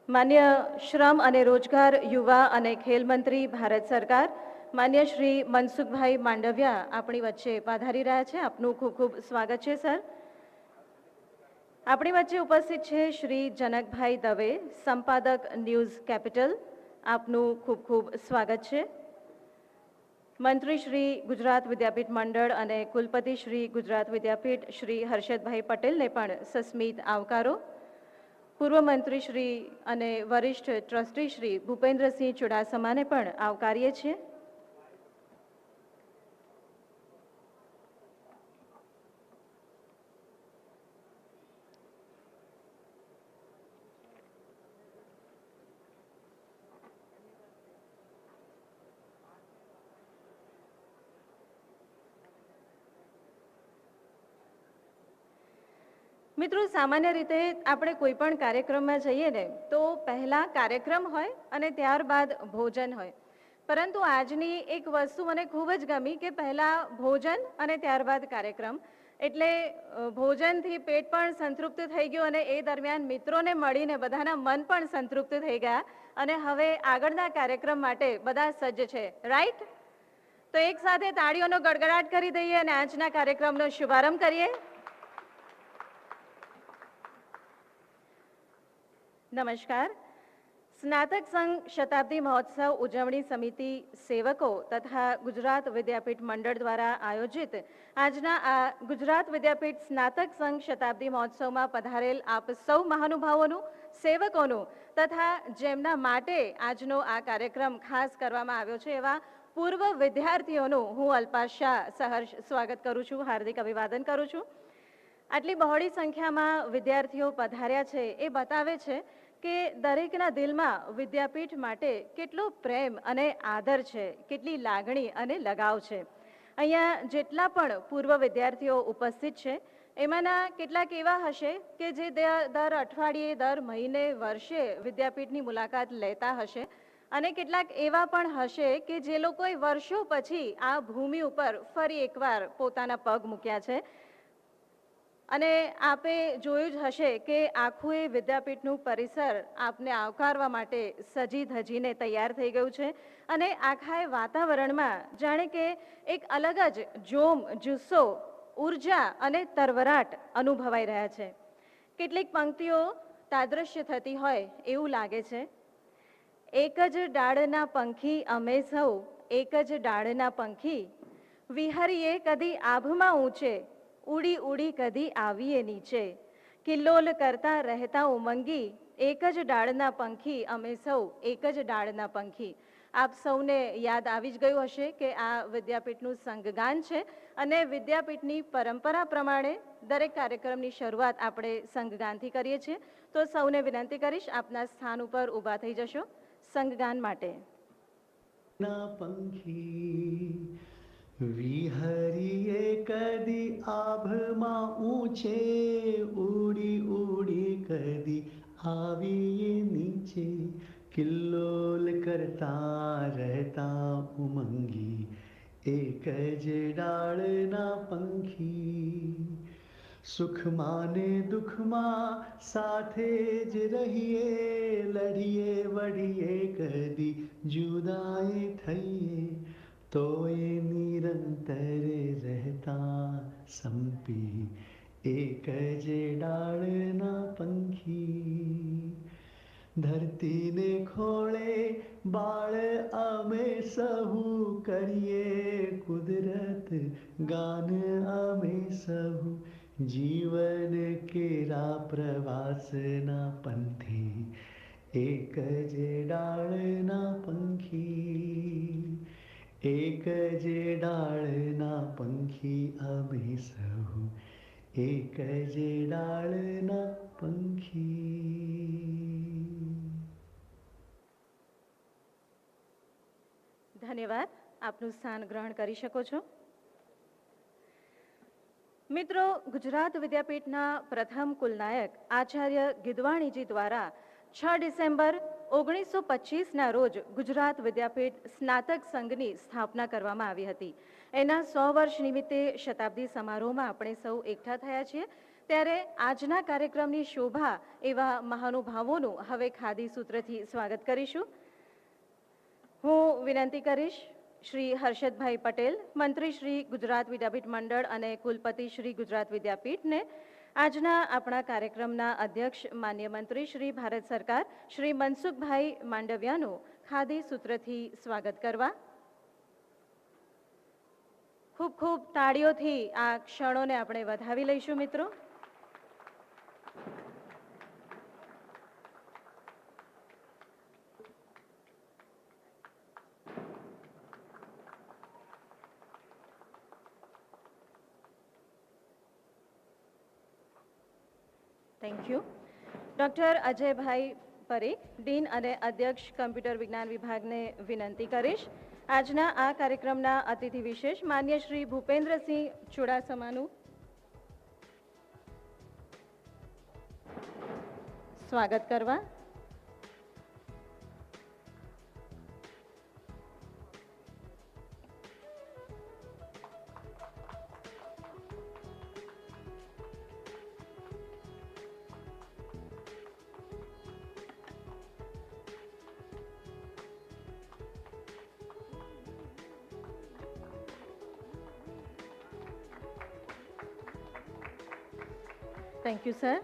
માન્ય શ્રમ અને રોજગાર યુવા અને ખેલ મંત્રી ભારત સરકાર માન્ય શ્રી મનસુખભાઈ માંડવિયા આપણી વચ્ચે પધારી રહ્યા છે. આપનું ખૂબ ખૂબ સ્વાગત છે સર. આપણી વચ્ચે ઉપસ્થિત છે શ્રી જનકભાઈ દવે, સંપાદક ન્યૂઝ કેપિટલ. આપનું ખૂબ ખૂબ સ્વાગત છે. મંત્રી શ્રી ગુજરાત વિદ્યાપીઠ મંડળ અને કુલપતિ શ્રી ગુજરાત વિદ્યાપીઠ શ્રી હર્ષદભાઈ પટેલને પણ સસ્મિત આવકારો. પૂર્વ મંત્રી શ્રી અને વરિષ્ઠ ટ્રસ્ટી શ્રી ભૂપેન્દ્રસિંહ ચુડાસમાને પણ આવકારીએ છીએ. મિત્રો, સામાન્ય રીતે આપણે કોઈ પણ કાર્યક્રમમાં જઈએ ને તો પહેલા કાર્યક્રમ હોય અને ત્યારબાદ ભોજન હોય. પરંતુ આજની એક વસ્તુ મને ખૂબ જ ગમી કે પહેલા ભોજન અને ત્યારબાદ કાર્યક્રમ. એટલે ભોજનથી પેટ પણ સંતૃપ્ત થઈ ગયું અને એ દરમિયાન મિત્રોને મળીને બધાના મન પણ સંતૃપ્ત થઈ ગયા અને હવે આગળના કાર્યક્રમ માટે બધા સજ્જ છે. રાઈટ? તો એક સાથે તાળીઓનો ગડગડાટ કરી દઈએ અને આજના કાર્યક્રમનો શુભારંભ કરીએ. નમસ્કાર. સ્નાતક સંઘ શતાબ્દી મહોત્સવ ઉજવણી સમિતિ સેવકો તથા ગુજરાત વિદ્યાપીઠ મંડળ દ્વારા આયોજિત આજના આ ગુજરાત વિદ્યાપીઠ સ્નાતક સંઘ શતાબ્દી મહોત્સવમાં પધારેલ આપ સૌ મહાનુભાવોનું, સેવકોનું તથા જેમના માટે આજનો આ કાર્યક્રમ ખાસ કરવામાં આવ્યો છે એવા પૂર્વ વિદ્યાર્થીઓનું હું અલ્પા શાહ સહર્ષ સ્વાગત કરું છું, હાર્દિક અભિવાદન કરું છું. આટલી બહોળી સંખ્યામાં વિદ્યાર્થીઓ પધાર્યા છે એ બતાવે છે કે દરેકના દિલમાં વિદ્યાપીઠ માટે કેટલો પ્રેમ અને આદર છે, કેટલી લાગણી અને લગાવ છે. અહીંયા જેટલા પણ પૂર્વ વિદ્યાર્થીઓ ઉપસ્થિત છે એમાંના કેટલાક એવા હશે કે જે દર અઠવાડિયે, દર મહિને, વર્ષે વિદ્યાપીઠની મુલાકાત લેતા હશે અને કેટલાક એવા પણ હશે કે જે લોકોએ વર્ષો પછી આ ભૂમિ ઉપર ફરી એકવાર પોતાના પગ મૂક્યા છે. અને આપે જોયું જ હશે કે આખું એ વિદ્યાપીઠનું પરિસર આપને આવકારવા માટે સજી ધજીને તૈયાર થઈ ગયું છે અને આખા એ વાતાવરણમાં જાણે કે એક અલગ જ જોમ, જુસ્સો, ઉર્જા અને તરવરાટ અનુભવાઈ રહ્યા છે. કેટલીક પંક્તિઓ તાદ્રશ્ય થતી હોય એવું લાગે છે. એક જ ડાળના પંખી અમે સૌ, એક જ ડાળના પંખી, વિહરીએ કદી આભમાં ઊંચે, ઉડી ઉડી કદી આવીએ નીચે, કિલ્લોલ કરતા રહેતા ઉમંગી, એક જ ડાળના પંખી અમે સૌ, એક જ ડાળના પંખી. આપ સૌને યાદ આવી જ ગયું હશે કે આ વિદ્યાપીઠનું સંઘગાન છે અને વિદ્યાપીઠની પરંપરા પ્રમાણે દરેક કાર્યક્રમની શરૂઆત આપણે સંઘગાનથી કરીએ છીએ. તો સૌને વિનંતી કરીશ, આપના સ્થાન ઉપર ઊભા થઈ જશો સંઘગાન માટે. વિહરીએ કદી આભમાં ઊંચે, ઉડી ઉડી કદી આવીએ નીચે, કિલ્લોલ કરતા રહેતા ઉમંગી, એક જ ડાળના પંખી. સુખમાં ને દુઃખમાં સાથે જ રહીએ, લડીએ વળીએ કદી જુદાએ થઈએ, તોય નિરંતર રહેતા સંપી, એક જ ડાળના પંખી. ધરતીને ખોળે બાળ અમે સહુ, કરીએ કુદરત ગાન અમે સહુ, જીવન કેરા પ્રવાસના પંથે, એક જ ડાળના પંખી, એક જ ડાળના પંખી અમે સહુ, એક જ ડાળના પંખી. ધન્યવાદ. આપનું સ્થાન ગ્રહણ કરી શકો છો. મિત્રો, ગુજરાત વિદ્યાપીઠના પ્રથમ કુલનાયક આચાર્ય ગિદવાણીજી દ્વારા 6 ડિસેમ્બર 1925ના રોજ ગુજરાત વિદ્યાપીઠ સ્નાતક સંઘની સ્થાપના કરવામાં આવી હતી. એના 100 વર્ષ નિમિત્તે શતાબ્દી સમારોહમાં આપણે સૌ એકઠા થયા છીએ. ત્યારે આજના કાર્યક્રમની શોભા એવા મહાનુભાવોનું હવે ખાદી સૂત્રથી સ્વાગત કરીશું. હું વિનંતી કરીશ શ્રી હર્ષદભાઈ પટેલ, મંત્રી શ્રી ગુજરાત વિદ્યાપીઠ મંડળ અને કુલપતિ શ્રી ગુજરાત વિદ્યાપીઠને આજના આપણા કાર્યક્રમના અધ્યક્ષ માન્ય મંત્રી શ્રી ભારત સરકાર શ્રી મનસુખભાઈ માંડવિયાનું ખાદી સૂત્રથી સ્વાગત કરવા. ખૂબ ખૂબ તાળીઓથી આ ક્ષણોને આપણે વધાવી લઈશું મિત્રો. Thank you. Doctor Ajaybhai Parikh, dean અને અધ્યક્ષ કમ્પ્યુટર વિજ્ઞાન વિભાગને વિનંતી કરીશ આજના આ કાર્યક્રમના અતિથિ વિશેષ માન્ય શ્રી ભૂપેન્દ્રસિંહ ચુડાસમાનું સ્વાગત કરવા. Thank you sir.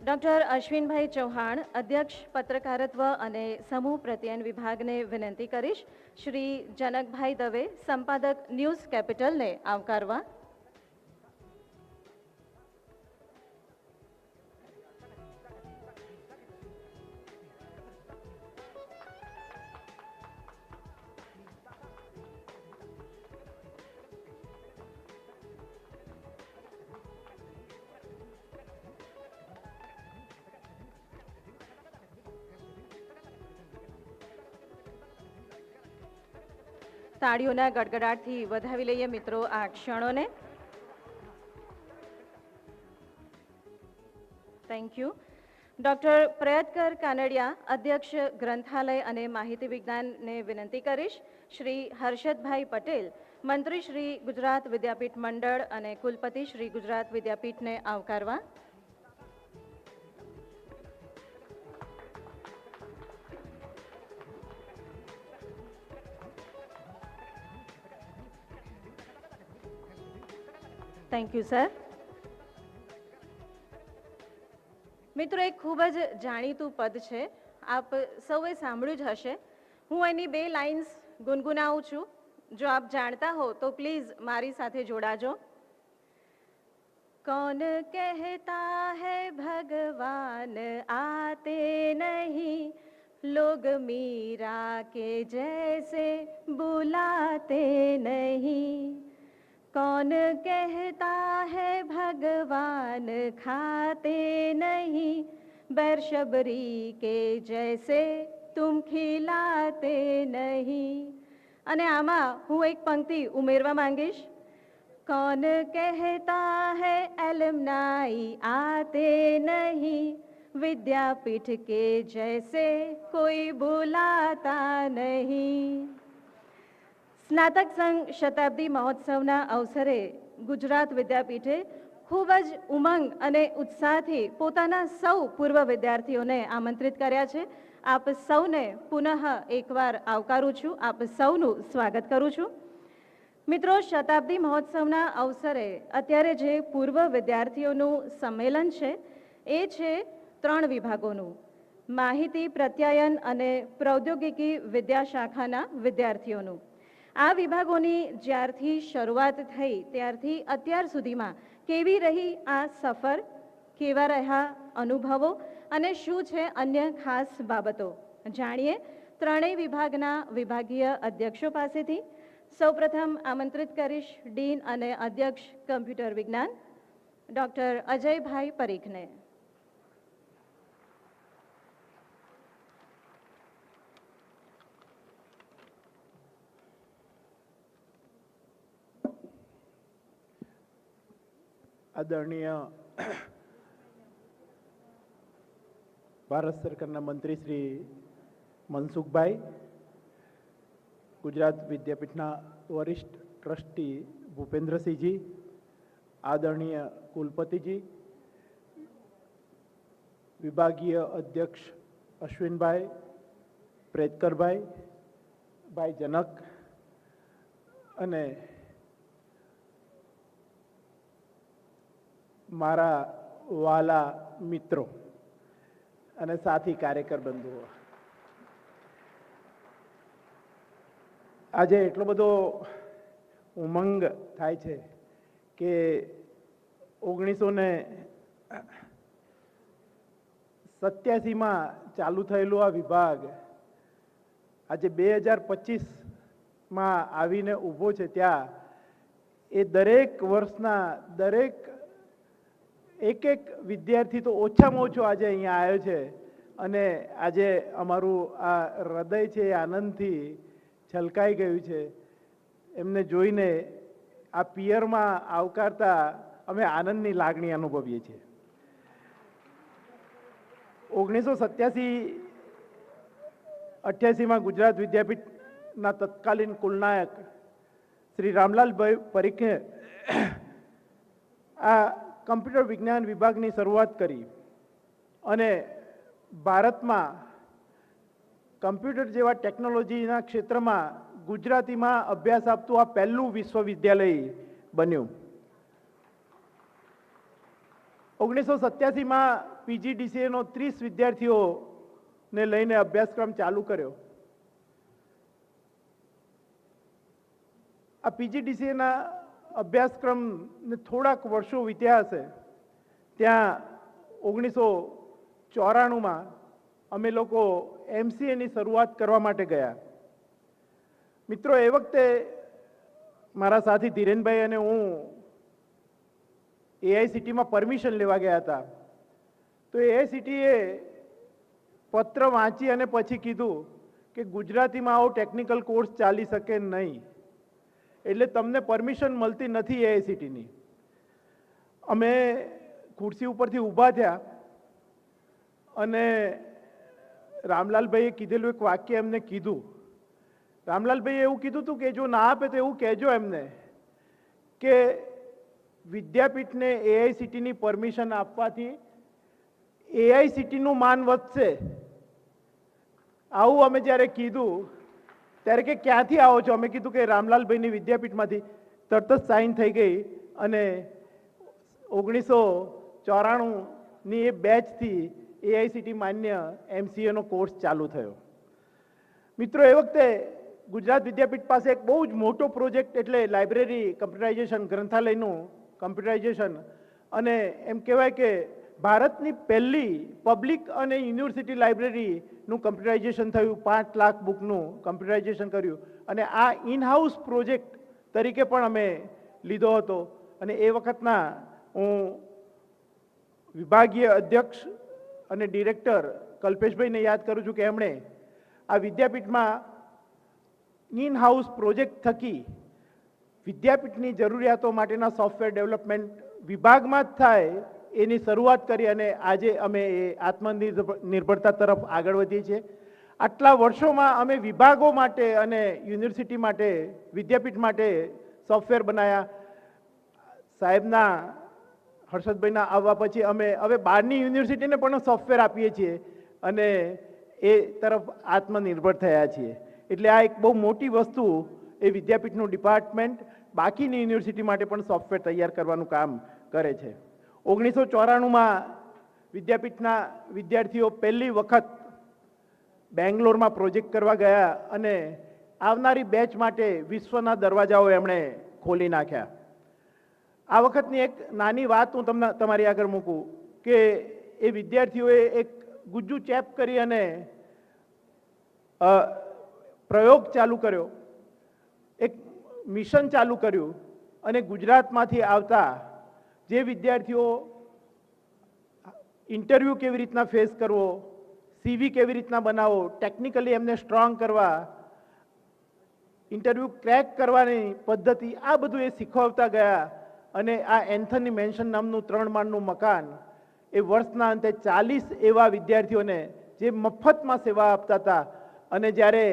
ડૉક્ટર અશ્વિનભાઈ ચૌહાણ, અધ્યક્ષ પત્રકારત્વ અને સમૂહ પ્રત્યયન વિભાગને વિનંતી કરીશ શ્રી જનકભાઈ દવે, સંપાદક ન્યૂઝ કેપિટલને આવકારવા. તાળીઓના ગડગડાટથી વધાવી લઈએ મિત્રો આ ક્ષણોને. Thank you. Doctor Prayatkar Kanadiya, અધ્યક્ષ ગ્રંથાલય અને માહિતી વિજ્ઞાનને વિનંતી કરીશ શ્રી હર્ષદભાઈ પટેલ, મંત્રી શ્રી ગુજરાત વિદ્યાપીઠ મંડળ અને કુલપતિ શ્રી ગુજરાત વિદ્યાપીઠને આવકારવા. Thank you sir. મિત્રો, એક ખૂબ જ જાણીતું પદ છે, આપ સૌએ સાંભળ્યું જ હશે. હું એની બે લાઇન્સ ગુનગુનાવું છું. જો આપ જાણતા હો તો પ્લીઝ મારી સાથે જોડાજો. कौन कहता है भगवान आते नहीं, लोग मीरा के जैसे बुलाते नहीं. कौन कहता है भगवान खाते नहीं, बैरशबरी के जैसे तुम खिलाते नहीं. અને આમાં હું એક પંક્તિ ઉમેરવા માંગીશ. कौन कहता है एलमनाई आते नहीं, विद्यापीठ के जैसे कोई बुलाता नहीं. સ્નાતક સંઘ શતાબ્દી મહોત્સવના અવસરે ગુજરાત વિદ્યાપીઠે ખૂબ જ ઉમંગ અને ઉત્સાહથી પોતાના સૌ પૂર્વ વિદ્યાર્થીઓને આમંત્રિત કર્યા છે. આપ સૌને પુનઃ એકવાર આવકારું છું, આપ સૌનું સ્વાગત કરું છું. મિત્રો, શતાબ્દી મહોત્સવના અવસરે અત્યારે જે પૂર્વ વિદ્યાર્થીઓનું સંમેલન છે એ છે 3 વિભાગોનું. માહિતી પ્રત્યાયન અને પ્રૌદ્યોગિકી વિદ્યાશાખાના વિદ્યાર્થીઓનું. આ વિભાગોની જ્યારથી શરૂઆત થઈ ત્યારથી અત્યાર સુધીમાં કેવી રહી આ સફર, કેવા રહ્યા અનુભવો અને શું છે અન્ય ખાસ બાબતો, જાણીએ ત્રણેય વિભાગના વિભાગીય અધ્યક્ષો પાસેથી. સૌપ્રથમ આમંત્રિત કરીશ ડીન અને અધ્યક્ષ કમ્પ્યુટર વિજ્ઞાન ડૉક્ટર અજયભાઈ પરીખને. આદરણીય ભારત સરકારના મંત્રી શ્રી મનસુખભાઈ, ગુજરાત વિદ્યાપીઠના વરિષ્ઠ ટ્રસ્ટી ભૂપેન્દ્રસિંહજી, આદરણીય કુલપતિજી, વિભાગીય અધ્યક્ષ અશ્વિનભાઈ, પ્રેતકરભાઈ, ભાઈ જનક અને મારા વાલા મિત્રો અને સાથી કાર્યકર બંધુઓ, આજે એટલો બધો ઉમંગ થાય છે કે 1987માં ચાલુ થયેલું આ વિભાગ આજે 2025માં આવીને ઊભો છે. ત્યાં એ દરેક વર્ષના દરેક એક વિદ્યાર્થી તો ઓછામાં ઓછો આજે અહીંયા આવ્યો છે અને આજે અમારું આ હૃદય છે એ આનંદથી છલકાઈ ગયું છે. એમને જોઈને આ પિયરમાં આવકારતા અમે આનંદની લાગણી અનુભવીએ છીએ. 1987-88માં ગુજરાત વિદ્યાપીઠના તત્કાલીન કુલનાયક શ્રી રામલાલભાઈ પરીખે આ કમ્પ્યુટર વિજ્ઞાન વિભાગની શરૂઆત કરી અને ભારતમાં કમ્પ્યુટર જેવા ટેકનોલોજીના ક્ષેત્રમાં ગુજરાતીમાં અભ્યાસ આપતું આ પહેલું વિશ્વવિદ્યાલય બન્યું. 1987માં PGDCA નો 30 વિદ્યાર્થીઓને લઈને અભ્યાસક્રમ ચાલુ કર્યો. આ PGDCA અભ્યાસક્રમને થોડાક વર્ષો વીત્યા હશે ત્યાં 1994માં અમે લોકો MCAની શરૂઆત કરવા માટે ગયા. મિત્રો, એ વખતે મારા સાથી ધીરેનભાઈ અને હું AICTEમાં પરમિશન લેવા ગયા હતા. તો AICTEએ પત્ર વાંચી અને પછી કીધું કે ગુજરાતીમાં આવો ટેકનિકલ કોર્સ ચાલી શકે નહીં, એટલે તમને પરમિશન મળતી નથી AICTEની. અમે ખુરશી ઉપરથી ઊભા થયા અને રામલાલભાઈએ કીધેલું એક વાક્ય એમને કીધું. રામલાલભાઈએ એવું કીધું હતું કે જો ના આપે તો એવું કહેજો એમને કે વિદ્યાપીઠને AICTEની પરમિશન આપવાથી AICTEનું માન વધશે. આવું અમે જ્યારે કીધું ત્યારે કે ક્યાંથી આવો છો? અમે કીધું કે રામલાલભાઈની વિદ્યાપીઠમાંથી. તરત જ સાઇન થઈ ગઈ અને 1994ની એ બેચથી AICTE માન્ય MCAનો કોર્સ ચાલુ થયો. મિત્રો, એ વખતે ગુજરાત વિદ્યાપીઠ પાસે એક બહુ જ મોટો પ્રોજેક્ટ એટલે લાઇબ્રેરી કમ્પ્યુટરાઇઝેશન, ગ્રંથાલયનું કમ્પ્યુટરાઇઝેશન, અને એમ કહેવાય કે ભારતની પહેલી પબ્લિક અને યુનિવર્સિટી લાઇબ્રેરીનું કમ્પ્યુટરાઇઝેશન થયું. 5 લાખ બુકનું કમ્પ્યુટરાઇઝેશન કર્યું અને આ ઇન હાઉસ પ્રોજેક્ટ તરીકે પણ અમે લીધો હતો. અને એ વખતના હું વિભાગીય અધ્યક્ષ અને ડિરેક્ટર કલ્પેશભાઈને યાદ કરું છું કે એમણે આ વિદ્યાપીઠમાં ઇન હાઉસ પ્રોજેક્ટ થકી વિદ્યાપીઠની જરૂરિયાતો માટેના સોફ્ટવેર ડેવલપમેન્ટ વિભાગમાં જ થાય એની શરૂઆત કરી અને આજે અમે એ આત્મનિર્ભરતા તરફ આગળ વધીએ છીએ. આટલા વર્ષોમાં અમે વિભાગો માટે અને યુનિવર્સિટી માટે, વિદ્યાપીઠ માટે સોફ્ટવેર બનાવ્યા. સાહેબના, હર્ષદભાઈના આવવા પછી અમે હવે બહારની યુનિવર્સિટીને પણ સોફ્ટવેર આપીએ છીએ અને એ તરફ આત્મનિર્ભર થયા છીએ. એટલે આ એક બહુ મોટી વસ્તુ એ વિદ્યાપીઠનું ડિપાર્ટમેન્ટ બાકીની યુનિવર્સિટી માટે પણ સોફ્ટવેર તૈયાર કરવાનું કામ કરે છે. 1994માં વિદ્યાપીઠના વિદ્યાર્થીઓ પહેલી વખત બેંગ્લોરમાં પ્રોજેક્ટ કરવા ગયા અને આવનારી બેચ માટે વિશ્વના દરવાજાઓ એમણે ખોલી નાખ્યા. આ વખતની એક નાની વાત હું તમારી આગળ મૂકું કે એ વિદ્યાર્થીઓએ એક ગુજ્જુ ચેપ કરી અને પ્રયોગ ચાલુ કર્યો, એક મિશન ચાલુ કર્યું અને ગુજરાતમાંથી આવતા જે વિદ્યાર્થીઓ ઇન્ટરવ્યૂ કેવી રીતના ફેસ કરવો, CV કેવી રીતના બનાવો, ટેકનિકલી એમને સ્ટ્રોંગ કરવા, ઇન્ટરવ્યૂ ક્રેક કરવાની પદ્ધતિ, આ બધું એ શીખવતા ગયા. અને આ એન્થની મેન્શન નામનું 3 માળનું મકાન એ વર્ષના અંતે 40 એવા વિદ્યાર્થીઓને જે મફતમાં સેવા આપતા હતા. અને જ્યારે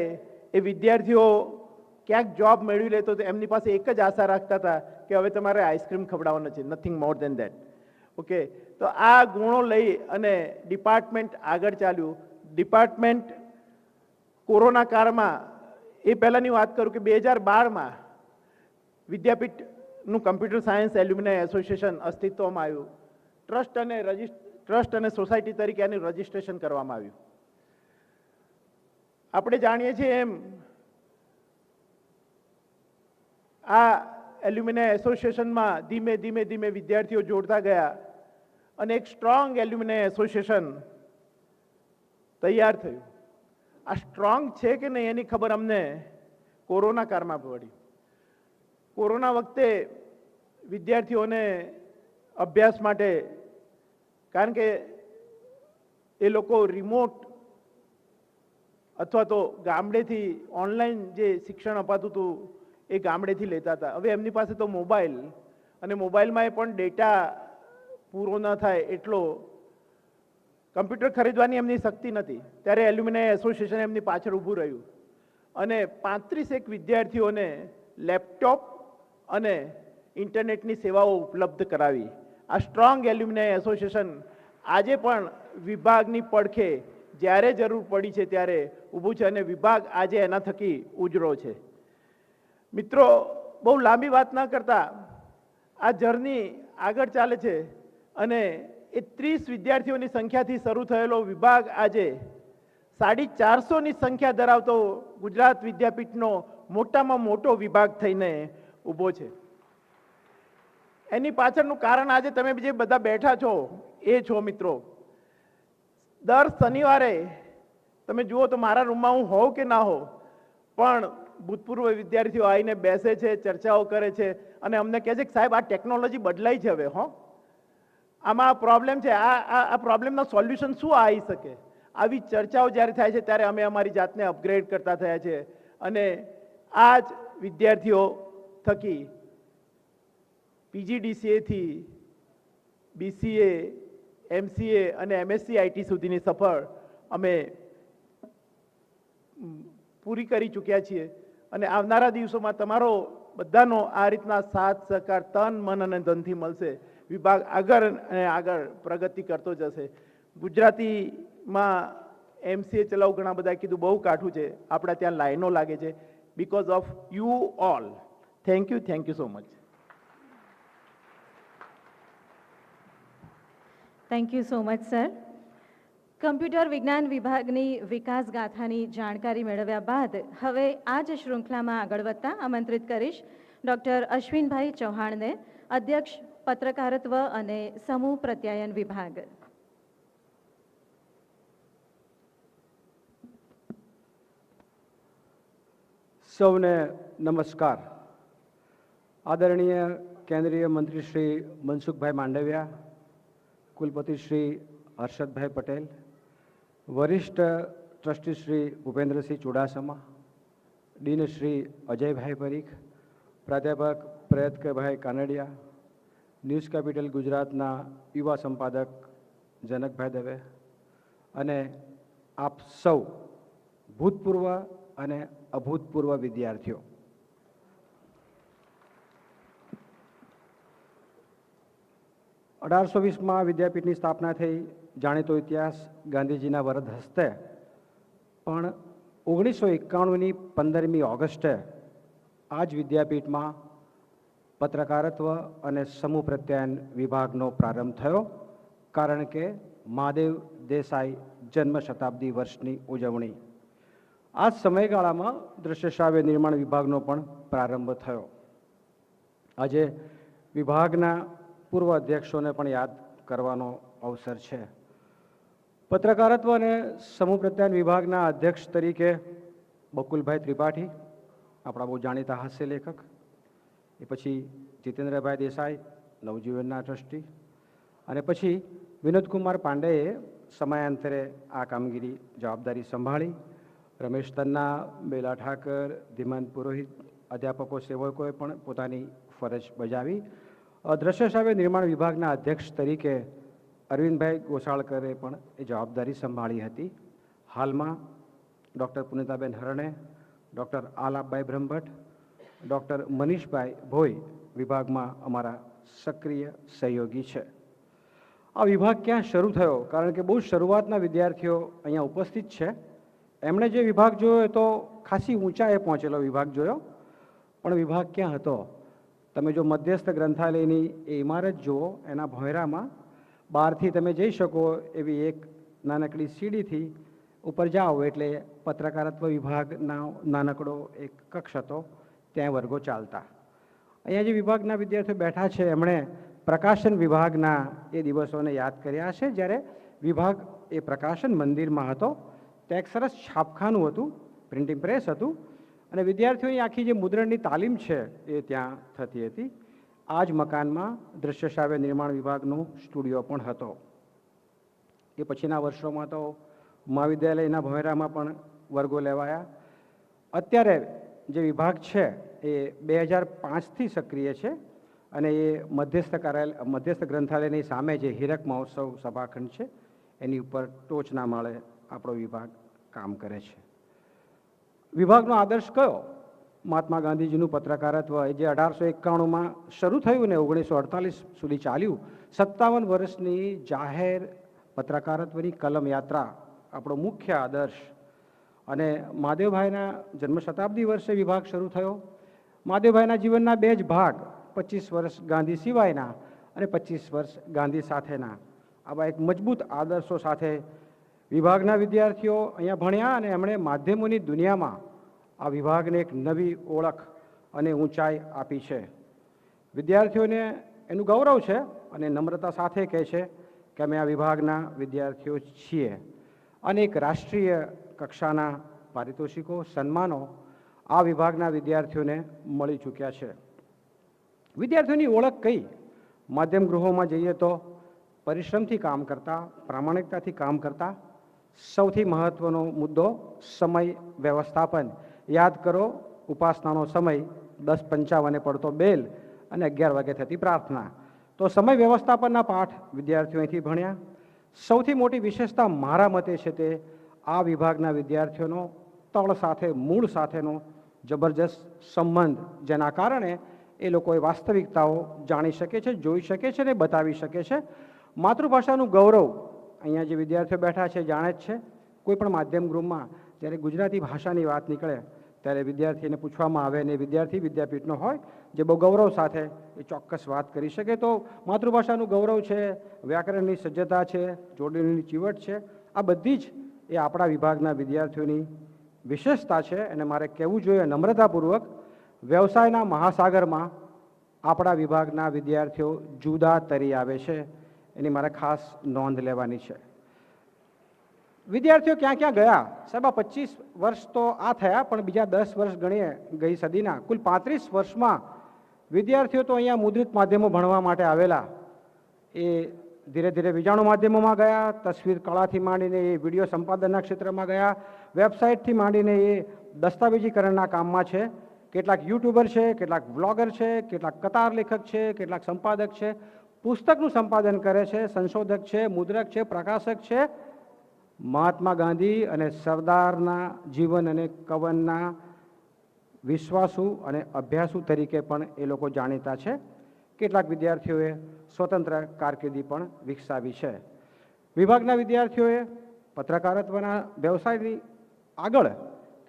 એ વિદ્યાર્થીઓ ક્યાંક જોબ મેળવી લેતો તો એમની પાસે એક જ આશા રાખતા હતા કે હવે તમારે આઈસ્ક્રીમ ખવડાવવાનો છે, nothing more than that. Okay, તો આ ગુણો લઈ અને ડિપાર્ટમેન્ટ આગળ ચાલ્યું. ડિપાર્ટમેન્ટ કોરોના કાળમાં, એ પહેલાંની વાત કરું કે 2012માં વિદ્યાપીઠનું કમ્પ્યુટર સાયન્સ એલ્યુમિનાય એસોસિએશન અસ્તિત્વમાં આવ્યું. ટ્રસ્ટ અને સોસાયટી તરીકે એનું રજિસ્ટ્રેશન કરવામાં આવ્યું. આપણે જાણીએ છીએ એમ આ એલ્યુમિનાય એસોસિએશનમાં ધીમે ધીમે ધીમે વિદ્યાર્થીઓ જોડતા ગયા અને એક સ્ટ્રોંગ એલ્યુમિનાય એસોસિએશન તૈયાર થયું. આ સ્ટ્રોંગ છે કે નહીં એની ખબર અમને કોરોના કાળમાં પડી. કોરોના વખતે વિદ્યાર્થીઓને અભ્યાસ માટે, કારણ કે એ લોકો રિમોટ અથવા તો ગામડેથી ઓનલાઈન જે શિક્ષણ અપાતું હતું એ ગામડેથી લેતા હતા. હવે એમની પાસે તો મોબાઈલ, અને મોબાઈલમાં એ પણ ડેટા પૂરો ન થાય એટલો કમ્પ્યુટર ખરીદવાની એમની શક્તિ નથી. ત્યારે એલ્યુમિનાય એસોસિએશન એમની પાછળ ઊભું રહ્યું અને 35 વિદ્યાર્થીઓને લેપટોપ અને ઇન્ટરનેટની સેવાઓ ઉપલબ્ધ કરાવી. આ સ્ટ્રોંગ એલ્યુમિનાય એસોસિએશન આજે પણ વિભાગની પડખે જ્યારે જરૂર પડી છે ત્યારે ઊભું છે અને વિભાગ આજે એના થકી ઉજળો છે. મિત્રો, બહુ લાંબી વાત ન કરતા આ જર્ની આગળ ચાલે છે અને એ 30 વિદ્યાર્થીઓની સંખ્યાથી શરૂ થયેલો વિભાગ આજે 450ની સંખ્યા ધરાવતો ગુજરાત વિદ્યાપીઠનો મોટામાં મોટો વિભાગ થઈને ઊભો છે. એની પાછળનું કારણ આજે તમે જે બધા બેઠા છો એ છો મિત્રો. દર શનિવારે તમે જુઓ તો મારા રૂમમાં હું હોઉં કે ના હોઉં, પણ ભૂતપૂર્વ વિદ્યાર્થીઓ આવીને બેસે છે, ચર્ચાઓ કરે છે અને અમને કહે છે કે સાહેબ આ ટેકનોલોજી બદલાઈ છે હવે, આમાં પ્રોબ્લેમ છે, આ પ્રોબ્લેમના સોલ્યુશન શું આવી શકે. આવી ચર્ચાઓ જ્યારે થાય છે ત્યારે અમે અમારી જાતને અપગ્રેડ કરતા થયા છે અને આ જ વિદ્યાર્થીઓ થકી PGDCAથી BCA, MCA અને MSc IT સુધીની સફર અમે પૂરી કરી ચૂક્યા છીએ અને આવનારા દિવસોમાં તમારો બધાનો આ રીતના સાથ સહકાર તન મન અને ધનથી મળશે. વિભાગ આગળ અને આગળ પ્રગતિ કરતો જશે. ગુજરાતીમાં MCA ચલાવવું ઘણા બધા કીધું બહુ કાઠું છે, આપણા ત્યાં લાઈનો લાગે છે. Because of you all. Thank you so much. Thank you so much sir. Computer વિજ્ઞાન વિભાગની વિકાસ ગાથાની જાણકારી મેળવ્યા બાદ હવે આ જ શૃંખલામાં આગળ વધતા આમંત્રિત કરીશ ડૉક્ટર અશ્વિનભાઈ ચૌહાણને, અધ્યક્ષ પત્રકારત્વ અને સમૂહ પ્રત્યાયન વિભાગ. સૌને નમસ્કાર. આદરણીય કેન્દ્રીય મંત્રી શ્રી મનસુખભાઈ માંડવિયા, કુલપતિ શ્રી હર્ષદભાઈ પટેલ, વરિષ્ઠ ટ્રસ્ટી શ્રી ભૂપેન્દ્રસિંહ ચુડાસમા, ડીન શ્રી અજયભાઈ પરીખ, પ્રાધ્યાપક પ્રયત્કભાઈ કાનડિયા, ન્યૂઝ કેપિટલ ગુજરાતના યુવા સંપાદક જનકભાઈ દવે અને આપ સૌ ભૂતપૂર્વ અને અભૂતપૂર્વ વિદ્યાર્થીઓ, 1820માં વિદ્યાપીઠની સ્થાપના થઈ. જાણીતો ઇતિહાસ ગાંધીજીના વરદ હસ્તે, પણ 1991ની 15મી ઓગસ્ટે આ જ વિદ્યાપીઠમાં પત્રકારત્વ અને સમૂહ પ્રત્યાયન વિભાગનો પ્રારંભ થયો, કારણ કે મહાદેવ દેસાઈ જન્મ શતાબ્દી વર્ષની ઉજવણી. આ જ સમયગાળામાં દ્રશ્ય શ્રાવ્ય નિર્માણ વિભાગનો પણ પ્રારંભ થયો. આજે વિભાગના પૂર્વ અધ્યક્ષોને પણ યાદ કરવાનો અવસર છે. પત્રકારત્વ અને સમૂહ પ્રત્યાયન વિભાગના અધ્યક્ષ તરીકે બકુલભાઈ ત્રિપાઠી, આપણા બહુ જાણીતા હાસ્ય લેખક, એ પછી જીતેન્દ્રભાઈ દેસાઈ, નવજીવનના ટ્રસ્ટી, અને પછી વિનોદકુમાર પાંડેએ સમયાંતરે આ કામગીરી જવાબદારી સંભાળી. રમેશ તન્ના, બેલા ઠાકર, ધીમંત પુરોહિત, અધ્યાપકો સેવકોએ પણ પોતાની ફરજ બજાવી. દ્રશ્ય શ્રાવ્ય નિર્માણ વિભાગના અધ્યક્ષ તરીકે અરવિંદભાઈ ગોસાળકરે પણ એ જવાબદારી સંભાળી હતી. હાલમાં doctor Punitaben હરણે, doctor આલાપભાઈ Brahmbhatt, doctor મનીષભાઈ ભોઈ વિભાગમાં અમારા સક્રિય સહયોગી છે. આ વિભાગ ક્યાં શરૂ થયો? કારણ કે બહુ શરૂઆતના વિદ્યાર્થીઓ અહીંયા ઉપસ્થિત છે. એમણે જે વિભાગ જોયો એ તો ખાસી ઊંચાએ પહોંચેલો વિભાગ જોયો, પણ વિભાગ ક્યાં હતો? તમે જો મધ્યસ્થ ગ્રંથાલયની એ ઇમારત જુઓ, એના ભોંયરામાં બહારથી તમે જઈ શકો એવી એક નાનકડી સીડીથી ઉપર જાઓ એટલે પત્રકારત્વ વિભાગના નાનકડો એક કક્ષ હતો, ત્યાં વર્ગો ચાલતા. અહીંયા જે વિભાગના વિદ્યાર્થીઓ બેઠા છે એમણે પ્રકાશન વિભાગના એ દિવસોને યાદ કર્યા છે, જ્યારે વિભાગ એ પ્રકાશન મંદિરમાં હતો. ત્યાં એક સરસ છાપખાનું હતું, પ્રિન્ટિંગ પ્રેસ હતું, અને વિદ્યાર્થીઓની આખી જે મુદ્રણની તાલીમ છે એ ત્યાં થતી હતી. આ જ મકાનમાં દૃશ્ય શ્રાવ્ય નિર્માણ વિભાગનો સ્ટુડિયો પણ હતો. એ પછીના વર્ષોમાં તો મહાવિદ્યાલયના ભોંયરામાં પણ વર્ગો લેવાયા. અત્યારે જે વિભાગ છે એ 2005થી સક્રિય છે, અને એ મધ્યસ્થ ગ્રંથાલયની સામે જે હીરક મહોત્સવ સભાખંડ છે એની ઉપર ટોચના માળે આપણો વિભાગ કામ કરે છે. વિભાગનો આદર્શ કયો? મહાત્મા ગાંધીજીનું પત્રકારત્વ જે 1891માં શરૂ થયું ને 1948 સુધી ચાલ્યું. 57 વર્ષની જાહેર પત્રકારત્વની કલમ યાત્રા આપણો મુખ્ય આદર્શ. અને મહાદેવભાઈના જન્મ શતાબ્દી વર્ષે વિભાગ શરૂ થયો. મહાદેવભાઈના જીવનના 2 જ ભાગ, 25 વર્ષ ગાંધી સિવાયના અને 25 વર્ષ ગાંધી સાથેના, આવા એક મજબૂત આદર્શો સાથે વિભાગના વિદ્યાર્થીઓ અહીંયા ભણ્યા, અને એમણે માધ્યમોની દુનિયામાં આ વિભાગને એક નવી ઓળખ અને ઊંચાઈ આપી છે. વિદ્યાર્થીઓને એનું ગૌરવ છે અને નમ્રતા સાથે કહે છે કે અમે આ વિભાગના વિદ્યાર્થીઓ છીએ. અનેક રાષ્ટ્રીય કક્ષાના પારિતોષિકો, સન્માનો આ વિભાગના વિદ્યાર્થીઓને મળી ચૂક્યા છે. વિદ્યાર્થીઓની ઓળખ કઈ? માધ્યમ ગૃહોમાં જઈએ તો પરિશ્રમથી કામ કરતા, પ્રામાણિકતાથી કામ કરતા. સૌથી મહત્ત્વનો મુદ્દો સમય વ્યવસ્થાપન. યાદ કરો, ઉપાસનાનો સમય 10:55 પડતો બેલ અને 11 વાગે થતી પ્રાર્થના. તો સમય વ્યવસ્થાપનના પાઠ વિદ્યાર્થીઓ અહીંથી ભણ્યા. સૌથી મોટી વિશેષતા મારા મતે છે તે આ વિભાગના વિદ્યાર્થીઓનો તળ સાથે, મૂળ સાથેનો જબરજસ્ત સંબંધ, જેના કારણે એ લોકોએ વાસ્તવિકતાઓ જાણી શકે છે, જોઈ શકે છે અને બતાવી શકે છે. માતૃભાષાનું ગૌરવ અહીંયા જે વિદ્યાર્થીઓ બેઠા છે જાણે જ છે. કોઈ પણ માધ્યમ ગૃહમાં જ્યારે ગુજરાતી ભાષાની વાત નીકળે ત્યારે વિદ્યાર્થીને પૂછવામાં આવે, ને વિદ્યાર્થી વિદ્યાપીઠનો હોય જે બહુ ગૌરવ સાથે એ ચોક્કસ વાત કરી શકે. તો માતૃભાષાનું ગૌરવ છે, વ્યાકરણની સજ્જતા છે, જોડણીની ચીવટ છે, આ બધી જ એ આપણા વિભાગના વિદ્યાર્થીઓની વિશેષતા છે. અને મારે કહેવું જોઈએ નમ્રતાપૂર્વક, વ્યવસાયના મહાસાગરમાં આપણા વિભાગના વિદ્યાર્થીઓ જુદા તરી આવે છે, એની મારે ખાસ નોંધ લેવાની છે. વિદ્યાર્થીઓ ક્યાં ક્યાં ગયા? સાહેબ, આ 25 વર્ષ તો આ થયા, પણ બીજા 10 વર્ષ ગણીએ ગઈ સદીના, કુલ 35 વર્ષમાં વિદ્યાર્થીઓ તો અહીંયા મુદ્રિત માધ્યમો ભણવા માટે આવેલા. એ ધીરે ધીરે વિજાણુ માધ્યમોમાં ગયા, તસવીર કળાથી માંડીને એ વિડીયો સંપાદનના ક્ષેત્રમાં ગયા, વેબસાઇટથી માંડીને એ દસ્તાવેજીકરણના કામમાં છે. કેટલાક યુટ્યુબર છે, કેટલાક વ્લોગર છે, કેટલાક કતાર લેખક છે, કેટલાક સંપાદક છે, પુસ્તકનું સંપાદન કરે છે, સંશોધક છે, મુદ્રક છે, પ્રકાશક છે. મહાત્મા ગાંધી અને સરદારના જીવન અને કવનના વિશ્વાસુ અને અભ્યાસુ તરીકે પણ એ લોકો જાણીતા છે. કેટલાક વિદ્યાર્થીઓએ સ્વતંત્ર કારકિર્દી પણ વિકસાવી છે. વિભાગના વિદ્યાર્થીઓએ પત્રકારત્વના વ્યવસાયની આગળ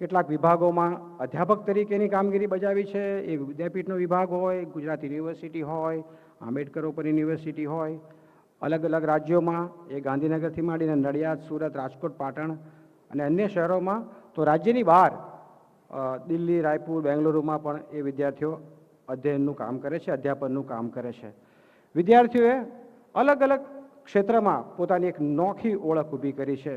કેટલાક વિભાગોમાં અધ્યાપક તરીકેની કામગીરી બજાવી છે. એ વિદ્યાપીઠનો વિભાગ હોય, ગુજરાત યુનિવર્સિટી હોય, આંબેડકર ઓપન યુનિવર્સિટી હોય, અલગ અલગ રાજ્યોમાં એ ગાંધીનગરથી માંડીને નડિયાદ, સુરત, રાજકોટ, પાટણ અને અન્ય શહેરોમાં, તો રાજ્યની બહાર દિલ્હી, રાયપુર, બેંગલુરુમાં પણ એ વિદ્યાર્થીઓ અધ્યયનનું કામ કરે છે, અધ્યાપનનું કામ કરે છે. વિદ્યાર્થીઓએ અલગ અલગ ક્ષેત્રમાં પોતાની એક નોખી ઓળખ ઊભી કરી છે.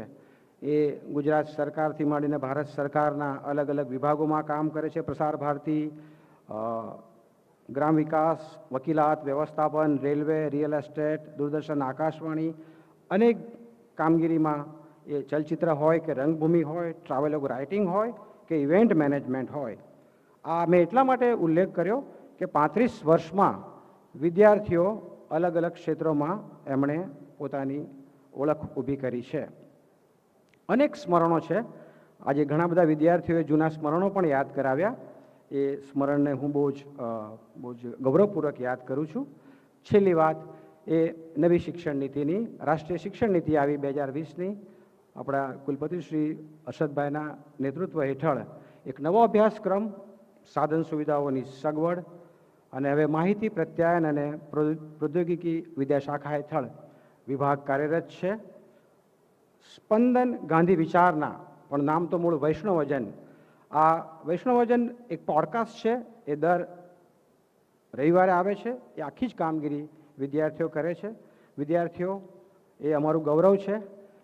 એ ગુજરાત સરકારથી માંડીને ભારત સરકારના અલગ અલગ વિભાગોમાં કામ કરે છે. પ્રસાર ભારતી, ગ્રામ વિકાસ, વકીલાત, વ્યવસ્થાપન, railway, real estate, Doordarshan, Akashvani, અનેક કામગીરીમાં એ ચલચિત્ર હોય કે રંગભૂમિ હોય, ટ્રાવેલોગ રાઇટિંગ હોય કે ઇવેન્ટ મેનેજમેન્ટ હોય. આ મેં એટલા માટે ઉલ્લેખ કર્યો કે 35 વર્ષમાં વિદ્યાર્થીઓ અલગ અલગ ક્ષેત્રોમાં એમણે પોતાની ઓળખ ઊભી કરી છે. અનેક સ્મરણો છે. આજે ઘણા બધા વિદ્યાર્થીઓએ જૂના સ્મરણો પણ યાદ કરાવ્યા. એ સ્મરણને હું બહુ જ ગૌરવપૂર્વક યાદ કરું છું. છેલ્લી વાત એ નવી શિક્ષણ નીતિની, રાષ્ટ્રીય શિક્ષણ નીતિ આવી 2020ની. આપણા કુલપતિ શ્રી અરશદભાઈના નેતૃત્વ હેઠળ એક નવો અભ્યાસક્રમ, સાધન સુવિધાઓની સગવડ અને હવે માહિતી પ્રત્યાયન અને પ્રૌદ્યોગિકી વિદ્યાશાખા હેઠળ વિભાગ કાર્યરત છે. સ્પંદન ગાંધી વિચારના, પણ નામ તો મૂળ વૈષ્ણવજન. આ વૈષ્ણવજન એક પોડકાસ્ટ છે, એ દર રવિવારે આવે છે. એ આખી જ કામગીરી વિદ્યાર્થીઓ કરે છે. વિદ્યાર્થીઓ એ અમારું ગૌરવ છે.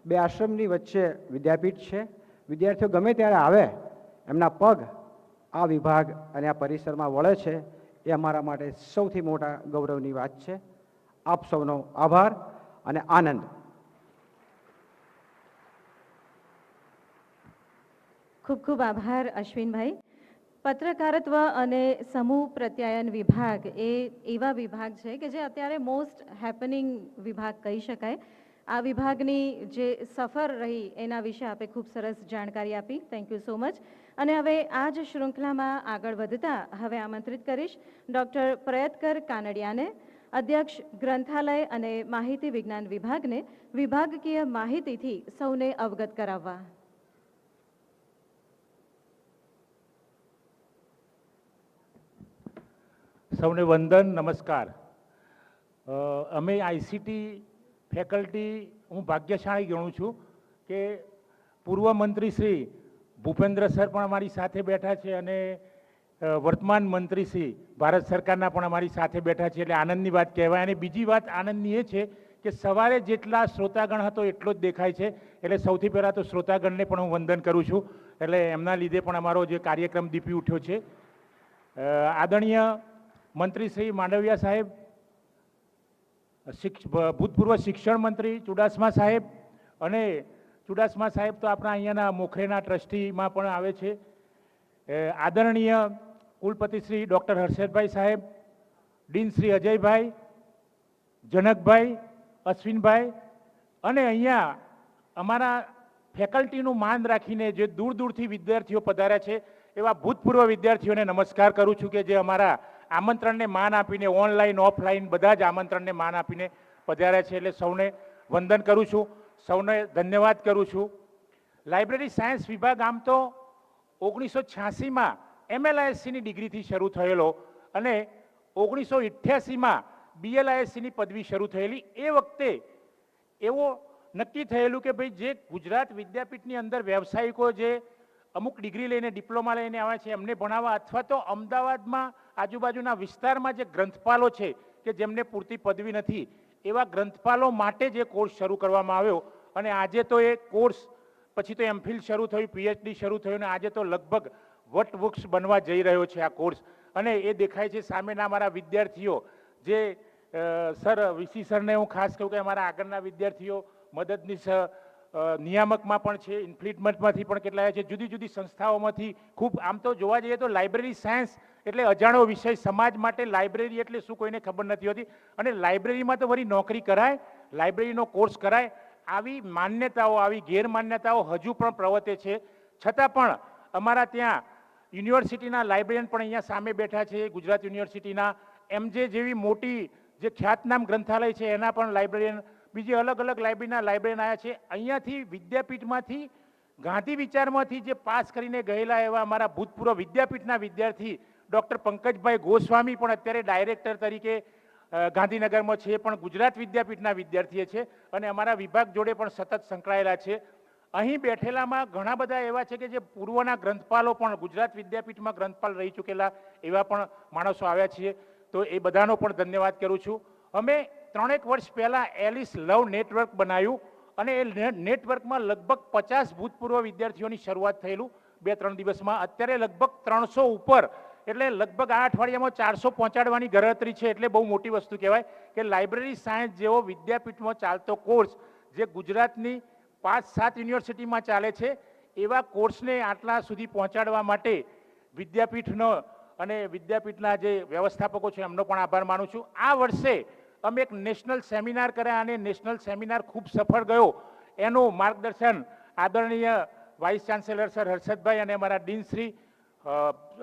બે આશ્રમની વચ્ચે વિદ્યાપીઠ છે. વિદ્યાર્થીઓ ગમે ત્યારે આવે, એમના પગ આ વિભાગ અને આ પરિસરમાં વળે છે, એ અમારા માટે સૌથી મોટા ગૌરવની વાત છે. આપ સૌનો આભાર અને આનંદ. ખૂબ ખૂબ આભાર અશ્વિનભાઈ. પત્રકારત્વ અને સમૂહ પ્રત્યાયન વિભાગ એ એવા વિભાગ છે કે જે અત્યારે મોસ્ટ હેપનિંગ વિભાગ કહી શકાય. આ વિભાગની જે સફર રહી એના વિશે આપે ખૂબ સરસ જાણકારી આપી. Thank you so much. અને હવે આ જ શૃંખલામાં આગળ વધતા હવે આમંત્રિત કરીશ ડૉક્ટર પ્રયત્કર કાનડિયાને, અધ્યક્ષ ગ્રંથાલય અને માહિતી વિજ્ઞાન વિભાગને વિભાગકીય માહિતીથી સૌને અવગત કરાવવા. સૌને વંદન, નમસ્કાર. અમે આઈસીટી ફેકલ્ટી હું ભાગ્યશાળી ગણું છું કે પૂર્વ મંત્રી શ્રી ભૂપેન્દ્ર સર પણ અમારી સાથે બેઠા છે અને વર્તમાન મંત્રી શ્રી ભારત સરકારના પણ અમારી સાથે બેઠા છે, એટલે આનંદની વાત કહેવાય. અને બીજી વાત આનંદની એ છે કે સવારે જેટલા શ્રોતાગણ હતો એટલો જ દેખાય છે, એટલે સૌથી પહેલાં તો શ્રોતાગણને પણ હું વંદન કરું છું. એટલે એમના લીધે પણ અમારો જે કાર્યક્રમ દીપી ઉઠ્યો છે. આદરણીય મંત્રી શ્રી માંડવિયા સાહેબ, ભૂતપૂર્વ શિક્ષણ મંત્રી ચુડાસમા સાહેબ, અને ચુડાસમા સાહેબ તો આપણા અહીંયાના મોખરેના ટ્રસ્ટીમાં પણ આવે છે. આદરણીય કુલપતિ શ્રી ડૉક્ટર હર્ષદભાઈ સાહેબ, ડીન શ્રી અજયભાઈ, જનકભાઈ, અશ્વિનભાઈ, અને અહીંયા અમારા ફેકલ્ટીનું માન રાખીને જે દૂર દૂરથી વિદ્યાર્થીઓ પધાર્યા છે એવા ભૂતપૂર્વ વિદ્યાર્થીઓને નમસ્કાર કરું છું કે જે અમારા આમંત્રણને માન આપીને ઓનલાઈન ઓફલાઈન બધા જ આમંત્રણને માન આપીને પધાર્યા છે. એટલે સૌને વંદન કરું છું, સૌને ધન્યવાદ કરું છું. લાઇબ્રેરી સાયન્સ વિભાગ આમ તો 1986માં MLISCની ડિગ્રીથી શરૂ થયેલો અને 1988માં BLISCની પદવી શરૂ થયેલી. એ વખતે એવો નક્કી થયેલું કે ભાઈ જે ગુજરાત વિદ્યાપીઠની અંદર વ્યવસાયિકો જે અમુક ડિગ્રી લઈને ડિપ્લોમા લઈને આવે છે એમને ભણાવવા, અથવા તો અમદાવાદમાં આજુબાજુના વિસ્તારમાં જે ગ્રંથપાલો છે કે જેમને પૂરતી પદવી નથી એવા ગ્રંથપાલો માટે જે કોર્સ શરૂ કરવામાં આવ્યો. અને આજે તો એ કોર્સ પછી તો MPhil શરૂ થયું, PhD શરૂ થયું, અને આજે તો લગભગ વટવૃક્ષ બનવા જઈ રહ્યો છે આ કોર્સ. અને એ દેખાય છે સામેના અમારા વિદ્યાર્થીઓ જે સર વીસી સરને હું ખાસ કહું કે અમારા આગળના વિદ્યાર્થીઓ મદદનીશ નિયામકમાં પણ છે, ઇન્ફ્લિટમેન્ટમાંથી પણ કેટલાય છે, જુદી જુદી સંસ્થાઓમાંથી. ખૂબ આમ તો જોવા જઈએ તો લાઇબ્રેરી સાયન્સ એટલે અજાણ્યો વિષય. સમાજ માટે લાઇબ્રેરી એટલે શું કોઈને ખબર નથી હોતી. અને લાઇબ્રેરીમાં તો વળી નોકરી કરાય, લાઇબ્રેરીનો કોર્સ કરાય. આવી માન્યતાઓ, આવી ગેરમાન્યતાઓ હજુ પણ પ્રવર્તે છે. છતાં પણ અમારા ત્યાં યુનિવર્સિટીના લાઇબ્રેરિયન પણ અહીંયા સામે બેઠા છે. ગુજરાત યુનિવર્સિટીના MJ જેવી મોટી જે ખ્યાતનામ ગ્રંથાલય છે એના પણ લાઇબ્રેરિયન, બીજી અલગ અલગ લાઇબ્રેરીના લાઇબ્રેરિયન આવ્યા છે. અહીંયાથી વિદ્યાપીઠમાંથી ગાંધી વિચારમાંથી જે પાસ કરીને ગયેલા એવા અમારા ભૂતપૂર્વ વિદ્યાપીઠના વિદ્યાર્થી ડૉક્ટર પંકજભાઈ ગોસ્વામી પણ અત્યારે ડાયરેક્ટર તરીકે ગાંધીનગરમાં છે, પણ ગુજરાત વિદ્યાપીઠના વિદ્યાર્થીઓ છે અને અમારા વિભાગ જોડે પણ સતત સંકળાયેલા છે. અહીં બેઠેલામાં ઘણા બધા એવા છે કે જે પૂર્વના ગ્રંથપાલો પણ ગુજરાત વિદ્યાપીઠમાં ગ્રંથપાલ રહી ચૂકેલા એવા પણ માણસો આવ્યા છીએ. તો એ બધાનો પણ ધન્યવાદ કરું છું. અમે 3 વર્ષ પહેલાં એલિસ લવ નેટવર્ક બનાવ્યું અને એ નેટવર્કમાં લગભગ 50 ભૂતપૂર્વ વિદ્યાર્થીઓની શરૂઆત થયેલું 2-3 દિવસમાં. અત્યારે લગભગ 300 ઉપર, એટલે લગભગ આ અઠવાડિયામાં 400 પહોંચાડવાની ગણતરી છે. એટલે બહુ મોટી વસ્તુ કહેવાય કે લાઇબ્રેરી સાયન્સ જેવો વિદ્યાપીઠમાં ચાલતો કોર્સ જે ગુજરાતની 5-7 યુનિવર્સિટીમાં ચાલે છે એવા કોર્સને આટલા સુધી પહોંચાડવા માટે વિદ્યાપીઠનો અને વિદ્યાપીઠના જે વ્યવસ્થાપકો છે એમનો પણ આભાર માનું છું. આ વર્ષે અમે એક નેશનલ સેમિનાર કર્યા અને નેશનલ સેમિનાર ખૂબ સફળ ગયો. એનું માર્ગદર્શન આદરણીય વાઇસ ચાન્સેલર સર હર્ષદભાઈ અને અમારા ડીન શ્રી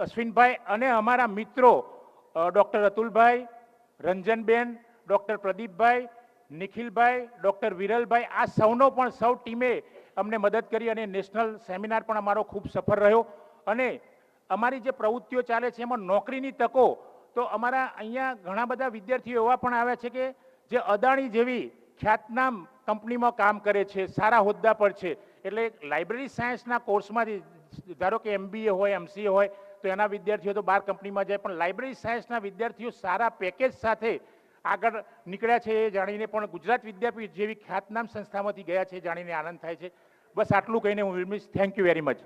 અશ્વિનભાઈ અને અમારા મિત્રો ડૉક્ટર અતુલભાઈ, રંજનબેન, ડૉક્ટર પ્રદીપભાઈ, નિખિલભાઈ, ડૉક્ટર વિરલભાઈ, આ સૌનો પણ સૌ ટીમે અમને મદદ કરી અને નેશનલ સેમિનાર પણ અમારો ખૂબ સફળ રહ્યો. અને અમારી જે પ્રવૃત્તિઓ ચાલે છે એમાં નોકરીની તકો, તો અમારા અહીંયા ઘણા બધા વિદ્યાર્થીઓ એવા પણ આવ્યા છે કે જે અદાણી જેવી ખ્યાતનામ કંપનીમાં કામ કરે છે, સારા હોદ્દા પર છે. એટલે લાઇબ્રેરી સાયન્સના કોર્સમાંથી ધારો કે MBA હોય, MCA હોય, તો એના વિદ્યાર્થીઓ તો 12 કંપનીમાં જાય, પણ લાઇબ્રેરી સાયન્સના વિદ્યાર્થીઓ સારા પેકેજ સાથે આગળ નીકળ્યા છે એ જાણીને પણ ગુજરાત વિદ્યાપીઠ જેવી ખ્યાતનામ સંસ્થામાંથી ગયા છે એ જાણીને આનંદ થાય છે. બસ આટલું કહીને હું વિરમીશ. Thank you very much.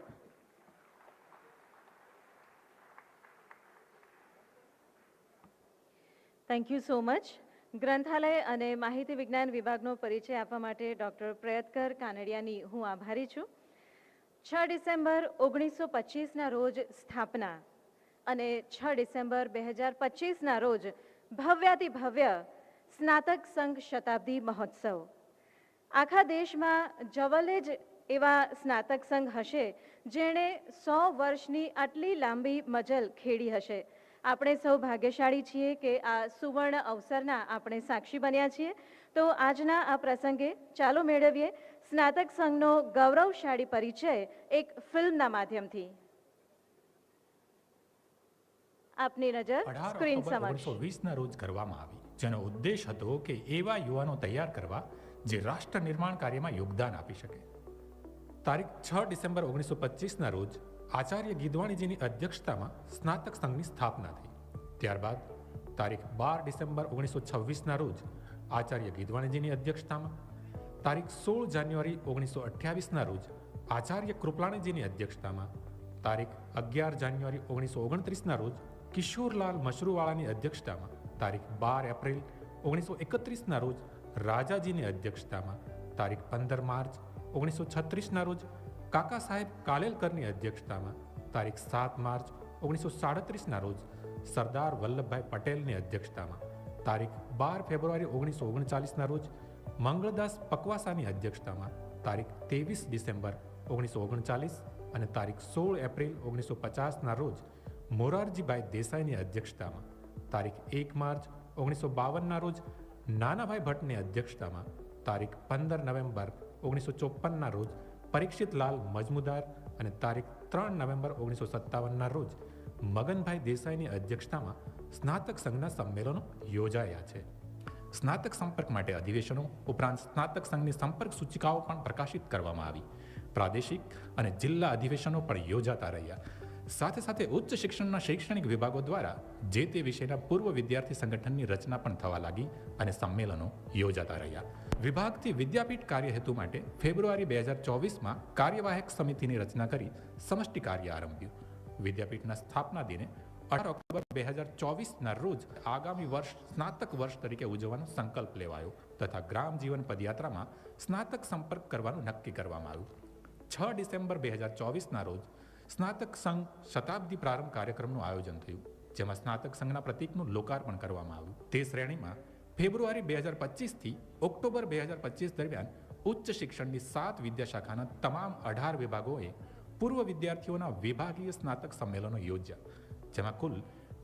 Thank you so much. ગ્રંથાલય અને માહિતી વિજ્ઞાન વિભાગનો પરિચય આપવા માટે ડૉક્ટર પ્રયત્કર કાનડિયાની હું આભારી છું. 6 ડિસેમ્બર 1925ના રોજ સ્થાપના અને 6 ડિસેમ્બર 2025ના રોજ ભવ્યાતિભવ્ય સ્નાતક સંઘ શતાબ્દી મહોત્સવ. આખા દેશમાં જવલ્લે જ એવા સ્નાતક સંઘ હશે જેણે 100 વર્ષની આટલી લાંબી મજલ ખેડી હશે. આપણે સૌ ભાગ્યશાળી છીએ કે આ સુવર્ણ અવસરના આપણે સાક્ષી બન્યા છીએ. તો આજના આ પ્રસંગે ચાલો મેળવીએ સ્નાતક સંઘનો ગૌરવશાળી પરિચય એક ફિલ્મના માધ્યમથી. આપની નજર સ્ક્રીન સમક્ષ 1920ના રોજ કરવામાં આવી, જેનો ઉદ્દેશ હતો કે એવા યુવાનો તૈયાર કરવા જે રાષ્ટ્ર નિર્માણ કાર્યમાં યોગદાન આપી શકે. તારીખ 6 ડિસેમ્બર 1925ના રોજ આચાર્ય ગીધવાણીજીની અધ્યક્ષતામાં સ્નાતક સંઘની સ્થાપના થઈ. ત્યારબાદ તારીખ 12 ડિસેમ્બર 1926ના રોજ આચાર્ય ગીધવાણીજીની અધ્યક્ષતામાં, તારીખ 16 જાન્યુઆરી 1928ના રોજ આચાર્ય કૃપલાણીજીની અધ્યક્ષતામાં, તારીખ 11 જાન્યુઆરી 1929ના રોજ કિશોરલાલ મશરૂવાળાની અધ્યક્ષતામાં, તારીખ 12 એપ્રિલ 1931ના રોજ રાજાજીની અધ્યક્ષતામાં, તારીખ 15 માર્ચ 1936ના રોજ કાકા સાહેબ કાલેલકરની અધ્યક્ષતામાં, તારીખ 7 માર્ચ 1937ના રોજ સરદાર વલ્લભભાઈ પટેલની અધ્યક્ષતામાં, તારીખ 12 ફેબ્રુઆરી 1939ના રોજ મંગળદાસ પકવાસાની અધ્યક્ષતામાં, તારીખ 23 ડિસેમ્બર 1939 અને તારીખ 16 એપ્રિલ 1950ના રોજ મોરારજીભાઈ દેસાઈની અધ્યક્ષતામાં, તારીખ 1 માર્ચ 1952ના રોજ નાનાભાઈ ભટ્ટની અધ્યક્ષતામાં, તારીખ 15 નવેમ્બર 1954ના રોજ પરીક્ષિતલાલ મજમુદાર અને તારીખ 3 નવેમ્બર 1957ના રોજ મગનભાઈ દેસાઈની અધ્યક્ષતામાં સ્નાતક સંઘના સંમેલનો યોજાયા છે. સ્નાતક સંપર્ક માટે અધિવેશનો ઉપરાંત સ્નાતક સંઘની સંપર્ક સૂચિકાઓ પણ પ્રકાશિત કરવામાં આવી. પ્રાદેશિક અને જિલ્લા અધિવેશનો પણ યોજાતા રહ્યા. સાથે સાથે ઉચ્ચ શિક્ષણના શૈક્ષણિક વિભાગો દ્વારા જે તે વિષયના પૂર્વ વિદ્યાર્થી સંગઠનની રચના પણ થવા લાગી અને સંમેલનો યોજાતા રહ્યા. વિભાગથી વિદ્યાપીઠ કાર્ય હેતુ માટે ફેબ્રુઆરી 2024માં કાર્યવાહક સમિતિની રચના કરી સમષ્ટિ કાર્ય આરંભ્યું. વિદ્યાપીઠના સ્થાપના દિને 18 ઓક્ટોબર 2024ના રોજ આગામી વર્ષ સ્નાતક વર્ષ તરીકે ઉજવવાનો સંકલ્પ લેવાયો તથા ગ્રામ જીવન પદયાત્રામાં સ્નાતક સંપર્ક કરવાનું નક્કી કરવામાં આવ્યું. 6 ડિસેમ્બર 2024ના રોજ સ્નાતક સંઘ શતાબ્દી પ્રારંભ કાર્યક્રમનું આયોજન થયું, જેમાં સ્નાતક સંઘના પ્રતીકનું લોકાર્પણ કરવામાં આવ્યું. તે શ્રેણીમાં ફેબ્રુઆરી 2025થી ઓક્ટોબર 2025 દરમિયાન ઉચ્ચ શિક્ષણની 7 વિદ્યાશાખાના તમામ 18 વિભાગોએ પૂર્વ વિદ્યાર્થીઓના વિભાગીય સ્નાતક સંમેલનો યોજ્યા, જેમાં કુલ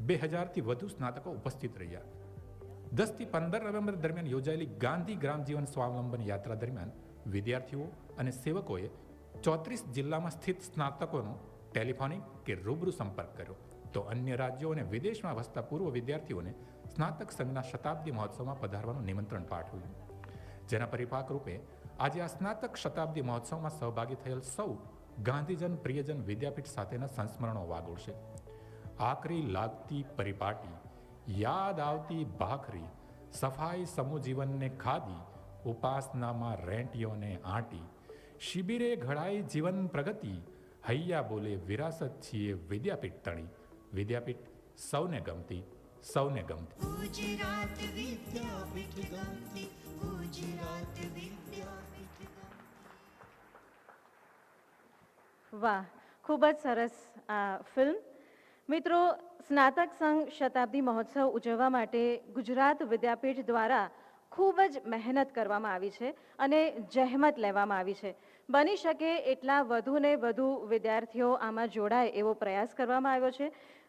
2000થી વધુ સ્નાતકો ઉપસ્થિત રહ્યા. 10થી 15 નવેમ્બર દરમિયાન યોજાયેલી ગાંધી ગ્રામ જીવન સ્વાવલંબન યાત્રા દરમિયાન વિદ્યાર્થીઓ અને સેવકોએ 34 જિલ્લામાં સ્થિત સ્નાતકોનો ટેલિફોનિક કે રૂબરૂ સંપર્ક કર્યો, તો અન્ય રાજ્યો અને વિદેશમાં વસતા પૂર્વ વિદ્યાર્થીઓને સ્નાતક સંઘના શતાબ્દી મહોત્સવમાં પધારવાનું નિમંત્રણ પાઠવ્યું. જેના પરિપાક રૂપે આજે આ સ્નાતક શતાબ્દી મહોત્સવમાં સહભાગી થયેલ સૌ ગાંધીજન પ્રિયજન વિદ્યાપીઠ સાથેના સંસ્મરણો વાગોળશે. આકરી લાગતી પરિપાટી, યાદ આવતી ભાખરી, સફાઈ સમૂહજીવનને ખાદી, ઉપાસનામાં રેંટીઓને આંટી, શિબિરે ઘડાઈ જીવન પ્રગતિ, હૈયા બોલે વિરાસત છીએ વિદ્યાપીઠ તણી. વિદ્યાપીઠ સૌને ગમતી, સૌને ગમતી. ગુજરાત વિદ્યાપીઠ ગમતી, ગુજરાત વિદ્યાપીઠ. વાહ, ખૂબ જ સરસ આ ફિલ્મ. મિત્રો, સ્નાતક સંઘ શતાબ્દી મહોત્સવ ઉજવવા માટે ગુજરાત વિદ્યાપીઠ દ્વારા ખૂબ જ મહેનત કરવામાં આવી છે અને જહેમત લેવામાં આવી છે. બની શકે એટલા વધુને વધુ વિદ્યાર્થીઓ આમાં જોડાય એવો પ્રયાસ કરવામાં આવ્યો છે.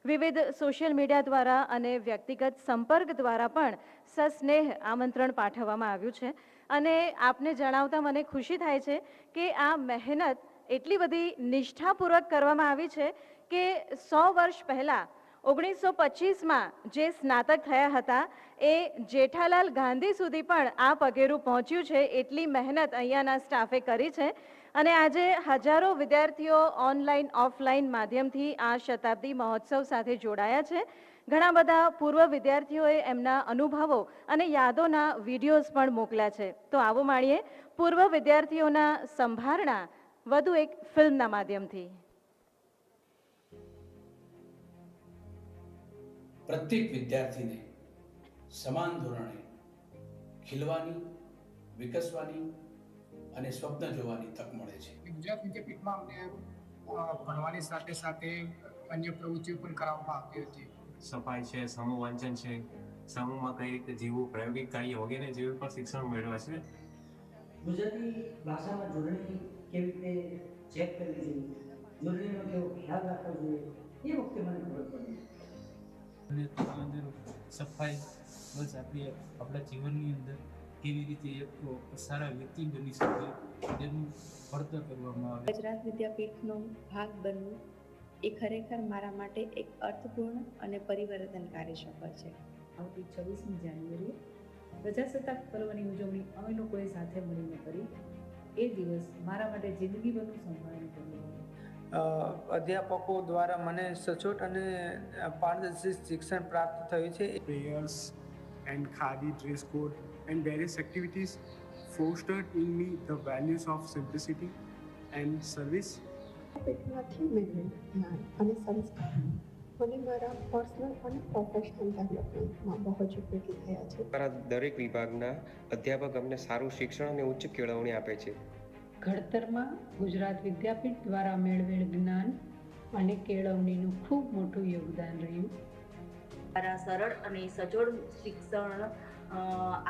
વિવિધ સોશિયલ મીડિયા દ્વારા અને વ્યક્તિગત સંપર્ક દ્વારા પણ સસ્નેહ આમંત્રણ પાઠવવામાં આવ્યું છે. અને આપને જણાવતા મને ખુશી થાય છે કે આ મહેનત એટલી બધી નિષ્ઠાપૂર્વક કરવામાં આવી છે કે 100 વર્ષ પહેલાં 1925માં જે સ્નાતક થયા હતા એ જેઠાલાલ ગાંધી સુધી પણ આ પગેરું પહોંચ્યું છે. એટલી મહેનત અહીંયાના સ્ટાફે કરી છે. અને આજે હજારો વિદ્યાર્થીઓ ઓનલાઈન ઓફલાઈન માધ્યમથી આ શતાબ્દી મહોત્સવ સાથે જોડાયા છે. ઘણા બધા પૂર્વ વિદ્યાર્થીઓએ એમના અનુભવો અને યાદોના વિડીયોઝ પણ મોકલ્યા છે. તો આવો માણીએ પૂર્વ વિદ્યાર્થીઓના સંભારણા વધુ એક ફિલ્મના માધ્યમથી. પ્રત્યેક વિદ્યાર્થીને સમાન ધોરણે ખીલવાની, વિકસવાની અને સ્વપ્ન જોવાની તક મળે છે. ગુજરાત વિદ્યાપીઠમાં અમને ભણવાની સાથે સાથે અન્ય પ્રવૃત્તિઓ પણ કરાવવામાં આવતી હતી. સફાઈ છે, સમૂહ વાંચન છે, સમૂહમાં કઈ રીતે જીવવું, પ્રાયોગિક કાર્ય વગેરે જેવી પણ શિક્ષણ મેળવે છે. ગુજરાતી ભાષામાં જોડણી કેવી રીતે ચેક કરવી જોઈએ, જોડણીનો કેવો ખ્યાલ રાખવો જોઈએ, એ વખતે મને ખબર પડી. અને અંદર સફાઈ બસ આપણા જીવનની અંદર કેવી રીતે એક સારા વ્યક્તિ બની શકે તેનું ઘડતર કરવામાં આવે. ગુજરાત વિદ્યાપીઠનો ભાગ બનવું એ ખરેખર મારા માટે એક અર્થપૂર્ણ અને પરિવર્તનકારી સફર છે. આવતી 26મી જાન્યુઆરીએ પ્રજાસત્તાક પર્વની ઉજવણી અમે લોકોએ સાથે મળીને કરી. એ દિવસ મારા માટે જિંદગીભરનું સંભાળન કર્યું. અધ્યાપકો દ્વારા મને સચોટ અને પારદર્શી શિક્ષણ પ્રાપ્ત થયું છે. Prayers and khadi dress code and various activities fostered in me the values of simplicity and service. પીઠમાંથી મેળવેલ જ્ઞાન અને સંસ્કાર મને મારા પર્સનલ અને પ્રોફેશનલ ડેવલપમેન્ટમાં બહુ જ ઉપયોગી થયા છે. મારા દરેક વિભાગના અધ્યાપક અમને સારું શિક્ષણ અને ઉચ્ચ કેળવણી આપે છે. ઘડતરમાં ગુજરાત વિદ્યાપીઠ દ્વારા મેળવેલ જ્ઞાન અને કેળવણીનું ખૂબ મોટું યોગદાન રહ્યું. મારા સરળ અને સચોટ શિક્ષણ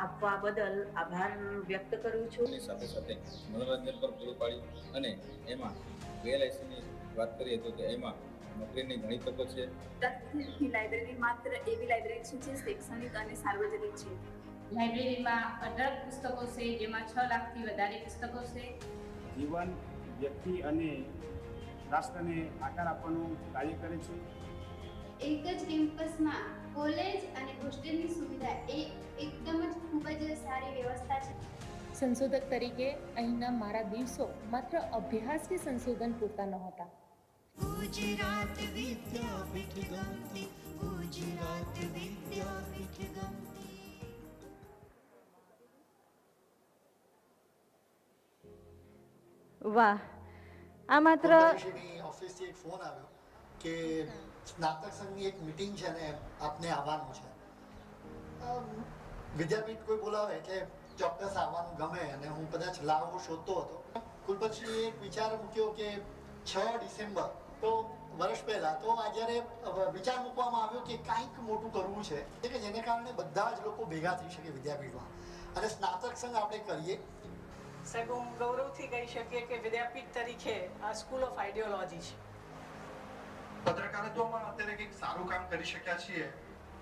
આપવા બદલ આભાર વ્યક્ત કરું છું. સાથે સાથે મનોરંજન પર પૂરું પાડ્યું અને એમાં VLICની વાત કરીએ તો એમાં નોકરીની ઘણી તકો છે. લાઇબ્રેરી માત્ર એવી લાઇબ્રેરી છે જે શૈક્ષણિક અને સાર્વજનિક છે. લાઇબ્રેરીમાં 18 પુસ્તકો છે, જેમાં 6 લાખથી વધારે પુસ્તકો છે. જીવન, વ્યક્તિ અને રાષ્ટ્રને આકાર આપવાનું કાર્ય કરે છે. એક જ કેમ્પસમાં કોલેજ અને હોસ્ટેલની સુવિધા એ એકદમ જ ખૂબ જ સારી વ્યવસ્થા છે. સંશોધક તરીકે અહીંના મારા દિવસો માત્ર અભ્યાસ કે સંશોધન પૂરતા નહોતા. ગુજરાત વિદ્યાપીઠ ગમતી, ગુજરાત વિદ્યાપીઠ ગમતી. વાહ, આ માત્ર ઓફિસથી એક ફોન આવ્યો કે સ્નાતક સંઘની એક મીટિંગ છે ને આપને આવવાનું છે. વિદ્યાપીઠ કોઈ બોલાવે એટલે ચોક્કસ આવવાનું ગમે અને હું કદાચ લાવો શોધતો હતો. કુલપતિશ્રીએ એક વિચાર મૂક્યો કે 6 ડિસેમ્બર તો વર્ષ પહેલા તો આ જ્યારે વિચાર મૂકવામાં આવ્યો કે કંઈક મોટું કરવું છે કે જેને કારણે બધા જ લોકો ભેગા થઈ શકે વિદ્યાપીઠમાં અને સ્નાતક સંઘ આપણે કરીએ. સાહેબ, હું ગૌરવથી કહી શકીએ કે વિદ્યાપીઠ તરીકે આ સ્કૂલ ઓફ આઈડિયોલોજી છે. પત્રકારત્વમાં અત્યારે કંઈક સારું કામ કરી શક્યા છીએ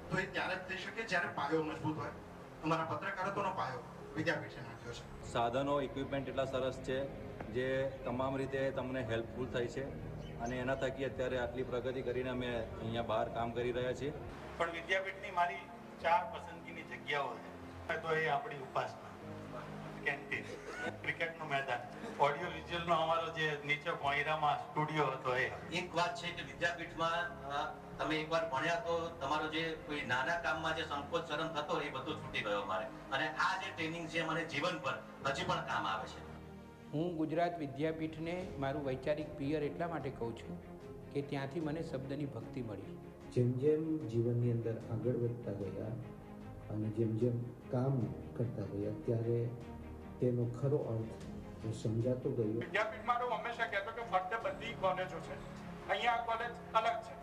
તો એ ત્યારે જ થઈ શકે જ્યારે પાયો મજબૂત હોય. અમારા પત્રકારત્વનો પાયો વિદ્યાપીઠે નાખ્યો છે. સાધનો, ઇક્વિપમેન્ટ એટલા સરસ છે જે તમામ રીતે તમને હેલ્પફુલ થાય છે અને એના થકી અત્યારે આટલી પ્રગતિ કરીને અમે અહીંયા બહાર કામ કરી રહ્યા છીએ. પણ વિદ્યાપીઠની મારી 4 પસંદગીની જગ્યાઓ છે તો એ આપણી ઉપાસના, કેન્ટીન, ક્રિકેટનું મેદાન, ઓડિયો વિઝ્યુઅલનો અમારો જે નીચે પોઈરામાં સ્ટુડિયો હતો. એ એક વાત છે કે વિદ્યાપીઠમાં તમે એકવાર ભણ્યા તો તમારો જે કોઈ નાના કામમાં જે સંકોચ શરમ થતો એ બધું છૂટી ગયો મારે. અને આ જે ટ્રેનિંગ છે મને જીવનભર હજી પણ કામ આવે છે. હું ગુજરાત વિદ્યાપીઠને મારું વૈચારિક પિયર એટલા માટે કહું છું કે ત્યાંથી મને શબ્દની ભક્તિ મળી. જેમ જેમ જીવનની અંદર આગળ વધતા ગયા અને જેમ જેમ કામ કરતા ગયા ત્યારે તેનો ખરો અર્થ સમજાતો ગયો. વિદ્યાપીઠમાં હું હંમેશા કહેતો કે ફક્ત બધી કોલેજો છે, અહીંયા આ કોલેજ અલગ છે.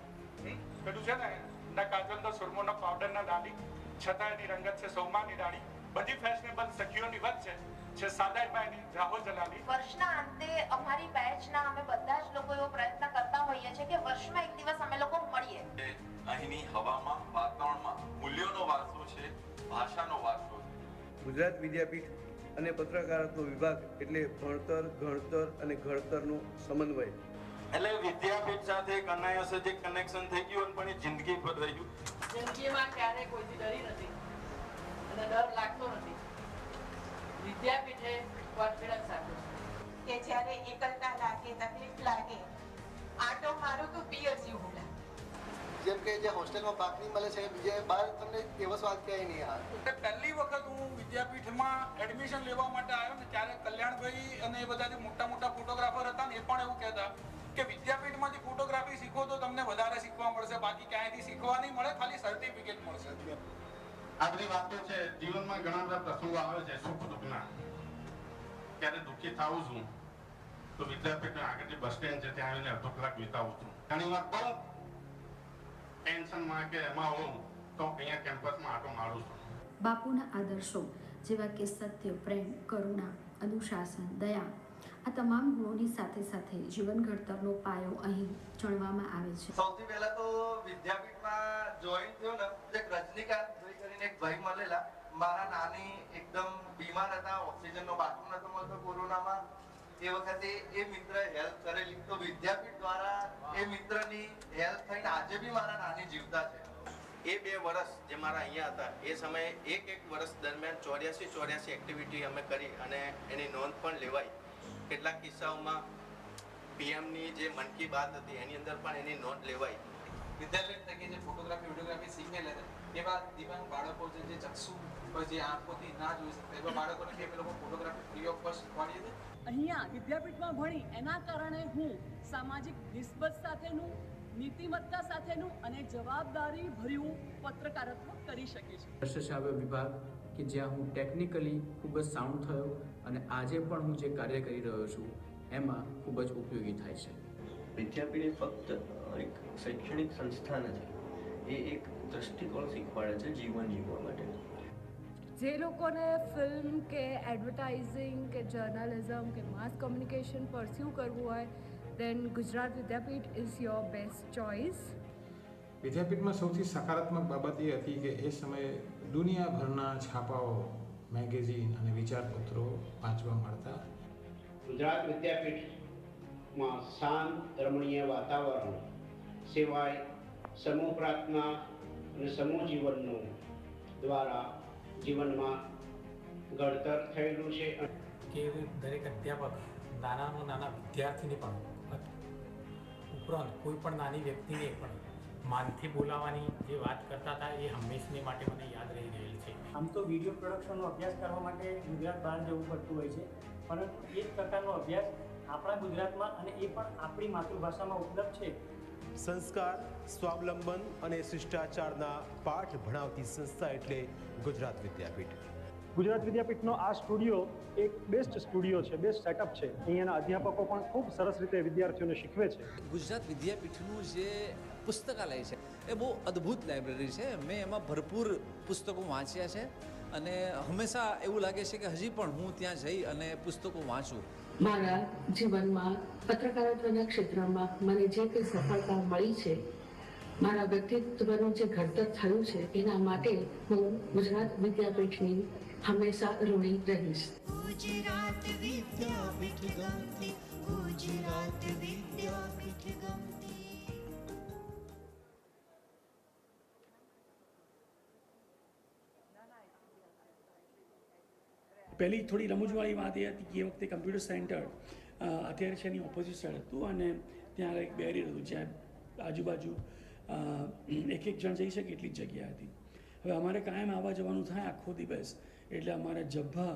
પેલું છે ને ના કાજલ તો સુરમો ના પાવડર ના ડાળી, છતાં એની રંગત છે સૌમાની ડાળી. બધી ફેશનેબલ સખીઓની વચ્ચે છે સાદાઈમાં રાહુલ જલાલી. વર્ષના અંતે અમારી બેચના અમે બધા જ લોકો એવો પ્રયત્ન કરતા હોઈએ છીએ કે વર્ષમાં એક દિવસ અમે લોકો મળીએ. અહીંની હવામાં, વાતાવરણમાં મૂલ્યોનો વારસો છે, ભાષાનો વારસો છે. ગુજરાત વિદ્યાપીઠ અને પત્રકારત્વ વિભાગ એટલે ભણતર, ગણતર અને ઘડતરનો સમન્વય. એટલે વિદ્યાપીઠ સાથે એક અનાયાસે જે કનેક્શન થઈ ગયું પણ એ જિંદગી પર રહી ગયું. જિંદગીમાં ક્યારેય કોઈથી ડરી નથી અને ડર લાગતો નથી. વિદ્યાપીઠે કોન્ફિડન્સ આપ્યો કે જ્યારે એકલતા લાગે, તકલીફ લાગે, આટો મારો તો પિયર જેવું લાગે. જેમ કે જે હોસ્ટેલમાં પાકની મળે છે, બીજે બહાર તમને એવો સ્વાદ ક્યાંય નહીં આવે. પહેલી વખત હું વિદ્યાપીઠમાં એડમિશન લેવા માટે આવ્યો ને ત્યારે કલ્યાણભાઈ અને એ બધા જે મોટા મોટા ફોટોગ્રાફર હતા ને એ પણ એવું કહેતા કે વિદ્યાપીઠમાંથી ફોટોગ્રાફી શીખો તો તમને વધારે શીખવા મળશે, બાકી ક્યાંયથી શીખવા નહીં મળે, ખાલી સર્ટિફિકેટ મળશે. આ બધી વાતો છે. જીવનમાં ઘણા બધા પ્રસંગો આવે છે સુખ દુઃખના. ક્યારે દુઃખી થાઉં છું તો વિદ્યાપીઠના આગળ જે બસ સ્ટેન્ડ છે ત્યાં આવીને અડધો કલાક વિતાવું છું. ઘણી વાર બહુ ટેન્શનમાં કે એમાં હોઉં તો અહીંયા કેમ્પસમાં આટો મારું છું. બાપુના આદર્શો જેવા કે સત્ય, પ્રેમ, કરુણા, અનુશાસન, દયા આ તમામ ગુણોની સાથે સાથે જીવન ઘડતરનો પાયો અહીં ચણવામાં આવે છે. સૌથી પહેલા તો વિદ્યાપીઠમાં જોઈન થયો ને એક રજનીકાંત ભાઈ કરીને એક ભાઈ મળેલા. મારા નાની એકદમ બીમાર હતા, ઓક્સિજનનો બાટલો નતો મળતો કોરોનામાં. એ વખતે એ મિત્રએ હેલ્પ કરેલી. તો વિદ્યાપીઠ દ્વારા એ મિત્રની હેલ્પ થઈને આજે બી મારા નાની જીવતા છે. એ 2 વર્ષ જે મારા અહીંયા હતા એ સમયે એક વર્ષ દરમિયાન 84 એક્ટિવિટી અમે કરી અને એની નોંધ પણ લેવાઈ. કેટલાક કિસ્સાઓમાં પીએમની જે મન કી બાત હતી એની અંદર પણ એની નોંધ લેવાઈ. વિદ્યાપીઠ તરીકે જે ફોટોગ્રાફી વિડીયોગ્રાફી શીખેલા છે એવા દિવ્યાંગ બાળકો છે જે ચક્ષુ પર જે આંખોથી ના જોઈ શકતા એવા બાળકોને બી અમે લોકો ફોટોગ્રાફી ફ્રી ઓફ કોસ્ટ શીખવાડીએ છીએ. અહીંયા વિદ્યાપીઠમાં ભણી એના કારણે હું સામાજિક નિસ્બત સાથેનું, નીતિમત્તા સાથેનું અને જવાબદારી ભર્યું પત્રકારત્વ કરી શકીશ. દ્રશ્યશ્રાવ્ય વિભાગ કે જ્યાં હું ટેકનિકલી ખૂબ જ સાઉન્ડ થયો અને આજે પણ હું જે કાર્ય કરી રહ્યો છું એમાં ખૂબ જ ઉપયોગી થાય છે. વિદ્યાપીઠ ફક્ત એક શૈક્ષણિક સંસ્થા નથી, એ એક દૃષ્ટિકોણ શીખવાડે છે જીવન જીવવા માટે. જે લોકોને ફિલ્મ કે એડવર્ટાઇઝિંગ કે જર્નલિઝમ કે માસ કમ્યુનિકેશન પરસ્યુ કરવું હોય દેન Gujarat Vidyapith is your best choice. વિદ્યાપીઠમાં સૌથી સકારાત્મક બાબત એ હતી કે એ સમયે દુનિયાભરના છાપાઓ, મેગેઝિન અને વિચારપત્રો વાંચવા મળતા. ગુજરાત વિદ્યાપીઠમાં શાંત રમણીય વાતાવરણ સિવાય સમૂહ પ્રાર્થના અને સમૂહ જીવનનું દ્વારા જીવનમાં ઘડતર થયેલું છે. કે દરેક અધ્યાપક નાના વિદ્યાર્થીને પણ ઉપરાંત કોઈ પણ નાની વ્યક્તિને પણ માનથી બોલાવવાની જે વાત કરતા હતા એ હંમેશની માટે મને યાદ રહી ગયેલી છે. આમ તો વિડીયો પ્રોડક્શનનો અભ્યાસ કરવા માટે ગુજરાત બહાર જવું પડતું હોય છે, પરંતુ એ જ પ્રકારનો અભ્યાસ આપણા ગુજરાતમાં અને એ પણ આપણી માતૃભાષામાં ઉપલબ્ધ છે. સંસ્કાર, સ્વાવલંબન અને શિષ્ટાચારના પાઠ ભણાવતી સંસ્થા એટલે ગુજરાત વિદ્યાપીઠ. ગુજરાત વિદ્યાપીઠનો આ સ્ટુડિયો એક બેસ્ટ સ્ટુડિયો છે, બેસ્ટ સેટઅપ છે. અહીંયાના અધ્યાપકો પણ ખૂબ સરસ રીતે વિદ્યાર્થીઓને શીખવે છે. ગુજરાત વિદ્યાપીઠનું જે પુસ્તકાલય છે એ બહુ અદ્ભુત લાઇબ્રેરી છે. મેં એમાં ભરપૂર પુસ્તકો વાંચ્યા છે અને હંમેશા એવું લાગે છે કે હજી પણ હું ત્યાં જઈ અને પુસ્તકો વાંચું. મારા જીવનમાં પત્રકારત્વના ક્ષેત્રમાં મને જે કંઈ સફળતા મળી છે, મારા વ્યક્તિત્વનું જે ઘડતર થયું છે એના માટે હું ગુજરાત વિદ્યાપીઠની હંમેશા ઋણી રહીશ. ગુજરાત વિદ્યાપીઠ ગમતી, ગુજરાત વિદ્યાપીઠ ગમતી. પહેલી થોડી રમૂજવાળી વાત એ હતી કે એ વખતે કમ્પ્યુટર સેન્ટર અત્યારે છે એની ઓપોઝિટ સાઈડ હતું અને ત્યાં એક બેરિયર હતું જ્યાં આજુબાજુ એક જણ જઈ શકે એટલી જ જગ્યા હતી. હવે અમારે કાયમ આવવા જવાનું થાય આખો દિવસ, એટલે અમારે જબ્બા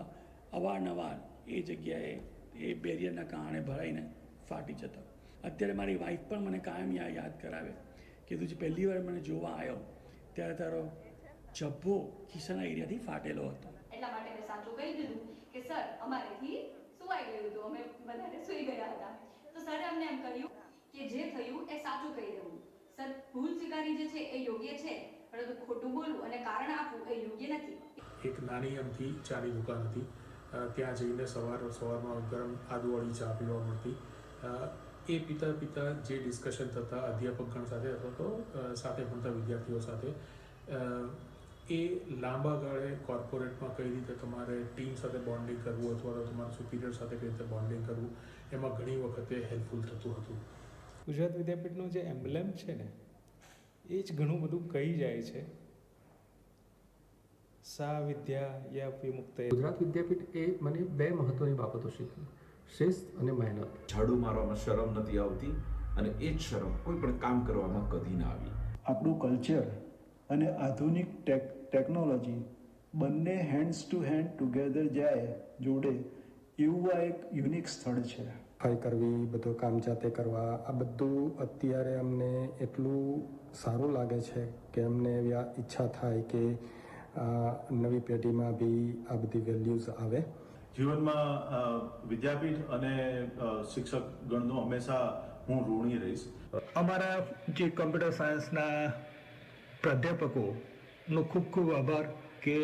અવારનવાર એ જગ્યાએ એ બેરિયરના કારણે ભરાઈને ફાટી જતો. અત્યારે મારી વાઈફ પણ મને કાયમ યાદ કરાવે કે તું જે પહેલી વાર મને જોવા આવ્યો ત્યારે તારો જબ્બો ખિસ્સાના એરિયાથી ફાટેલો હતો. એટલા માટે મેં સાચું કહી દીધું કે સર અમારેથી સુવાઈ ગયું હતું, અમે બધાને સૂઈ ગયા હતા. તો સરે અમને એમ કહ્યું કે જે થયું એ સાચું કહી દેવું. સર ભૂલ સ્વીકારી જે છે એ યોગ્ય છે, પરંતુ ખોટું બોલવું અને કારણ આપવું એ યોગ્ય નથી. એક નાની અમથી ચાની દુકાન હતી. ત્યાં જઈને સવારમાં ગરમ આદુવાળી ચા પીવા મળતી. એ પિતા જે ડિસ્કશન થતા અધ્યાપકગણ સાથે અથવા તો સાથે ભણતા વિદ્યાર્થીઓ સાથે, એ લાંબા ગાળે કોર્પોરેટમાં કઈ રીતે તમારે ટીમ સાથે બોન્ડિંગ કરવું અથવા તો તમારા સુપિરિયર સાથે કઈ રીતે બોન્ડિંગ કરવું, એમાં ઘણી વખતે હેલ્પફુલ થતું હતું. ગુજરાત વિદ્યાપીઠનું જે એમ્બ્લેમ છે ને, એ જ ઘણું બધું કહી જાય છે. સા વિદ્યા યા વિમુક્ત. ગુજરાત વિદ્યાપીઠ એ મને બે મહત્વની બાબતો શીખવી, શિસ્ત અને મહેનત. ઝાડુ મારવામાં શરમ નથી આવતી અને એ જ શરમ કોઈ પણ કામ કરવામાં કદી ના આવી. આપણું કલ્ચર અને આધુનિક ટેકનોલોજી બંને હેન્ડ્સ ટુ હેન્ડ ટુગેધર જાય જોડે એવું આ એક યુનિક સ્થળ છે. સફાઈ કરવી, બધું કામ જાતે કરવા, આ બધું અત્યારે અમને એટલું સારું લાગે છે કે અમને એવી ઈચ્છા થાય કે નવી પેઢીમાં બી આ બધી વેલ્યુઝ આવે. જીવનમાં વિદ્યાપીઠ અને શિક્ષક ગણનો હંમેશા હું ઋણી રહીશ. અમારા જે કમ્પ્યુટર સાયન્સના પ્રાધ્યાપકોનો ખૂબ ખૂબ આભાર કે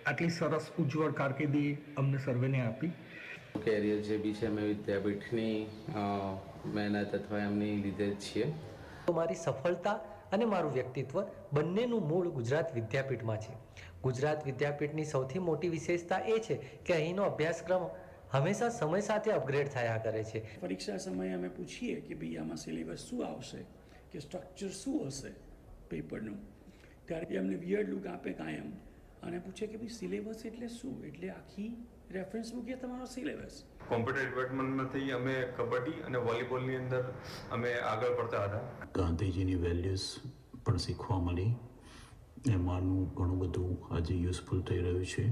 આટલી સરસ ઉજ્જવળ કારકિર્દી અમને સર્વેને આપી. કેરિયર જે બી છે અમે વિદ્યાપીઠની મહેનત અથવા એમની લીધે જ છીએ. મારી સફળતા અને મારું વ્યક્તિત્વ બંનેનું મૂળ ગુજરાત વિદ્યાપીઠમાં છે. ગુજરાત વિદ્યાપીઠની સૌથી મોટી વિશેષતા એ છે કે અહીંનો અભ્યાસક્રમ હંમેશા સમય સાથે અપગ્રેડ થયા કરે છે. પરીક્ષા સમયે અમે પૂછીએ કે ભાઈ આમાં સિલેબસ શું આવશે, કે સ્ટ્રક્ચર શું હશે પેપરનું, ત્યારે અમને વિયર્ડ લુક આપે કાયમ અને પૂછે કે ભાઈ સિલેબસ એટલે શું, એટલે આખી રેફરન્સ બુક એ તમારો સિલેબસ. કોમ્પ્યુટર ડિપાર્ટમેન્ટમાંથી અમે કબડ્ડી અને વોલીબોલની અંદર અમે આગળ પડતા હતા. ગાંધીજીની વેલ્યુઝ પણ શીખવા મળી. એમાંનું ઘણું બધું આજે યુઝફુલ થઈ રહ્યું છે.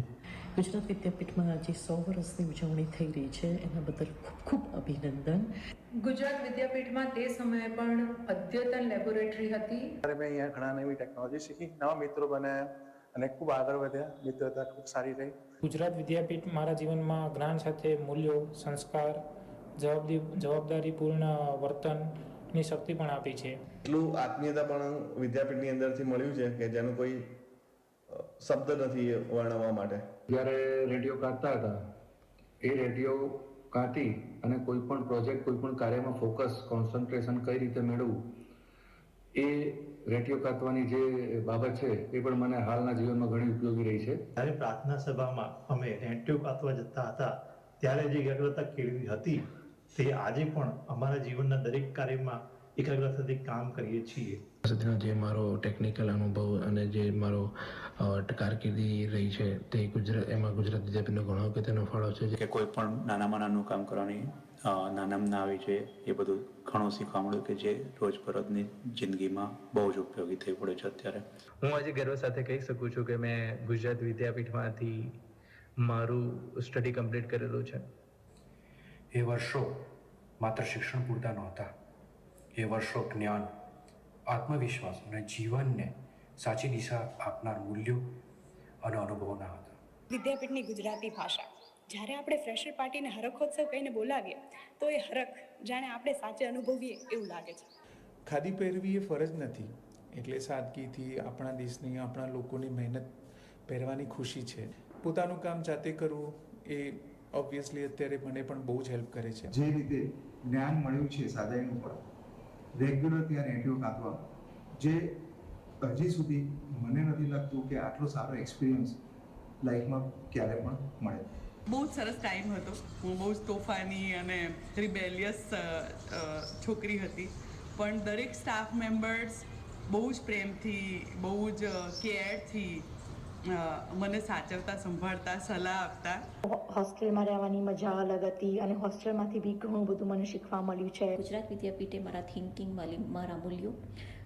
ગુજરાત વિદ્યાપીઠમાં આજે 100 વર્ષની ઉજવણી થઈ રહી છે, એના બદલ ખૂબ ખૂબ અભિનંદન. ગુજરાત વિદ્યાપીઠમાં તે સમયે પણ અદ્યતન લેબોરેટરી હતી. મેં અહીંયા ઘણા નવી ટેકનોલોજી શીખી, નવા મિત્રો બનાવ્યા અને ખૂબ આગળ વધ્યા. મિત્રતા ખૂબ સારી રહી. ગુજરાત વિદ્યાપીઠ મારા જીવનમાં જ્ઞાન સાથે મૂલ્યો, સંસ્કાર, જવાબદારીપૂર્ણ વર્તનની શક્તિ પણ આપી છે. એટલું આત્મીયતા પણ વિદ્યાપીઠની અંદરથી મળ્યું છે કે જેનું કોઈ શબ્દ નથી વર્ણવવા માટે. જ્યારે રેડિયો કાઢતા હતા, એ રેડિયો કાઢી અને કોઈ પણ પ્રોજેક્ટ, કોઈ પણ કાર્યમાં ફોકસ, કોન્સન્ટ્રેશન કઈ રીતે મેળવવું, એ રેડિયો કાઢવાની જે બાબત છે એ પણ મને હાલના જીવનમાં ઘણી ઉપયોગી રહી છે. જ્યારે પ્રાર્થના સભામાં અમે રેડિયો કાઢવા જતા હતા ત્યારે જે એકાગ્રતા કેળવી હતી તે આજે પણ અમારા જીવનના દરેક કાર્યમાં એકાગ્રતાથી કામ કરીએ છીએ. સુધીનો જે મારો ટેકનિકલ અનુભવ અને જે મારો કારકિર્દી રહી છે તે એમાં ગુજરાત વિદ્યાપીઠનો ઘણો અગત્યનો ફાળો છે. કે કોઈ પણ નાનામાં નાનું કામ કરવાની નાનામાં ના આવી છે, એ બધું ઘણું શીખવા મળ્યું કે જે રોજબરોજની જિંદગીમાં બહુ જ ઉપયોગી થઈ પડે છે અત્યારે. હું આજે ગર્વ સાથે કહી શકું છું કે મેં ગુજરાત વિદ્યાપીઠમાંથી મારું સ્ટડી કમ્પ્લીટ કરેલું છે. એ વર્ષો માત્ર શિક્ષણ પૂરતા નહોતા. એ વર્ષો જ્ઞાન, આત્મવિશ્વાસ અને જીવનને સાચી દિશા આપનાર મૂલ્યો અને અનુભવોના હતા. વિદ્યાપીઠની ગુજરાતી ભાષા, જ્યારે આપણે ફ્રેશર પાર્ટીને હરખોત્સવ કહીને બોલાવીએ તો એ હરખ જાણે આપણે સાચે અનુભવીએ એવું લાગે છે. ખાદી પહેરવી એ ફરજ નથી, એટલે સાદગીથી આપણા દેશની, આપણા લોકોની મહેનત પહેરવાની ખુશી છે. પોતાનું કામ જાતે કરવું એ ઓબ્વિયસલી અત્યારે મને પણ બહુ જ હેલ્પ કરે છે. જે રીતે જ્ઞાન મળ્યું છે સાદાઈનું પણ રેગ્યુલર ત્યાં રેડિયો કાઢવા, જે હજી સુધી મને નથી લાગતું કે આટલો સારો એક્સપિરિયન્સ લાઈફમાં ક્યારે પણ મળે. બહુ જ સરસ ટાઈમ હતો. હું બહુ જ તોફાની અને રિબેલિયસ છોકરી હતી, પણ દરેક સ્ટાફ મેમ્બર્સ બહુ જ પ્રેમથી, બહુ જ કેરથી મને સાચવતા, સંભાળતા, સલાહ આપતા. હોસ્ટેલમાં રહેવાની મજા અલગ હતી અને હોસ્ટેલમાંથી બી ઘણું બધું મને શીખવા મળ્યું છે. ગુજરાત વિદ્યાપીઠે મારા થિંકિંગ, મારા મૂલ્યો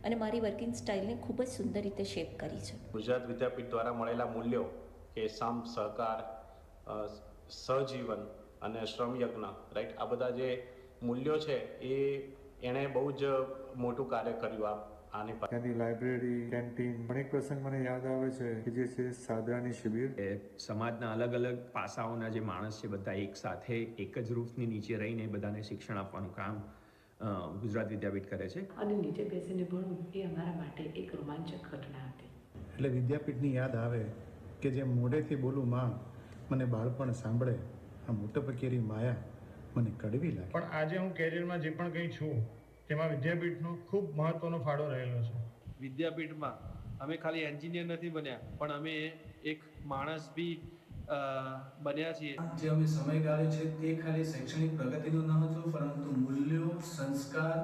અને મારી વર્કિંગ સ્ટાઇલને ખૂબ જ સુંદર રીતે શેપ કરી છે. ગુજરાત વિદ્યાપીઠ દ્વારા મળેલા મૂલ્યો કે સામ સહકાર, સહજીવન અને શ્રમયજ્ઞ, રાઈટ, આ બધા જે મૂલ્યો છે એ એણે બહુ જ મોટું કાર્ય કર્યું. ત્યાંની લાઇબ્રેરી, કેન્ટીન, અનેક પ્રસંગ મને યાદ આવે છે કે જે છે સાદરાની શિબિર. સમાજના અલગ અલગ પાસાઓના જે માણસ છે બધા એક સાથે એક જ રૂફની નીચે રહીને બધાને શિક્ષણ આપવાનું કામ ગુજરાત વિદ્યાપીઠ કરે છે. અને નીચે બેસીને ભણવું એ અમારા માટે એક રોમાંચક ઘટના હતી. એટલે વિદ્યાપીઠની યાદ આવે કે જે મોઢેથી બોલું માં મને બાળપણ સાંભળે, આ મોટપ કેરી માયા મને કડવી લાગે. પણ આજે હું કેરિયરમાં જે પણ કંઈ છું તેમાં વિદ્યાપીઠનો ખૂબ મહત્વનો ફાળો રહેલો છે. વિદ્યાપીઠમાં અમે ખાલી એન્જિનિયર નથી બન્યા, પણ અમે એક માણસ બી બન્યા છીએ. જે અમે સમય ગાળ્યો છે તે ખાલી શૈક્ષણિક પ્રગતિનું ન હતું, પરંતુ મૂલ્યો, સંસ્કાર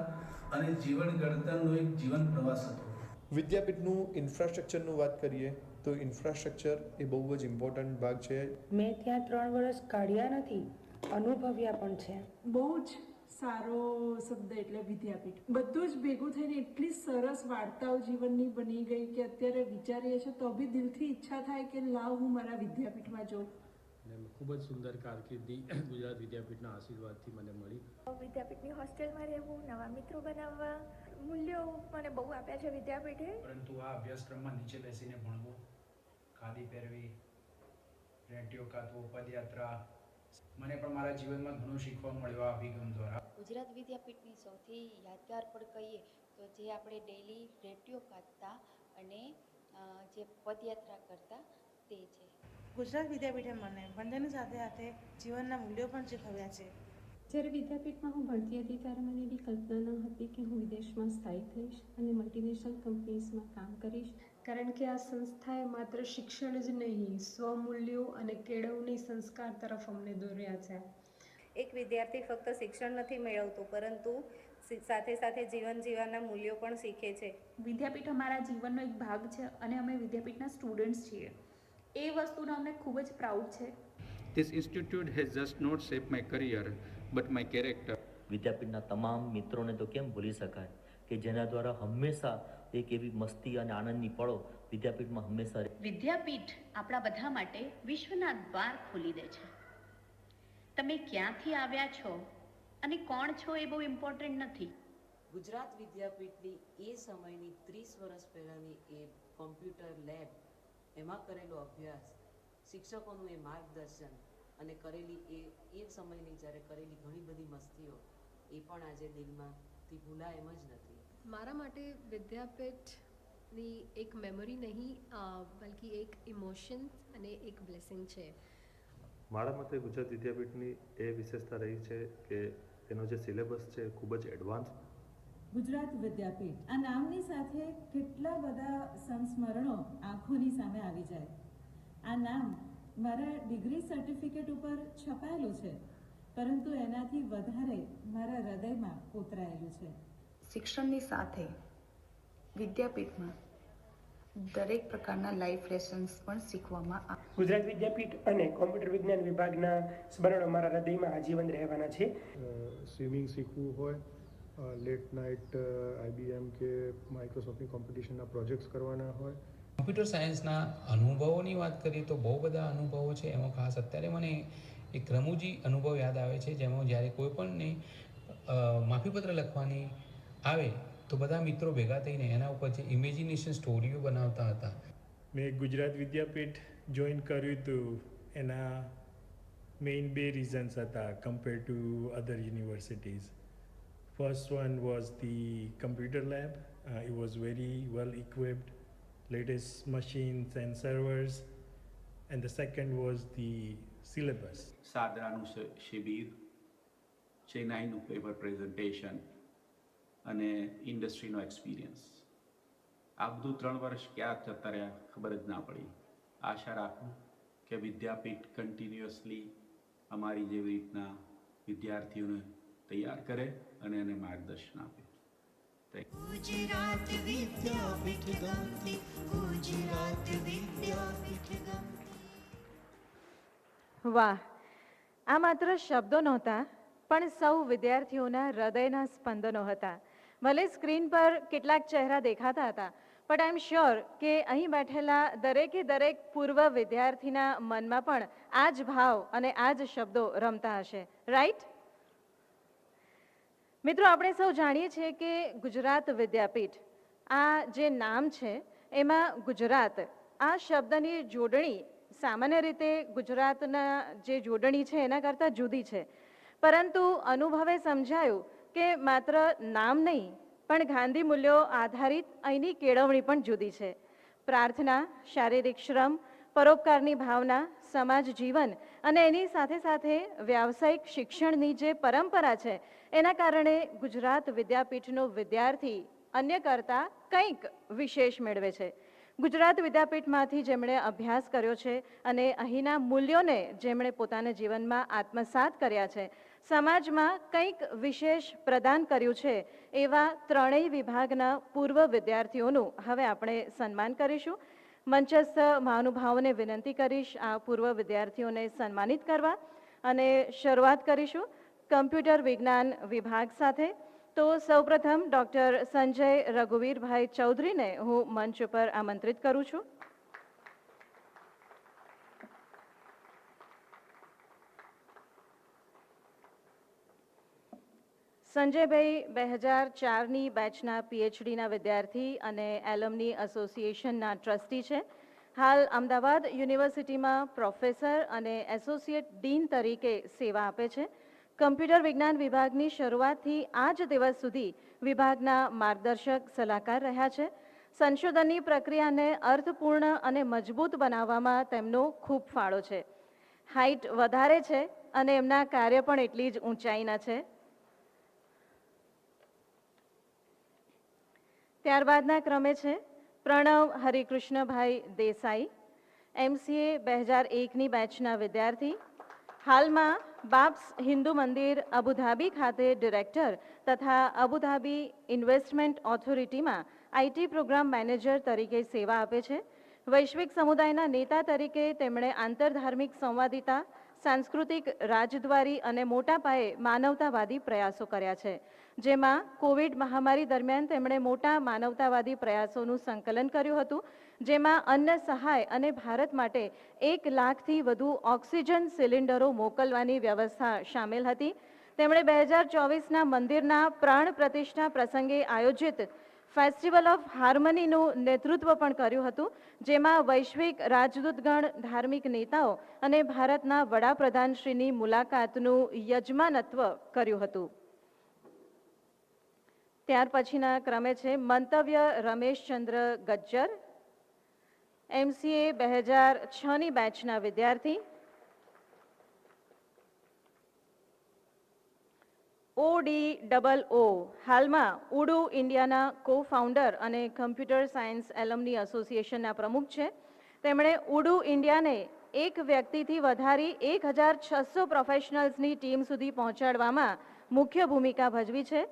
અને જીવન ઘડતરનો એક જીવન પ્રવાસ હતો. વિદ્યાપીઠનું ઇન્ફ્રાસ્ટ્રક્ચરનું વાત કરીએ તો ઇન્ફ્રાસ્ટ્રક્ચર એ બહુ જ ઇમ્પોર્ટન્ટ ભાગ છે. મેં ત્યાં 3 વર્ષ કાઢ્યા નથી, અનુભવ્યા પણ છે. બહુ જ સારો શબ્દ એટલે વિદ્યાપીઠ. બધું જ ભેગું થઈને એટલી સરસ વાર્તાઓ જીવનની બની ગઈ કે અત્યારે વિચારીએ છીએ તો બી દિલથી ઈચ્છા થાય કે લાવ હું મારા વિદ્યાપીઠમાં જાઉં. ખૂબ જ સુંદર કારકિર્દી ગુજરાત વિદ્યાપીઠના આશીર્વાદથી મને મળી. વિદ્યાપીઠની હોસ્ટેલમાં રહેવું, નવા મિત્રો બનાવવા, મૂલ્યો મને બહુ આપ્યા છે વિદ્યાપીઠે. પરંતુ આ અભ્યાસક્રમમાં નીચે બેસીને ભણવું, ખાદી પહેરવી, રેડિયો કાઢવો, પદયાત્રા, મને પણ મારા જીવનમાં ઘણું શીખવા મળ્યું આ અભિગમ દ્વારા. ગુજરાત વિદ્યાપીઠની સૌથી યાદગાર પણ કહીએ તો જે આપણે ડેલી રેડિયો કાઢતા અને જે પદયાત્રા કરતા તે છે. ગુજરાત વિદ્યાપીઠે મને બંનેની સાથે સાથે જીવનના મૂલ્યો પણ શીખવ્યા છે. જ્યારે વિદ્યાપીઠમાં હું ભણતી હતી ત્યારે મને એવી કલ્પના ન હતી કે હું વિદેશમાં સ્થાયી થઈશ અને મલ્ટીનેશનલ કંપનીઝમાં કામ કરીશ, કારણ કે આ સંસ્થાએ માત્ર શિક્ષણ જ નહીં, સ્વમૂલ્યો અને કેળવણી સંસ્કાર તરફ અમને દોર્યા છે. એક વિદ્યાર્થી ફક્ત શિક્ષણ નથી મેળવતો, પરંતુ સાથે સાથે જીવન જીવવાના મૂલ્યો પણ શીખે છે. વિદ્યાપીઠ અમારા જીવનનો એક ભાગ છે અને અમે વિદ્યાપીઠના સ્ટુડન્ટ્સ છીએ. એ વસ્તુનો અમને ખૂબ જ પ્રાઉડ છે. This institute has just not shaped my career but my character. વિદ્યાપીઠના તમામ મિત્રોને તો કેમ ભૂલી શકાય કે જેના દ્વારા હંમેશા એક એવી મસ્તી અને આનંદની પળો વિદ્યાપીઠમાં હંમેશા. વિદ્યાપીઠ આપણા બધા માટે વિશ્વના દ્વાર ખોલી દે છે. તમે ક્યાંથી આવ્યા છો અને કોણ છો એ બહુ ઇમ્પોર્ટન્ટ નથી. ગુજરાત વિદ્યાપીઠની એ સમયની 30 વર્ષ પહેલાંની એ કોમ્પ્યુટર લેબ, એમાં કરેલો અભ્યાસ, શિક્ષકોનું એ માર્ગદર્શન અને કરેલી એ સમયની જ્યારે કરેલી ઘણી બધી મસ્તીઓ એ પણ આજે દિલમાંથી ભૂલાય એમ જ નથી. મારા માટે વિદ્યાપીઠની એક મેમરી નહીં, બલ્કિ એક ઇમોશન અને એક બ્લેસિંગ છે. મારા મતે ગુજરાત વિદ્યાપીઠની એ વિશેષતા રહી છે કે એનો જે સિલેબસ છે ખૂબ જ એડવાન્સ. ગુજરાત વિદ્યાપીઠ આ નામની સાથે કેટલા બધા સંસ્મરણો આંખોની સામે આવી જાય. આ નામ મારા ડિગ્રી સર્ટિફિકેટ ઉપર છપાયેલું છે, પરંતુ એનાથી વધારે મારા હૃદયમાં ઉતરાયેલું છે. શિક્ષણની સાથે વિદ્યાપીઠમાં દરેક પ્રકારના લાઈફ લેસન્સ પણ શીખવામાં આવે. ગુજરાત વિદ્યાપીઠ અને કોમ્પ્યુટર વિજ્ઞાન વિભાગના સ્મરણો મારા હૃદયમાં આજીવન રહેવાના છે. સ્વિમિંગ શીખવું હોય, લેટ નાઇટ IBM કે માઇક્રોસોફ્ટની કોમ્પિટિશનના પ્રોજેક્ટ્સ કરવાના હોય. કોમ્પ્યુટર સાયન્સના અનુભવોની વાત કરીએ તો બહુ બધા અનુભવો છે. એમાં ખાસ અત્યારે મને એક રમૂજી અનુભવ યાદ આવે છે, જેમાં જ્યારે કોઈ પણને માફીપત્ર લખવાની આવે તો બધા મિત્રો ભેગા થઈને એના ઉપર જે ઇમેજિનેશન સ્ટોરીઓ બનાવતા હતા. મેં ગુજરાત વિદ્યાપીઠ જોઈન કર્યું હતું, એના મેઇન 2 રીઝન્સ હતા compare to other universities. First one was the computer lab. It was very well equipped, latest machines and servers. And the second was the syllabus. સાદરાનું શિબિર, ચેન્નાઈનું પેપર પ્રેઝન્ટેશન અને ઇન્ડસ્ટ્રીનો experience. આ બધું 3 વર્ષ ક્યાં જતા રહ્યા ખબર જ ના પડી. આશા રાખું કે વિદ્યાપીઠ કન્ટિન્યુઅસલી અમારી જેવી રીતના વિદ્યાર્થીઓને તૈયાર કરે અને એને માર્ગદર્શન આપે. ગુજરાત વિદ્યાપીઠ ગમતી, ગુજરાત વિદ્યાપીઠ ગમતી. વાહ, આ માત્ર શબ્દો નહોતા પણ સૌ વિદ્યાર્થીઓના હૃદયના સ્પંદનો હતા. ભલે સ્ક્રીન પર કેટલાક ચહેરા દેખાતા હતા, પણ આઈ એમ શ્યોર કે અહીં બેઠેલા દરેક પૂર્વ વિદ્યાર્થીના મનમાં પણ આ જ ભાવ અને આ જ શબ્દો રમતા હશે. રાઈટ? મિત્રો, આપણે સૌ જાણીએ છીએ કે ગુજરાત વિદ્યાપીઠ આ જે નામ છે એમાં ગુજરાત આ શબ્દની જોડણી સામાન્ય રીતે ગુજરાતના જે જોડણી છે એના કરતાં જુદી છે, પરંતુ અનુભવે સમજાયું કે માત્ર નામ નહીં પણ ગાંધી મૂલ્યો આધારિત અહીંની કેળવણી પણ જુદી છે. પ્રાર્થના, શારીરિક શ્રમ, પરોપકારની ભાવના, સમાજ જીવન અને એની સાથે સાથે વ્યાવસાયિક શિક્ષણની જે પરંપરા છે એના કારણે ગુજરાત વિદ્યાપીઠનો વિદ્યાર્થી અન્ય કરતાં કંઈક વિશેષ મેળવે છે. ગુજરાત વિદ્યાપીઠમાંથી જેમણે અભ્યાસ કર્યો છે અને અહીંના મૂલ્યોને જેમણે પોતાના જીવનમાં આત્મસાત કર્યા છે, સમાજમાં કંઈક વિશેષ પ્રદાન કર્યું છે, એવા ત્રણેય વિભાગના પૂર્વ વિદ્યાર્થીઓનું હવે આપણે સન્માન કરીશું. મંચસ્થ મહાનુભાવોને વિનંતી કરીશ આ પૂર્વ વિદ્યાર્થીઓને સન્માનિત કરવા અને શરૂઆત કરીશું કમ્પ્યુટર વિજ્ઞાન વિભાગ સાથે. તો સૌપ્રથમ ડૉક્ટર સંજય રઘુવીરભાઈ ચૌધરીને હું મંચ ઉપર આમંત્રિત કરું છું. સંજયભાઈ 2004ની બેચના પીએચડીના વિદ્યાર્થી અને એલમની એસોસિએશનના ટ્રસ્ટી છે. હાલ અમદાવાદ યુનિવર્સિટીમાં પ્રોફેસર અને એસોસિએટ ડીન તરીકે સેવા આપે છે. કમ્પ્યુટર વિજ્ઞાન વિભાગની શરૂઆતથી આજ દિવસ સુધી વિભાગના માર્ગદર્શક સલાહકાર રહ્યા છે. સંશોધનની પ્રક્રિયાને અર્થપૂર્ણ અને મજબૂત બનાવવામાં તેમનો ખૂબ ફાળો છે. હાઇટ વધારે છે અને એમના કાર્ય પણ એટલી જ ઊંચાઈના છે. ત્યારબાદના ક્રમે છે પ્રણવ હરિકૃષ્ણભાઈ દેસાઈ, MCA 2001ની બેચના વિદ્યાર્થી. હાલમાં બાબ્સ હિન્દુ મંદિર અબુધાબી ખાતે ડિરેક્ટર તથા અબુધાબી ઇન્વેસ્ટમેન્ટ ઓથોરિટીમાં IT પ્રોગ્રામ મેનેજર તરીકે સેવા આપે છે. વૈશ્વિક સમુદાયના નેતા તરીકે તેમણે આંતરધાર્મિક સંવાદિતા, સાંસ્કૃતિક રાજદ્વારી અને મોટા પાયે માનવતાવાદી પ્રયાસો કર્યા છે, જેમાં કોવિડ મહામારી દરમિયાન તેમણે મોટા માનવતાવાદી પ્રયાસોનું સંકલન કર્યું હતું, જેમાં અન્ન સહાય અને ભારત માટે 1 લાખથી વધુ ઓક્સિજન સિલિન્ડરો મોકલવાની વ્યવસ્થા સામેલ હતી. તેમણે 2024ના મંદિરના પ્રાણ પ્રતિષ્ઠા પ્રસંગે આયોજિત ફેસ્ટિવલ ઓફ હાર્મનીનું નેતૃત્વ પણ કર્યું હતું, જેમાં વૈશ્વિક રાજદૂતગણ, ધાર્મિક નેતાઓ અને ભારતના વડાપ્રધાનશ્રીની મુલાકાતનું યજમાનત્વ કર્યું હતું. ત્યાર પછીના ક્રમે છે મંતવ્ય રમેશચંદ્ર ગજ્જર, MCA 2006ની બેચના વિદ્યાર્થી. ODOO હાલમાં ઉડુ ઇન્ડિયાના કો ફાઉન્ડર અને કમ્પ્યુટર સાયન્સ એલમની એસોસિએશનના પ્રમુખ છે. તેમણે ઉડુ ઇન્ડિયાને એક વ્યક્તિથી વધારી 1600 પ્રોફેશનલ્સની ટીમ સુધી પહોંચાડવામાં મુખ્ય ભૂમિકા ભજવી છે.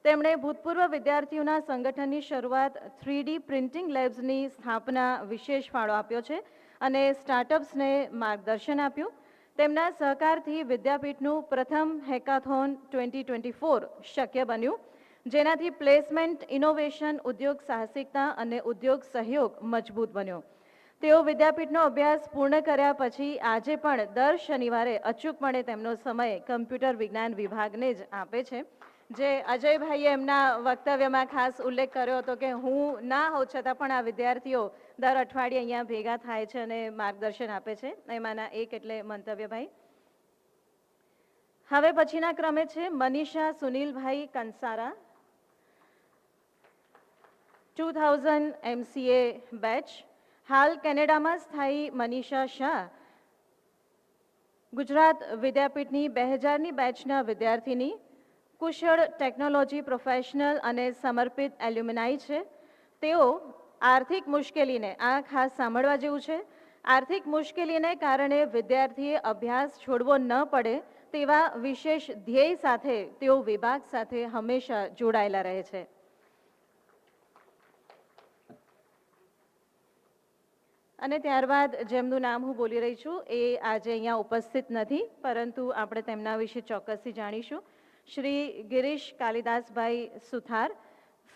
તેમણે ભૂતપૂર્વ વિદ્યાર્થીઓના સંગઠનની શરૂઆત 3D પ્રિન્ટિંગ લેબ્સની સ્થાપના વિશેષ ફાળો આપ્યો છે અને સ્ટાર્ટઅપ્સને માર્ગદર્શન આપ્યું. તેમના સહકારથી વિદ્યાપીઠનું પ્રથમ હેકાથોન 2024 શક્ય બન્યું, જેનાથી પ્લેસમેન્ટ, ઇનોવેશન, ઉદ્યોગ સાહસિકતા અને ઉદ્યોગ સહયોગ મજબૂત બન્યો. તેઓ વિદ્યાપીઠનો અભ્યાસ પૂર્ણ કર્યા પછી આજે પણ દર શનિવારે અચૂકપણે તેમનો સમય કમ્પ્યુટર વિજ્ઞાન વિભાગને જ આપે છે. જે અજયભાઈએ એમના વક્તવ્યમાં ખાસ ઉલ્લેખ કર્યો હતો કે હું ના હોઉં છતાં પણ આ વિદ્યાર્થીઓ દર અઠવાડિયે અહીંયા ભેગા થાય છે અને માર્ગદર્શન આપે છે. એમાંના એક એટલે મંતવ્યભાઈ. હવે પછીના ક્રમે છે મનીષા સુનિલભાઈ કંસારા, 2000 MCA બેચ. હાલ કેનેડામાં સ્થાયી મનીષા શાહ ગુજરાત વિદ્યાપીઠની 2000ની બેચના વિદ્યાર્થીની, કુશળ ટેકનોલોજી પ્રોફેશનલ અને સમર્પિત એલ્યુમિનાઈ છે. તેઓ આર્થિક મુશ્કેલીને, આ ખાસ સાંભળવા જેવું છે, આર્થિક મુશ્કેલીને કારણે વિદ્યાર્થીએ અભ્યાસ છોડવો ન પડે તેવા વિશેષ ધ્યેય સાથે તેઓ વિભાગ સાથે હંમેશા જોડાયેલા રહે છે. અને ત્યારબાદ જેમનું નામ હું બોલી રહી છું એ આજે અહીંયા ઉપસ્થિત નથી, પરંતુ આપણે તેમના વિશે ચોક્કસથી જાણીશું. શ્રી ગિરીશ કાલિદાસભાઈ સુથાર.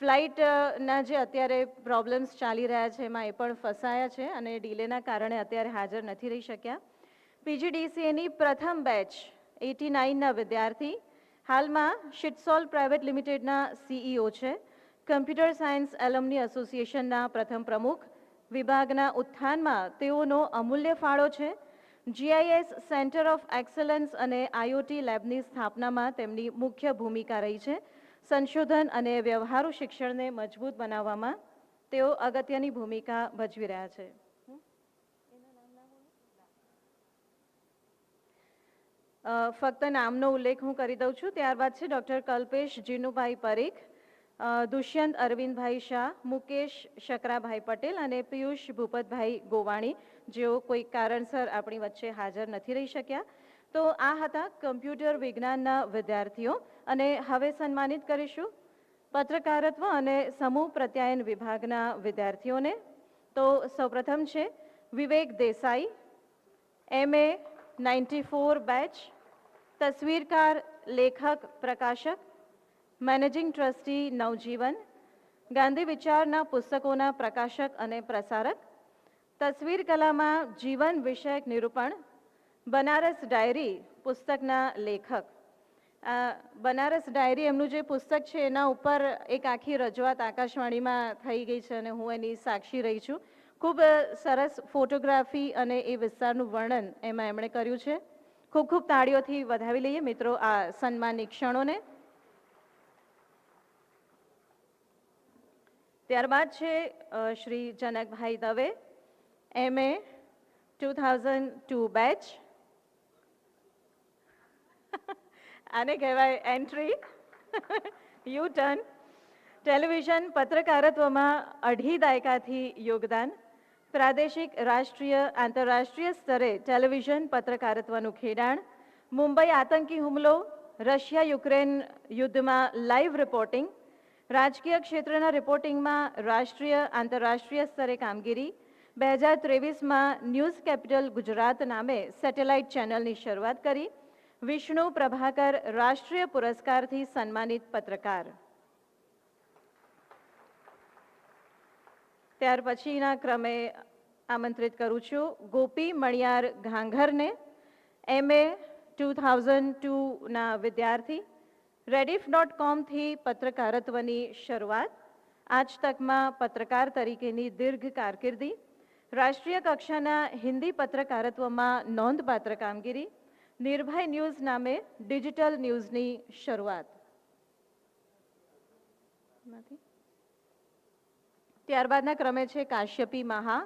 ફ્લાઇટના જે અત્યારે પ્રોબ્લેમ્સ ચાલી રહ્યા છે એમાં એ પણ ફસાયા છે અને ડિલેના કારણે અત્યારે હાજર નથી રહી શક્યા. PGDCAની પ્રથમ બેચ 89ના વિદ્યાર્થી. હાલમાં શિટસોલ પ્રાઇવેટ લિમિટેડના CEO છે. કમ્પ્યુટર સાયન્સ એલમની એસોસિએશનના પ્રથમ પ્રમુખ. વિભાગના ઉત્થાનમાં તેઓનો અમૂલ્ય ફાળો છે. GIS સેન્ટર ઓફ એક્સલન્સ અને IoT લેબની સ્થાપનામાં તેમની મુખ્ય ભૂમિકા રહી છે. સંશોધન અને વ્યવહારુ શિક્ષણને મજબૂત બનાવવામાં તેઓ અગત્યની ભૂમિકા ભજવી રહ્યા છે. ફક્ત નામનો ઉલ્લેખ હું કરી દઉં છું. ત્યારબાદ છે ડૉક્ટર કલ્પેશ જીનુભાઈ પરીખ, દુષ્યંત અરવિંદભાઈ શાહ, મુકેશ શકરાભાઈ પટેલ અને પિયુષ ભૂપતભાઈ ગોવાણી, જેઓ કોઈ કારણસર આપણી વચ્ચે હાજર નથી રહી શક્યા. તો આ હતા કમ્પ્યુટર વિજ્ઞાનના વિદ્યાર્થીઓ. અને હવે સન્માનિત કરીશું પત્રકારત્વ અને સમૂહ પ્રત્યાયન વિભાગના વિદ્યાર્થીઓને. તો સૌપ્રથમ છે વિવેક દેસાઈ, MA 94 બેચ, તસવીરકાર, લેખક, પ્રકાશક, મેનેજિંગ ટ્રસ્ટી નવજીવન, ગાંધી વિચારના પુસ્તકોના પ્રકાશક અને પ્રસારક, તસવીર કલામાં જીવન વિષયક નિરૂપણ, બનારસ ડાયરી પુસ્તકના લેખક. બનારસ ડાયરી એમનું જે પુસ્તક છે એના ઉપર એક આખી રજૂઆત આકાશવાણીમાં થઈ ગઈ છે અને હું એની સાક્ષી રહી છું. ખૂબ સરસ ફોટોગ્રાફી અને એ વિસ્તારનું વર્ણન એમાં એમણે કર્યું છે. ખૂબ ખૂબ તાળીઓથી વધાવી લઈએ મિત્રો આ સન્માનની ક્ષણોને. ત્યારબાદ છે શ્રી જનકભાઈ દવે, MA 2002 બેચ. આને કહેવાય એન્ટ્રી, યુ ટર્ન. ટેલિવિઝન પત્રકારત્વમાં 2.5 દાયકાથી યોગદાન. પ્રાદેશિક, રાષ્ટ્રીય, આંતરરાષ્ટ્રીય સ્તરે ટેલિવિઝન પત્રકારત્વનું ખેડાણ. મુંબઈ આતંકી હુમલો, રશિયા યુક્રેન યુદ્ધમાં લાઈવ રિપોર્ટિંગ, રાજકીય ક્ષેત્રના રિપોર્ટિંગમાં રાષ્ટ્રીય, આંતરરાષ્ટ્રીય સ્તરે કામગીરી. 2023માં ન્યૂઝ કેપિટલ ગુજરાત નામે સેટેલાઇટ ચેનલની શરૂઆત કરી. વિષ્ણુ પ્રભાકર રાષ્ટ્રીય પુરસ્કારથી સન્માનિત પત્રકાર. ત્યાર પછીના ક્રમે આમંત્રિત કરું છું ગોપી મણિયાર ઘાંઘરને, MA 2002ના વિદ્યાર્થી. rediff.com થી પત્રકારત્વની શરૂઆત. આજ તકમાં પત્રકાર તરીકેની દીર્ઘ કારકિર્દી. રાષ્ટ્રીય કક્ષાના હિન્દી પત્રકારત્વમાં નોંધપાત્ર કામગીરી. નિર્ભય ન્યૂઝ નામે ડિજિટલ ન્યૂઝની શરૂઆત. ત્યારબાદના ક્રમે છે કાશ્યપી મહા,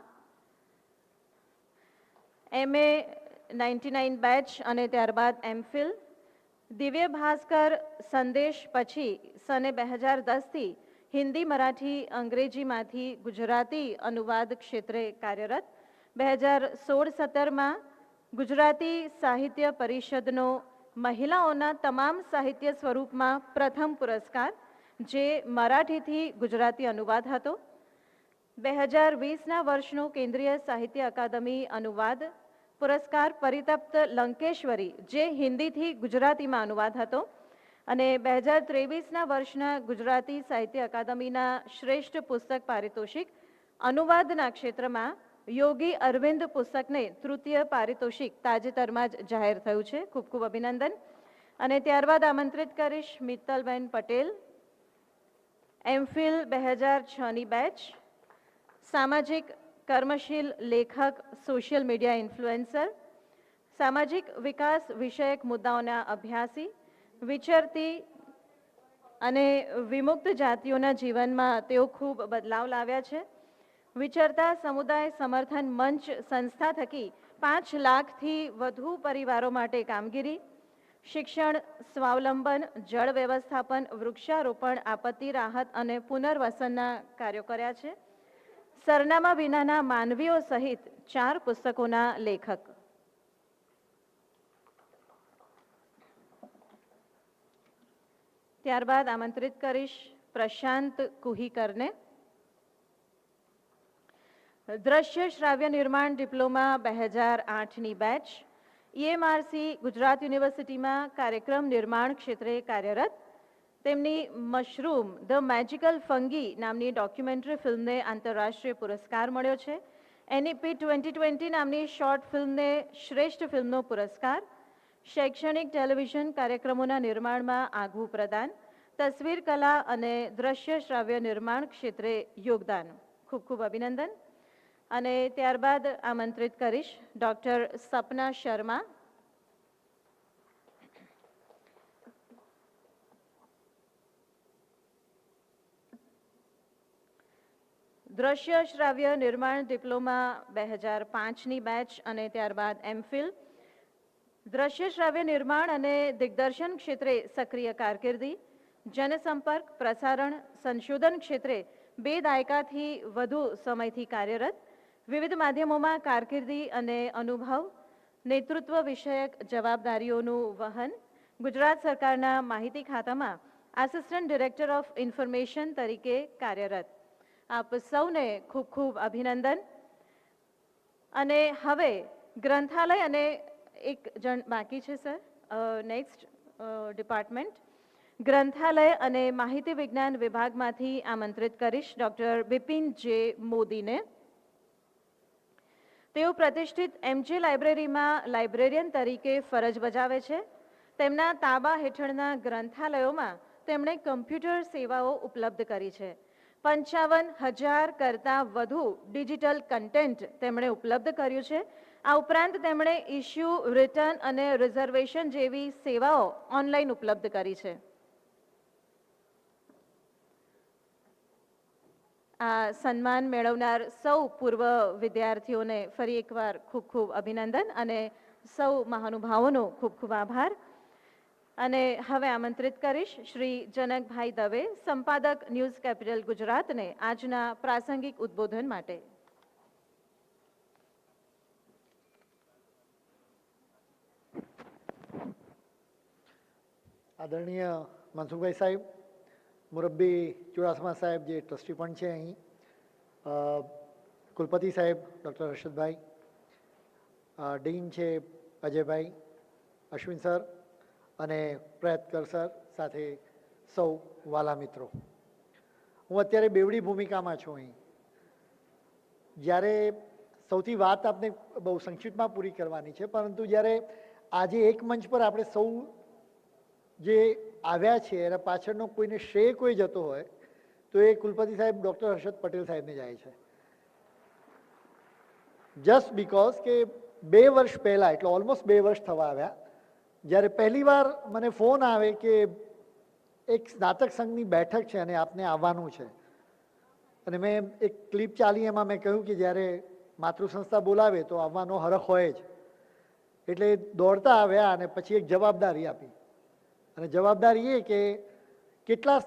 MA 99 બેચ અને ત્યારબાદ MPhil. દિવ્ય ભાસ્કર સંદેશ પછી સને 2010થી હિન્દી, મરાઠી, અંગ્રેજીમાંથી ગુજરાતી અનુવાદ ક્ષેત્રે કાર્યરત. 2016-17માં ગુજરાતી સાહિત્ય પરિષદનો મહિલાઓના તમામ સાહિત્ય સ્વરૂપમાં પ્રથમ પુરસ્કાર, જે મરાઠીથી ગુજરાતી અનુવાદ હતો. 2020ના વર્ષનો કેન્દ્રીય સાહિત્ય અકાદમી અનુવાદ પુરસ્કાર પરિતપ્ત લંકેશ્વરી, જે હિન્દીથી ગુજરાતીમાં અનુવાદ હતો. અને 2023ના વર્ષના ગુજરાતી સાહિત્ય અકાદમીના શ્રેષ્ઠ પુસ્તક પારિતોષિક અનુવાદના ક્ષેત્રમાં યોગી અરવિંદ પુસ્તકને તૃતીય પારિતોષિક તાજેતરમાં જ જાહેર થયું છે. ખૂબ ખૂબ અભિનંદન. અને ત્યારબાદ આમંત્રિત કરીશ મિત્તલબેન પટેલ, MPhil 2006ની બેચ, સામાજિક કર્મશીલ લેખક, સોશિયલ મીડિયા ઇન્ફ્લુએન્સર, સામાજિક વિકાસ વિષયક મુદ્દાઓના અભ્યાસી, વિચરતી અને વિમુક્ત જાતિઓના જીવનમાં તેઓ ખૂબ બદલાવ લાવ્યા છે. વિચરતા સમુદાય સમર્થન મંચ સંસ્થા થકી 5 લાખથી વધુ પરિવારો માટે કામગીરી. શિક્ષણ, સ્વાવલંબન, જળ વ્યવસ્થાપન, વૃક્ષારોપણ, આપત્તિ રાહત અને પુનર્વસનના કાર્યો કર્યા છે. સરનામા વિનાના માનવીઓ સહિત 4 પુસ્તકોના લેખક. ત્યારબાદ આમંત્રિત કરીશ પ્રશાંત કુહીકરને, દ્રશ્ય શ્રાવ્ય નિર્માણ ડિપ્લોમા 2008ની બેચ, EMRC ગુજરાત યુનિવર્સિટીમાં કાર્યક્રમ નિર્માણ ક્ષેત્રે કાર્યરત. તેમની મશરૂમ ધ મેજિકલ ફંગી નામની ડોક્યુમેન્ટરી ફિલ્મને આંતરરાષ્ટ્રીય પુરસ્કાર મળ્યો છે. NEP 2020 નામની શોર્ટ ફિલ્મને શ્રેષ્ઠ ફિલ્મનો પુરસ્કાર. શૈક્ષણિક ટેલિવિઝન કાર્યક્રમોના નિર્માણમાં આગવું પ્રદાન. તસવીર કલા અને દ્રશ્ય શ્રાવ્ય નિર્માણ ક્ષેત્રે યોગદાન. ખૂબ ખૂબ અભિનંદન. અને ત્યારબાદ આમંત્રિત કરીશ ડૉક્ટર સપના શર્મા, દ્રશ્ય શ્રાવ્ય નિર્માણ ડિપ્લોમા 2005ની બેચ અને ત્યારબાદ એમફિલ, દ્રશ્ય શ્રાવ્ય નિર્માણ અને દિગ્દર્શન ક્ષેત્રે સક્રિય કારકિર્દી, જનસંપર્ક, પ્રસારણ, સંશોધન ક્ષેત્રે 2 દાયકાથી વધુ સમયથી કાર્યરત, વિવિધ માધ્યમોમાં કારકિર્દી અને અનુભવ, નેતૃત્વ વિષયક જવાબદારીઓનું વહન, ગુજરાત સરકારના માહિતી ખાતામાં આસિસ્ટન્ટ ડિરેક્ટર ઓફ ઇન્ફોર્મેશન તરીકે કાર્યરત. આપ સૌને ખૂબ ખૂબ અભિનંદન. અને હવે ગ્રંથાલય અને એક જણ બાકી છે સર, નેક્સ્ટ ડિપાર્ટમેન્ટ ગ્રંથાલય અને માહિતી વિજ્ઞાન વિભાગમાંથી આમંત્રિત કરીશ ડૉક્ટર બિપિન જે મોદીને. તેઓ પ્રતિષ્ઠિત એમજે લાઇબ્રેરીમાં લાઇબ્રેરિયન તરીકે ફરજ બજાવે છે. તેમના તાબા હેઠળના ગ્રંથાલયોમાં તેમણે કમ્પ્યુટર સેવાઓ ઉપલબ્ધ કરી છે. 55,000 કરતાં વધુ ડિજિટલ કન્ટેન્ટ તેમણે ઉપલબ્ધ કર્યું છે. આ ઉપરાંત તેમણે ઇશ્યુ, રિટર્ન અને રિઝર્વેશન જેવી સેવાઓ ઓનલાઈન ઉપલબ્ધ કરી છે. આ સન્માન મેળવનાર સૌ પૂર્વ વિદ્યાર્થીઓને ફરી એકવાર ખૂબ ખૂબ અભિનંદન અને સૌ મહાનુભાવોનો ખૂબ ખૂબ આભાર. અને હવે આમંત્રિત કરીશ શ્રી જનકભાઈ દવે, સંપાદક ન્યૂઝ કેપિટલ ગુજરાતને આજના પ્રાસંગિક ઉદ્બોધન માટે. આદરણીય મનસુખભાઈ સાહેબ, મુરબ્બી ચુડાસમા સાહેબ જે ટ્રસ્ટી પણ છે અહીં, કુલપતિ સાહેબ ડૉક્ટર હર્ષદભાઈ, ડીન છે અજયભાઈ, અશ્વિન સર અને પ્રયત્કર સર, સાથે સૌ વાલા મિત્રો. હું અત્યારે બેવડી ભૂમિકામાં છું અહીં. જ્યારે સૌથી વાત આપને બહુ સંક્ષિપ્તમાં પૂરી કરવાની છે, પરંતુ જ્યારે આજે એક મંચ પર આપણે સૌ જે આવ્યા છે એના પાછળનો કોઈને શ્રેય કોઈ જતો હોય તો એ કુલપતિ સાહેબ ડૉક્ટર હર્ષદ પટેલ સાહેબને જાય છે. જસ્ટ બીકોઝ કે 2 વર્ષ પહેલાં, એટલે ઓલમોસ્ટ 2 વર્ષ થવા આવ્યા, જ્યારે પહેલીવાર મને ફોન આવે કે એક સ્નાતક સંઘની બેઠક છે અને આપને આવવાનું છે, અને મેં એક ક્લિપ ચાલી એમાં મેં કહ્યું કે જ્યારે માતૃ સંસ્થા બોલાવે તો આવવાનો હરખ હોય જ. એટલે દોડતા આવ્યા અને પછી એક જવાબદારી આપી. અને જવાબદારી એ કે કેટલા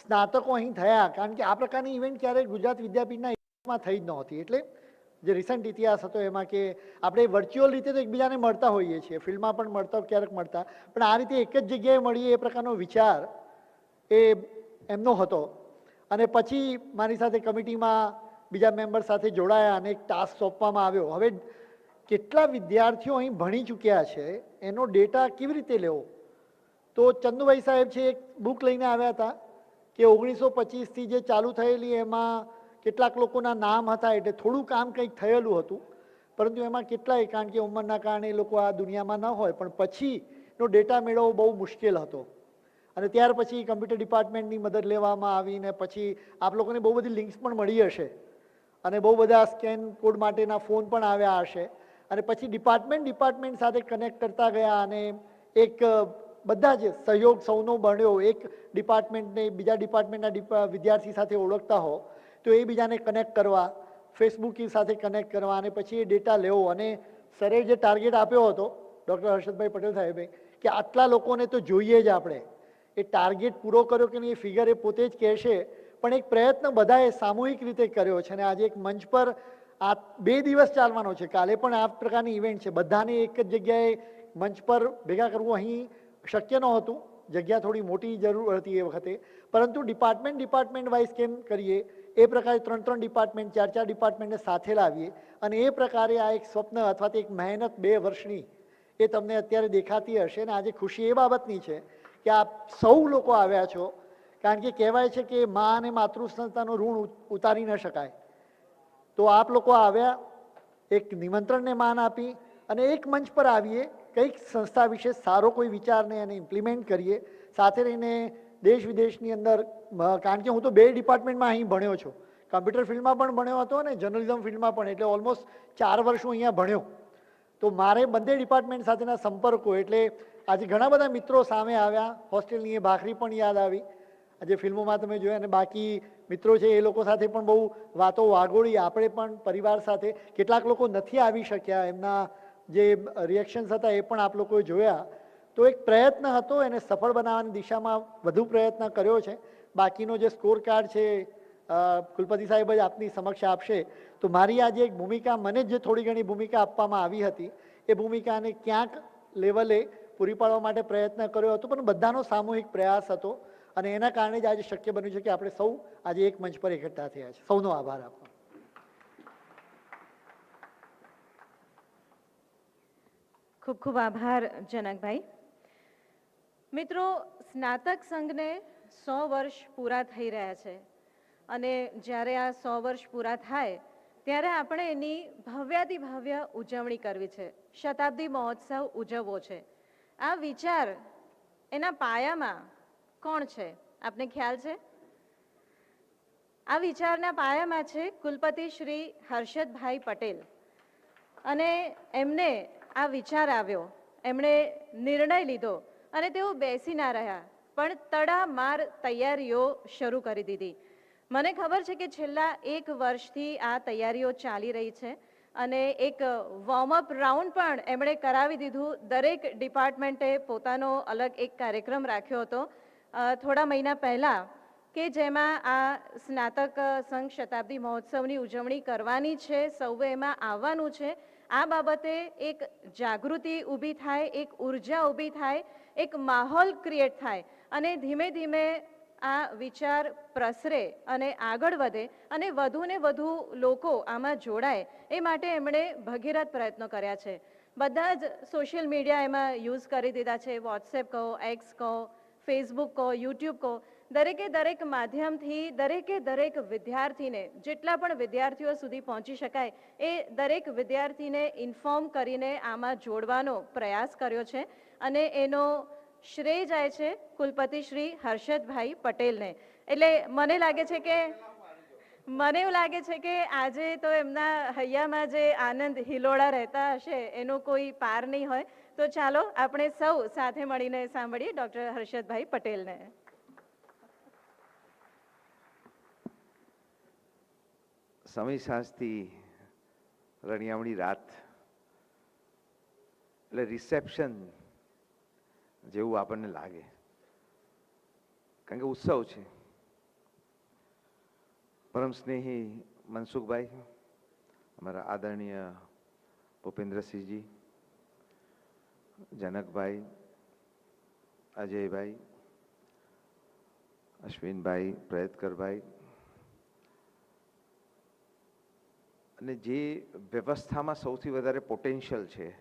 સ્નાતકો અહીં થયા, કારણ કે આ પ્રકારની ઇવેન્ટ ક્યારેય ગુજરાત વિદ્યાપીઠના ઇતિહાસમાં થઈ જ નહોતી. એટલે જે રિસન્ટ ઇતિહાસ હતો એમાં કે આપણે વર્ચ્યુઅલ રીતે તો એકબીજાને મળતા હોઈએ છીએ, ફિલ્ડમાં પણ મળતા, ક્યારેક મળતા, પણ આ રીતે એક જ જગ્યાએ મળીએ એ પ્રકારનો વિચાર એ એમનો હતો. અને પછી મારી સાથે કમિટીમાં બીજા મેમ્બર સાથે જોડાયા અને એક ટાસ્ક સોંપવામાં આવ્યો. હવે કેટલા વિદ્યાર્થીઓ અહીં ભણી ચૂક્યા છે એનો ડેટા કેવી રીતે લેવો? તો ચંદુભાઈ સાહેબ છે એક બુક લઈને આવ્યા હતા કે 1925થી જે ચાલુ થયેલી એમાં કેટલાક લોકોના નામ હતા, એટલે થોડું કામ કંઈક થયેલું હતું, પરંતુ એમાં કેટલાય, કારણ કે ઉંમરના કારણે એ લોકો આ દુનિયામાં ન હોય, પણ પછીનો ડેટા મેળવવો બહુ મુશ્કેલ હતો. અને ત્યાર પછી કમ્પ્યુટર ડિપાર્ટમેન્ટની મદદ લેવામાં આવી ને પછી આપ લોકોને બહુ બધી લિંક્સ પણ મળી હશે અને બહુ બધા સ્કેન કોડ માટેના ફોન પણ આવ્યા હશે. અને પછી ડિપાર્ટમેન્ટ સાથે કનેક્ટ કરતા ગયા અને એક બધા જ સહયોગ સૌનો બન્યો. એક ડિપાર્ટમેન્ટને બીજા ડિપાર્ટમેન્ટના વિદ્યાર્થી સાથે ઓળખતા હો તો એ બીજાને કનેક્ટ કરવા, ફેસબુક સાથે કનેક્ટ કરવા અને પછી એ ડેટા લેવો. અને સરે જે ટાર્ગેટ આપ્યો હતો ડૉક્ટર હર્ષદભાઈ પટેલ સાહેબે કે આટલા લોકોને તો જોઈએ જ, આપણે એ ટાર્ગેટ પૂરો કર્યો કે નહીં એ ફિગર એ પોતે જ કહેશે, પણ એક પ્રયત્ન બધાએ સામૂહિક રીતે કર્યો છે. અને આજે એક મંચ પર આ 2 દિવસ ચાલવાનો છે, કાલે પણ આ પ્રકારની ઇવેન્ટ છે, બધાને એક જ જગ્યાએ મંચ પર ભેગા કરવું અહીં શક્ય નહોતું, જગ્યા થોડી મોટી જરૂર હતી એ વખતે, પરંતુ ડિપાર્ટમેન્ટ વાઇઝ કેમ કરીએ એ પ્રકારે 3 ડિપાર્ટમેન્ટ, 4 ડિપાર્ટમેન્ટને સાથે લાવીએ અને એ પ્રકારે આ એક સ્વપ્ન અથવા તો એક મહેનત 2 વર્ષની એ તમને અત્યારે દેખાતી હશે. અને આજે ખુશી એ બાબતની છે કે આપ સૌ લોકો આવ્યા છો, કારણ કે કહેવાય છે કે મા અને માતૃ સંસ્થાનું ઋણ ઉતારી ન શકાય. તો આપ લોકો આવ્યા, એક નિમંત્રણને માન આપી અને એક મંચ પર આવીએ, કંઈક સંસ્થા વિશે સારો કોઈ વિચારને એને ઇમ્પ્લિમેન્ટ કરીએ, સાથે રહીને દેશ વિદેશની અંદર, કારણ કે હું તો 2 ડિપાર્ટમેન્ટમાં અહીં ભણ્યો છું, કમ્પ્યુટર ફિલ્ડમાં પણ ભણ્યો હતો અને જર્નલિઝમ ફિલ્ડમાં પણ, એટલે ઓલમોસ્ટ 4 વર્ષ હું અહીંયા ભણ્યો. તો મારે બંને ડિપાર્ટમેન્ટ સાથેના સંપર્કો, એટલે આજે ઘણા બધા મિત્રો સામે આવ્યા, હોસ્ટેલની એ ભાખરી પણ યાદ આવી આજે ફિલ્મોમાં તમે જોયા, અને બાકી મિત્રો છે એ લોકો સાથે પણ બહુ વાતો વાગોળી. આપણે પણ પરિવાર સાથે, કેટલાક લોકો નથી આવી શક્યા, એમના જે રિએક્શન્સ હતા એ પણ આપ લોકોએ જોયા. તો એક પ્રયત્ન હતો, એને સફળ બનાવવાની દિશામાં વધુ પ્રયત્ન કર્યો છે. બાકીનો જે સ્કોર કાર્ડ છે કુલપતિ સાહેબ જ આપની સમક્ષ આપશે. તો મારી આજે એક ભૂમિકા, મને જે થોડી ઘણી ભૂમિકા આપવામાં આવી હતી, એ ભૂમિકાને ક્યાંક લેવલે પૂરી પાડવા માટે પ્રયત્ન કર્યો હતો, પણ બધાનો સામૂહિક પ્રયાસ હતો અને એના કારણે જ આજે શક્ય બન્યું છે કે આપણે સૌ આજે એક મંચ પર એકઠા થયા છે. સૌનો આભાર આપો. ખૂબ ખૂબ આભાર જનકભાઈ. મિત્રો, સ્નાતક સંઘને 100 વર્ષ પૂરા થઈ રહ્યા છે અને જ્યારે આ 100 વર્ષ પૂરા થાય ત્યારે આપણે એની ભવ્યાતિભવ્ય ઉજવણી કરવી છે, શતાબ્દી મહોત્સવ ઉજવવો છે. આ વિચાર એના પાયામાં કોણ છે આપને ખ્યાલ છે? આ વિચારના પાયામાં છે કુલપતિ શ્રી હર્ષદભાઈ પટેલ. અને એમને આ વિચાર આવ્યો, એમણે નિર્ણય લીધો અને તેઓ બેસી ના રહ્યા, પણ તડામાર તૈયારીઓ શરૂ કરી દીધી. મને ખબર છે કે છેલ્લા 1 વર્ષથી આ તૈયારીઓ ચાલી રહી છે અને એક વોર્મઅપ રાઉન્ડ પણ એમણે કરાવી દીધું. દરેક ડિપાર્ટમેન્ટે પોતાનો અલગ એક કાર્યક્રમ રાખ્યો હતો થોડા મહિના પહેલાં, કે જેમાં આ સ્નાતક સંઘ શતાબ્દી મહોત્સવની ઉજવણી કરવાની છે, સૌએ એમાં આવવાનું છે. આ બાબતે એક જાગૃતિ ઊભી થાય, એક ઉર્જા ઊભી થાય, એક માહોલ ક્રિએટ થાય અને ધીમે ધીમે આ વિચાર પ્રસરે અને આગળ વધે અને વધુને વધુ લોકો આમાં જોડાય, એ માટે એમણે ભગીરથ પ્રયત્નો કર્યા છે. બધા જ સોશિયલ મીડિયા એમાં યુઝ કરી દીધા છે. વોટ્સએપ કહો, એક્સ કહો, ફેસબુક કહો, યુટ્યુબ કહો, દરેકે દરેક માધ્યમથી દરેક વિદ્યાર્થીને, જેટલા પણ વિદ્યાર્થીઓ સુધી પહોંચી શકાય એ દરેક વિદ્યાર્થીને ઇન્ફોર્મ કરીને આમાં જોડવાનો પ્રયાસ કર્યો છે અને એનો શ્રેય જાય છે કુલપતિ શ્રી હર્ષદભાઈ પટેલને. એટલે મને એવું લાગે છે કે આજે તો એમના હૈયામાં જે આનંદ હિલોળા રહેતા હશે એનો કોઈ પાર નહીં હોય. તો ચાલો આપણે સૌ સાથે મળીને સાંભળીએ ડૉક્ટર હર્ષદભાઈ પટેલને. સમય સાંજથી રણિયામણી રાત એટલે રિસેપ્શન જેવું આપણને લાગે, કારણ કે ઉત્સવ છે. પરમ સ્નેહી મનસુખભાઈ, અમારા આદરણીય ભૂપેન્દ્રસિંહજી, જનકભાઈ, અજયભાઈ, અશ્વિનભાઈ, પ્રયત્કરભાઈ, અને જે વ્યવસ્થામાં સૌથી વધારે પોટેન્શિયલ છે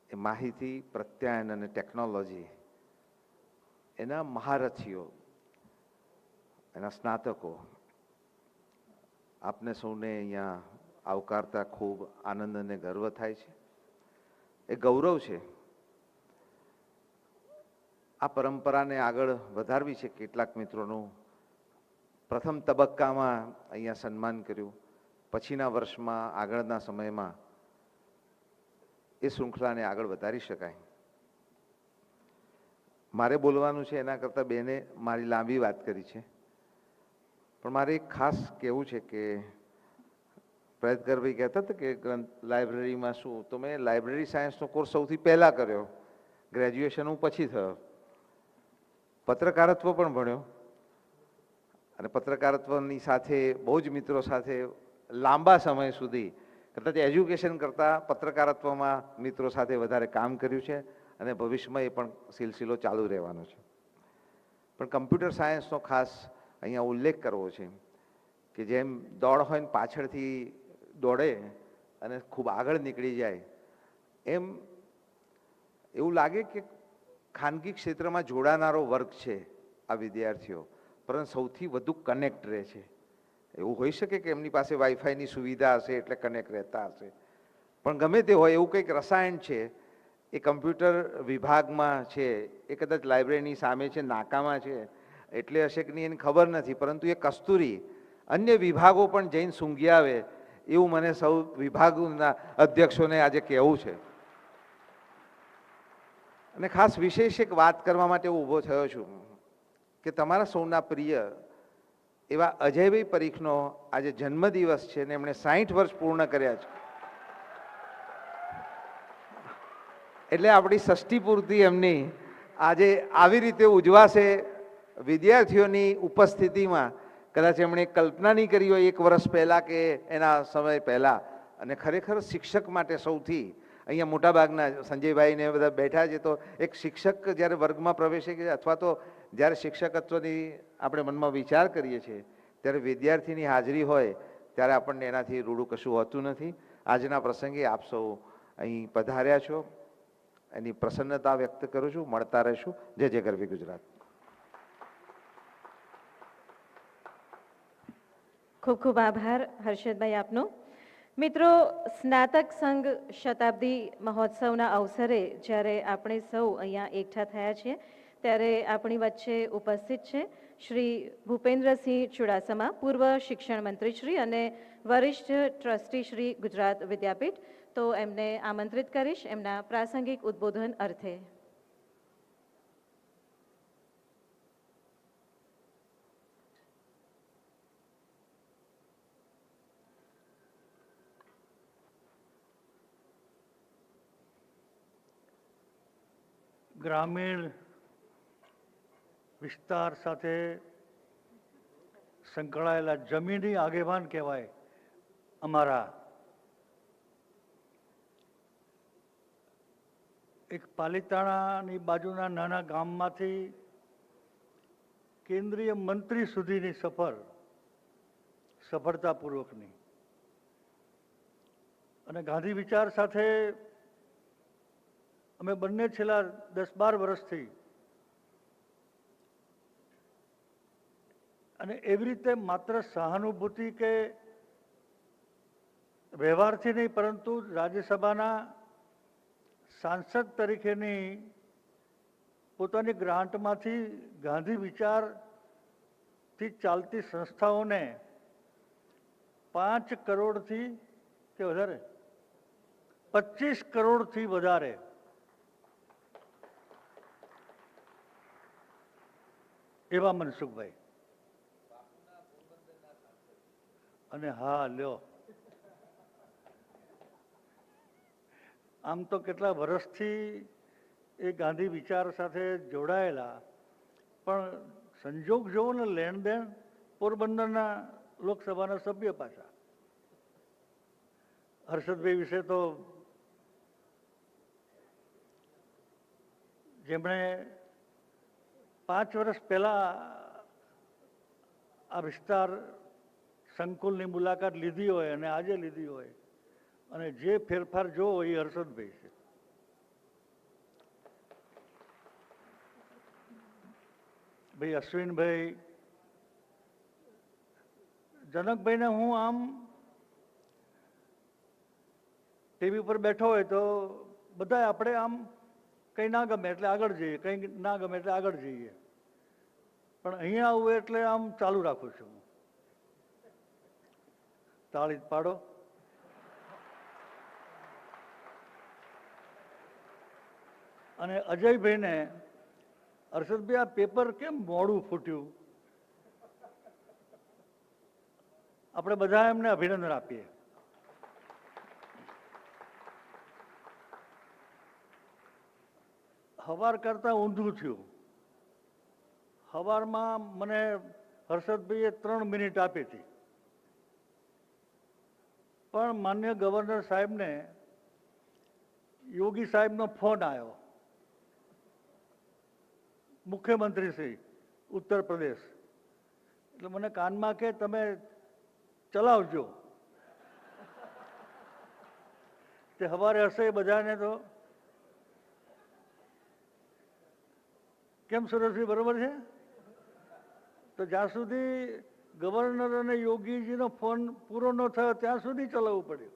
એ માહિતી, પ્રત્યાયન અને ટેકનોલોજી, એના મહારથીઓ, એના સ્નાતકો, આપને સૌને અહીંયા આવકારતા ખૂબ આનંદ અને ગર્વ થાય છે. એ ગૌરવ છે. આ પરંપરાને આગળ વધારવી છે. કેટલાક મિત્રોનું પ્રથમ તબક્કામાં અહીંયા સન્માન કર્યું, પછીના વર્ષમાં, આગળના સમયમાં એ શૃંખલાને આગળ વધારી શકાય. મારે બોલવાનું છે એના કરતાં બેને મારી લાંબી વાત કરી છે, પણ મારે એક ખાસ કહેવું છે કે પ્રયત્કરભાઈ કહેતા હતા કે લાઇબ્રેરીમાં શું, તો મેં લાઇબ્રેરી સાયન્સનો કોર્સ સૌથી પહેલાં કર્યો, ગ્રેજ્યુએશન હું પછી થયો. પત્રકારત્વ પણ ભણ્યો અને પત્રકારત્વની સાથે બહુ જ મિત્રો સાથે લાંબા સમય સુધી, કદાચ એજ્યુકેશન કરતાં પત્રકારત્વમાં મિત્રો સાથે વધારે કામ કર્યું છે અને ભવિષ્યમાં એ પણ સિલસિલો ચાલુ રહેવાનો છે. પણ કમ્પ્યુટર સાયન્સનો ખાસ અહીંયા ઉલ્લેખ કરવો છે કે જેમ દોડ હોય ને પાછળથી દોડે અને ખૂબ આગળ નીકળી જાય, એમ એવું લાગે કે ખાનગી ક્ષેત્રમાં જોડાનારો વર્ગ છે આ વિદ્યાર્થીઓ, પરંતુ સૌથી વધુ કનેક્ટ રહે છે. એવું હોઈ શકે કે એમની પાસે વાઈફાઈની સુવિધા હશે એટલે કનેક્ટ રહેતા હશે, પણ ગમે તે હોય, એવું કંઈક રસાયણ છે એ કમ્પ્યુટર વિભાગમાં છે, એ કદાચ લાઇબ્રેરીની સામે છે, નાકામાં છે, એટલે હશે કે નહીં એની ખબર નથી, પરંતુ એ કસ્તુરી અન્ય વિભાગો પણ જઈને સૂંઘી આવે એવું મને સૌ વિભાગના અધ્યક્ષોને આજે કહેવું છે. અને ખાસ વિશેષ એક વાત કરવા માટે ઊભો થયો છું કે તમારા સૌના પ્રિય એવા અજયભાઈ પરીખનો આજે જન્મદિવસ છે ને એમણે 60 વર્ષ પૂર્ણ કર્યા છે. એટલે આપણી ષષ્ઠી પૂર્તિ એમની આજે આવી રીતે ઉજવાશે વિદ્યાર્થીઓની ઉપસ્થિતિમાં. કદાચ એમણે કલ્પના નહીં કરી હોય 1 વર્ષ પહેલાં કે એના સમય પહેલાં. અને ખરેખર શિક્ષક માટે સૌથી અહીંયા મોટાભાગના સંજયભાઈને બધા બેઠા છે, તો એક શિક્ષક જ્યારે વર્ગમાં પ્રવેશે કે અથવા તો જ્યારે શિક્ષકત્વની આપણે મનમાં વિચાર કરીએ છીએ ત્યારે વિદ્યાર્થીની હાજરી હોય ત્યારે આપણને એનાથી રૂડું કશું હોતું નથી. આજના પ્રસંગે આપ સૌ અહીં પધાર્યા છો એની પ્રસન્નતા વ્યક્ત કરું છું. મળતા રહીશું. જય જય ગરવી ગુજરાત. ખૂબ ખૂબ આભાર હર્ષદભાઈ આપનો. મિત્રો, સ્નાતક સંઘ શતાબ્દી મહોત્સવના અવસરે જ્યારે આપણે સૌ અહીંયા એકઠા થયા છીએ ત્યારે આપણી વચ્ચે ઉપસ્થિત છે શ્રી ભૂપેન્દ્રસિંહ ચુડાસમા, પૂર્વ શિક્ષણ મંત્રી શ્રી અને વરિષ્ઠ ટ્રસ્ટી શ્રી ગુજરાત વિદ્યાપીઠ. તો એમને આમંત્રિત કરીશ એમના પ્રાસંગિક ઉદ્બોધન અર્થે. ગ્રામીણ વિસ્તાર સાથે સંકળાયેલા જમીની આગેવાન કહેવાય અમારા એક પાલિતાણાની બાજુના નાના ગામમાંથી કેન્દ્રીય મંત્રી સુધીની સફળતાપૂર્વકની અને ગાંધી વિચાર સાથે અમે બંને છેલ્લા 10-12 વર્ષથી અને એવી રીતે માત્ર સહાનુભૂતિ કે વ્યવહારથી નહીં પરંતુ રાજ્યસભાના સાંસદ તરીકેની પોતાની ગ્રાન્ટમાંથી ગાંધી વિચારથી ચાલતી સંસ્થાઓને 5 કરોડથી કે વધારે 25 કરોડથી વધારે એવા મનસુખભાઈ અને હા લ્યો આમ તો કેટલા વર્ષથી એ ગાંધી વિચાર સાથે જોડાયેલા, પણ સંજોગ જોવો ને લેણ દેણ પોરબંદરના લોકસભાના સભ્ય પાછા. હર્ષદભાઈ વિશે તો જેમણે 5 વર્ષ પહેલા આ વિસ્તાર સંકુલની મુલાકાત લીધી હોય અને આજે લીધી હોય અને જે ફેરફાર જોવો એ હર્ષદભાઈ છે. ભાઈ અશ્વિનભાઈ, જનકભાઈને હું આમ ટીવી પર બેઠો હોય તો બધા આપણે આમ કંઈ ના ગમે એટલે આગળ જઈએ, કંઈ ના ગમે એટલે આગળ જઈએ, પણ અહીંયા આવું એટલે આમ ચાલુ રાખું છું. તાળી પાડો. અને અજયભાઈને, હર્ષદભાઈ આ પેપર કેમ મોડું ફૂટ્યું, આપણે બધા એમને અભિનંદન આપીએ. સવાર કરતાં ઊંધું થયું. સવારમાં મને હર્ષદભાઈએ 3 મિનિટ આપી હતી, પણ માન્ય ગવર્નર સાહેબને યોગી સાહેબનો ફોન આવ્યો, મુખ્યમંત્રી શ્રી ઉત્તર પ્રદેશ, એટલે મને કાનમાં કે તમે ચલાવજો. તે સવારે હશે બધાને તો કેમ સુરેશભાઈ બરોબર છે? તો જ્યાં સુધી ગવર્નર અને યોગીજીનો ફોન પૂરો ન થયો ત્યાં સુધી ચલાવવું પડ્યું.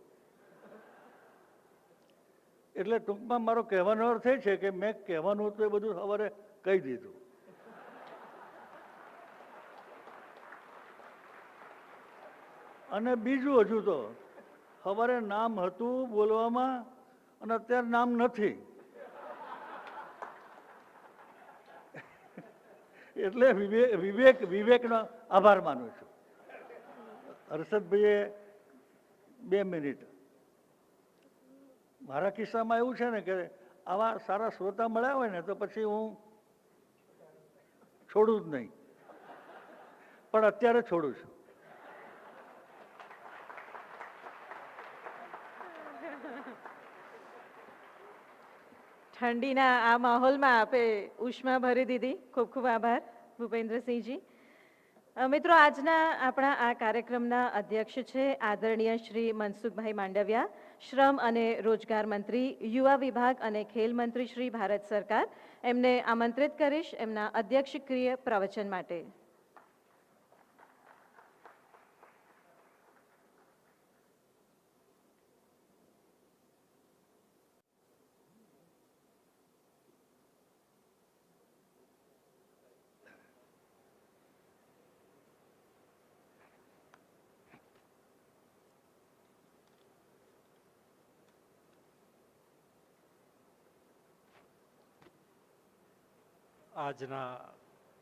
એટલે ટૂંકમાં મારો કહેવાનો અર્થ એ છે કે મેં કહેવાનું હતું એ બધું સવારે કહી દીધું. અને બીજું હજુ તો સવારે નામ હતું બોલવામાં અને અત્યારે નામ નથી. એટલે વિવેકનો આભાર માનું છું. હર્ષદભાઈએ 2 મિનિટ. મારા કિસ્સામાં એવું છે ને કે આવા સારા શ્રોતા મળ્યા હોય ને તો પછી હું છોડું જ નહીં, પણ અત્યારે છોડું છું. ઠંડીના આ માહોલમાં આપે ઉષ્મા ભરી દીધી. ખૂબ ખૂબ આભાર ભૂપેન્દ્રસિંહજી. મિત્રો, આજના આપણા આ કાર્યક્રમના અધ્યક્ષ છે આદરણીય શ્રી મનસુખભાઈ માંડવિયા, શ્રમ અને રોજગાર મંત્રી, યુવા વિભાગ અને ખેલ મંત્રી શ્રી, ભારત સરકાર. એમને આમંત્રિત કરીશ એમના અધ્યક્ષીય પ્રવચન માટે. આજના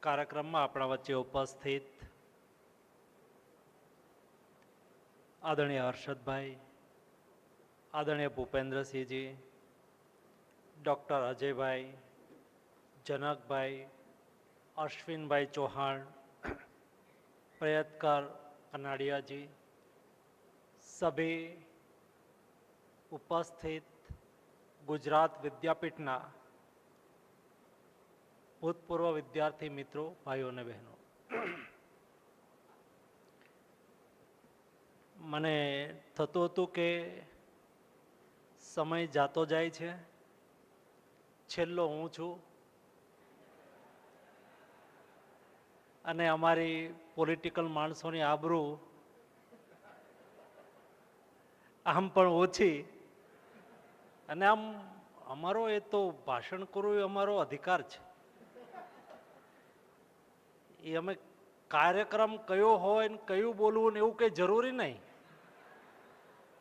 કાર્યક્રમમાં આપણા વચ્ચે ઉપસ્થિત આદરણીય હર્ષદભાઈ, આદરણીય ભૂપેન્દ્રસિંહજી, ડૉક્ટર અજયભાઈ, જનકભાઈ, અશ્વિનભાઈ ચૌહાણ, પ્રયત્કર કનાડિયાજી, સભી ઉપસ્થિત ગુજરાત વિદ્યાપીઠના ભૂતપૂર્વ વિદ્યાર્થી મિત્રો, ભાઈઓ અને બહેનો, મને થતું હતું કે સમય જાતો જાય છે, છેલ્લો હું છું અને અમારી પોલિટિકલ માણસોની આબરૂ આમ પણ ઓછી, અને આમ અમારો એ તો ભાષણ કરવું એ અમારો અધિકાર છે. એ અમે કાર્યક્રમ કયો હોય ને કયું બોલવું ને એવું કંઈ જરૂરી નહીં,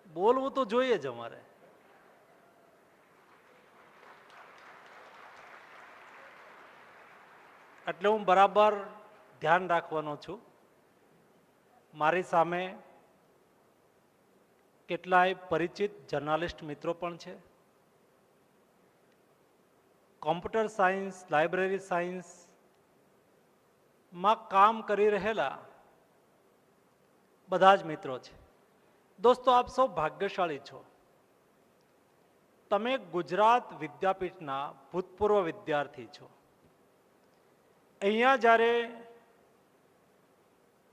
બોલવું તો જોઈએ જ અમારે. એટલે હું બરાબર ધ્યાન રાખવાનો છું. મારી સામે કેટલાય પરિચિત જર્નાલિસ્ટ મિત્રો પણ છે. કોમ્પ્યુટર સાયન્સ, લાઇબ્રેરી સાયન્સ માં કામ કરી રહેલા બધા જ મિત્રો છે. દોસ્તો, આપ સૌ ભાગ્યશાળી છો. તમે ગુજરાત વિદ્યાપીઠના ભૂતપૂર્વ વિદ્યાર્થી છો. અહીંયા જ્યારે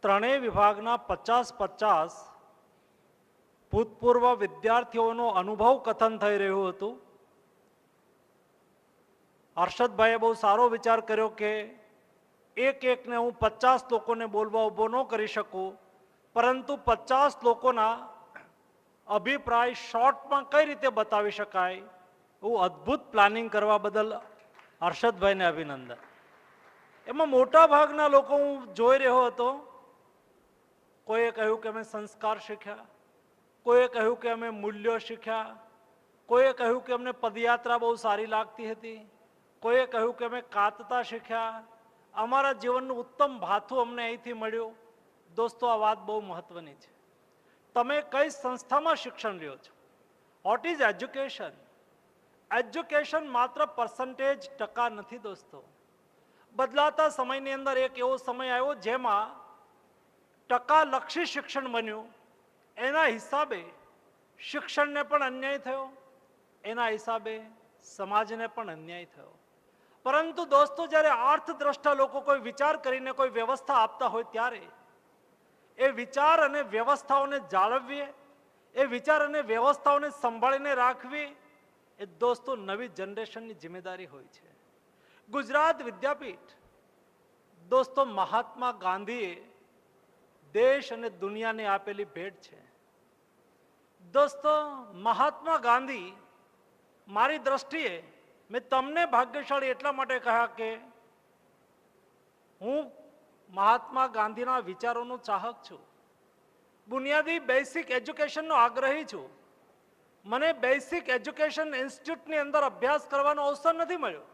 ત્રણેય વિભાગના 50-50 ભૂતપૂર્વ વિદ્યાર્થીઓનો અનુભવ કથન થઈ રહ્યું હતું, હર્ષદભાઈએ બહુ સારો વિચાર કર્યો કે એકને હું 50 લોકોને બોલવા ઊભો ન કરી શકું, પરંતુ 50 લોકોના અભિપ્રાય શોર્ટમાં કઈ રીતે બતાવી શકાય એવું અદ્ભુત પ્લાનિંગ કરવા બદલ હર્ષદભાઈને અભિનંદન. એમાં મોટા ભાગના લોકો હું જોઈ રહ્યો હતો, કોઈએ કહ્યું કે અમે સંસ્કાર શીખ્યા, કોઈએ કહ્યું કે અમે મૂલ્યો શીખ્યા, કોઈએ કહ્યું કે અમને પદયાત્રા બહુ સારી લાગતી હતી, કોઈએ કહ્યું કે અમે કાતતા શીખ્યા, અમારા જીવનનું ઉત્તમ ભાથું અમને અહીંથી મળ્યું. દોસ્તો, આ વાત બહુ મહત્વની છે. તમે કઈ સંસ્થામાં શિક્ષણ લ્યો છો? What is education? એજ્યુકેશન માત્ર પર્સન્ટેજ, ટકા નથી દોસ્તો. બદલાતા સમયની અંદર એક એવો સમય આવ્યો જેમાં ટકાલક્ષી શિક્ષણ બન્યું. એના હિસાબે શિક્ષણને પણ અન્યાય થયો, એના હિસાબે સમાજને પણ અન્યાય થયો. પરંતુ દોસ્તો, જ્યારે અર્થદ્રષ્ટા લોકો કોઈ વિચાર કરીને કોઈ વ્યવસ્થા આપતા હોય ત્યારે એ વિચાર અને વ્યવસ્થાઓને જાળવવી, એ વિચાર અને વ્યવસ્થાઓને સંભાળીને રાખવી એ દોસ્તો નવી જનરેશનની જિમ્મેદારી હોય છે. ગુજરાત વિદ્યાપીઠ દોસ્તો મહાત્મા ગાંધીએ દેશ અને દુનિયાને આપેલી ભેટ છે. દોસ્તો, મહાત્મા ગાંધી મારી દ્રષ્ટિએ, મેં તમને ભાગ્યશાળી એટલા માટે કહ્યા કે હું મહાત્મા ગાંધીના વિચારોનો ચાહક છું. બુનિયાદી બેસિક એજ્યુકેશનનો આગ્રહી છું. મને બેસિક એજ્યુકેશન ઇન્સ્ટિટ્યૂટની અંદર અભ્યાસ કરવાનો અવસર નથી મળ્યો,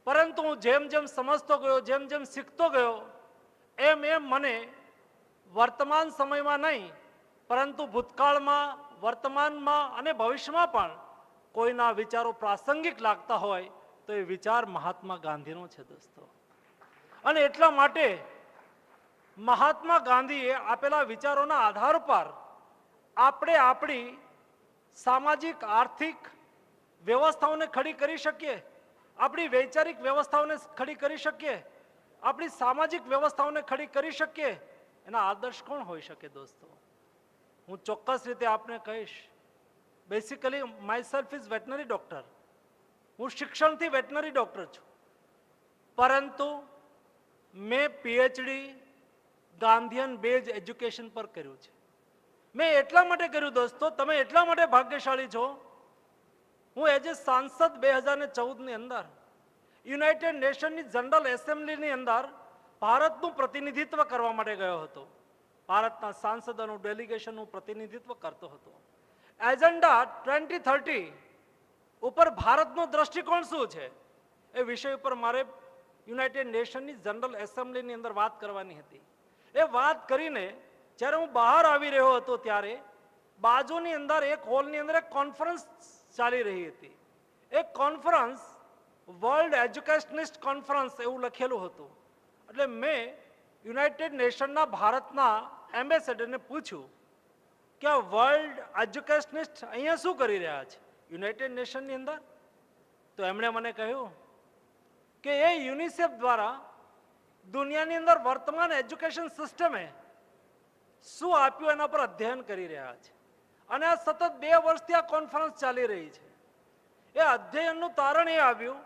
પરંતુ હું જેમ જેમ સમજતો ગયો, જેમ જેમ શીખતો ગયો, એમ એમ મને વર્તમાન સમયમાં નહીં પરંતુ ભૂતકાળમાં, વર્તમાનમાં અને ભવિષ્યમાં પણ કોઈના વિચારો પ્રાસંગિક લાગતા હોય તો એ વિચાર મહાત્મા ગાંધીનો છે દોસ્તો. અને એટલા માટે મહાત્મા ગાંધીએ આપેલા વિચારોના આધાર પર આપણે આપણી સામાજિક આર્થિક વ્યવસ્થાઓને ખડી કરી શકીએ, આપણી વૈચારિક વ્યવસ્થાઓને ખડી કરી શકીએ, આપણી સામાજિક વ્યવસ્થાઓને ખડી કરી શકીએ. એના આદર્શ કોણ હોઈ શકે દોસ્તો? હું ચોક્કસ રીતે આપને કહીશ. Basically my self is veterinary doctor. હું શિક્ષણથી વેટનરી ડોક્ટર છું, પરંતુ મેં પીએચડી ગાંધીયન બેઝ એજ્યુકેશન પર કર્યું છે. મેં એટલા માટે કર્યું દોસ્તો, તમે એટલા માટે ભાગ્યશાળી છો. હું એઝ એ સાંસદ 2014ની અંદર યુનાઇટેડ નેશનની જનરલ એસેમ્બલીની અંદર ભારતનું પ્રતિનિધિત્વ કરવા માટે ગયો હતો. ભારતના સાંસદોનું ડેલિગેશનનું પ્રતિનિધિત્વ કરતો હતો. એજન્ડા 2030 ઉપર ભારતનો દ્રષ્ટિકોણ શું છે એ વિષય ઉપર મારે યુનાઇટેડ નેશનની જનરલ એસેમ્બલીની અંદર વાત કરવાની હતી. એ વાત કરીને જ્યારે હું બહાર આવી રહ્યો હતો ત્યારે બાજુની અંદર એક હોલની અંદર એક કોન્ફરન્સ ચાલી રહી હતી. એ કોન્ફરન્સ વર્લ્ડ એજ્યુકેશનિસ્ટ કોન્ફરન્સ એવું લખેલું હતું. એટલે મેં યુનાઇટેડ નેશનના ભારતના એમ્બેસેડરને પૂછ્યું કે આ વર્લ્ડ એજ્યુકેશનિસ્ટ અહીંયા શું કરી રહ્યા છે યુનાઇટેડ નેશનની અંદર? તો એમણે મને કહ્યું કે એ યુનિસેફ દ્વારા દુનિયાની અંદર વર્તમાન એજ્યુકેશન સિસ્ટમે શું આપ્યું એના પર અધ્યયન કરી રહ્યા છે. અને આ સતત 2 વર્ષથી આ કોન્ફરન્સ ચાલી રહી છે. એ અધ્યયનનું તારણ એ આવ્યું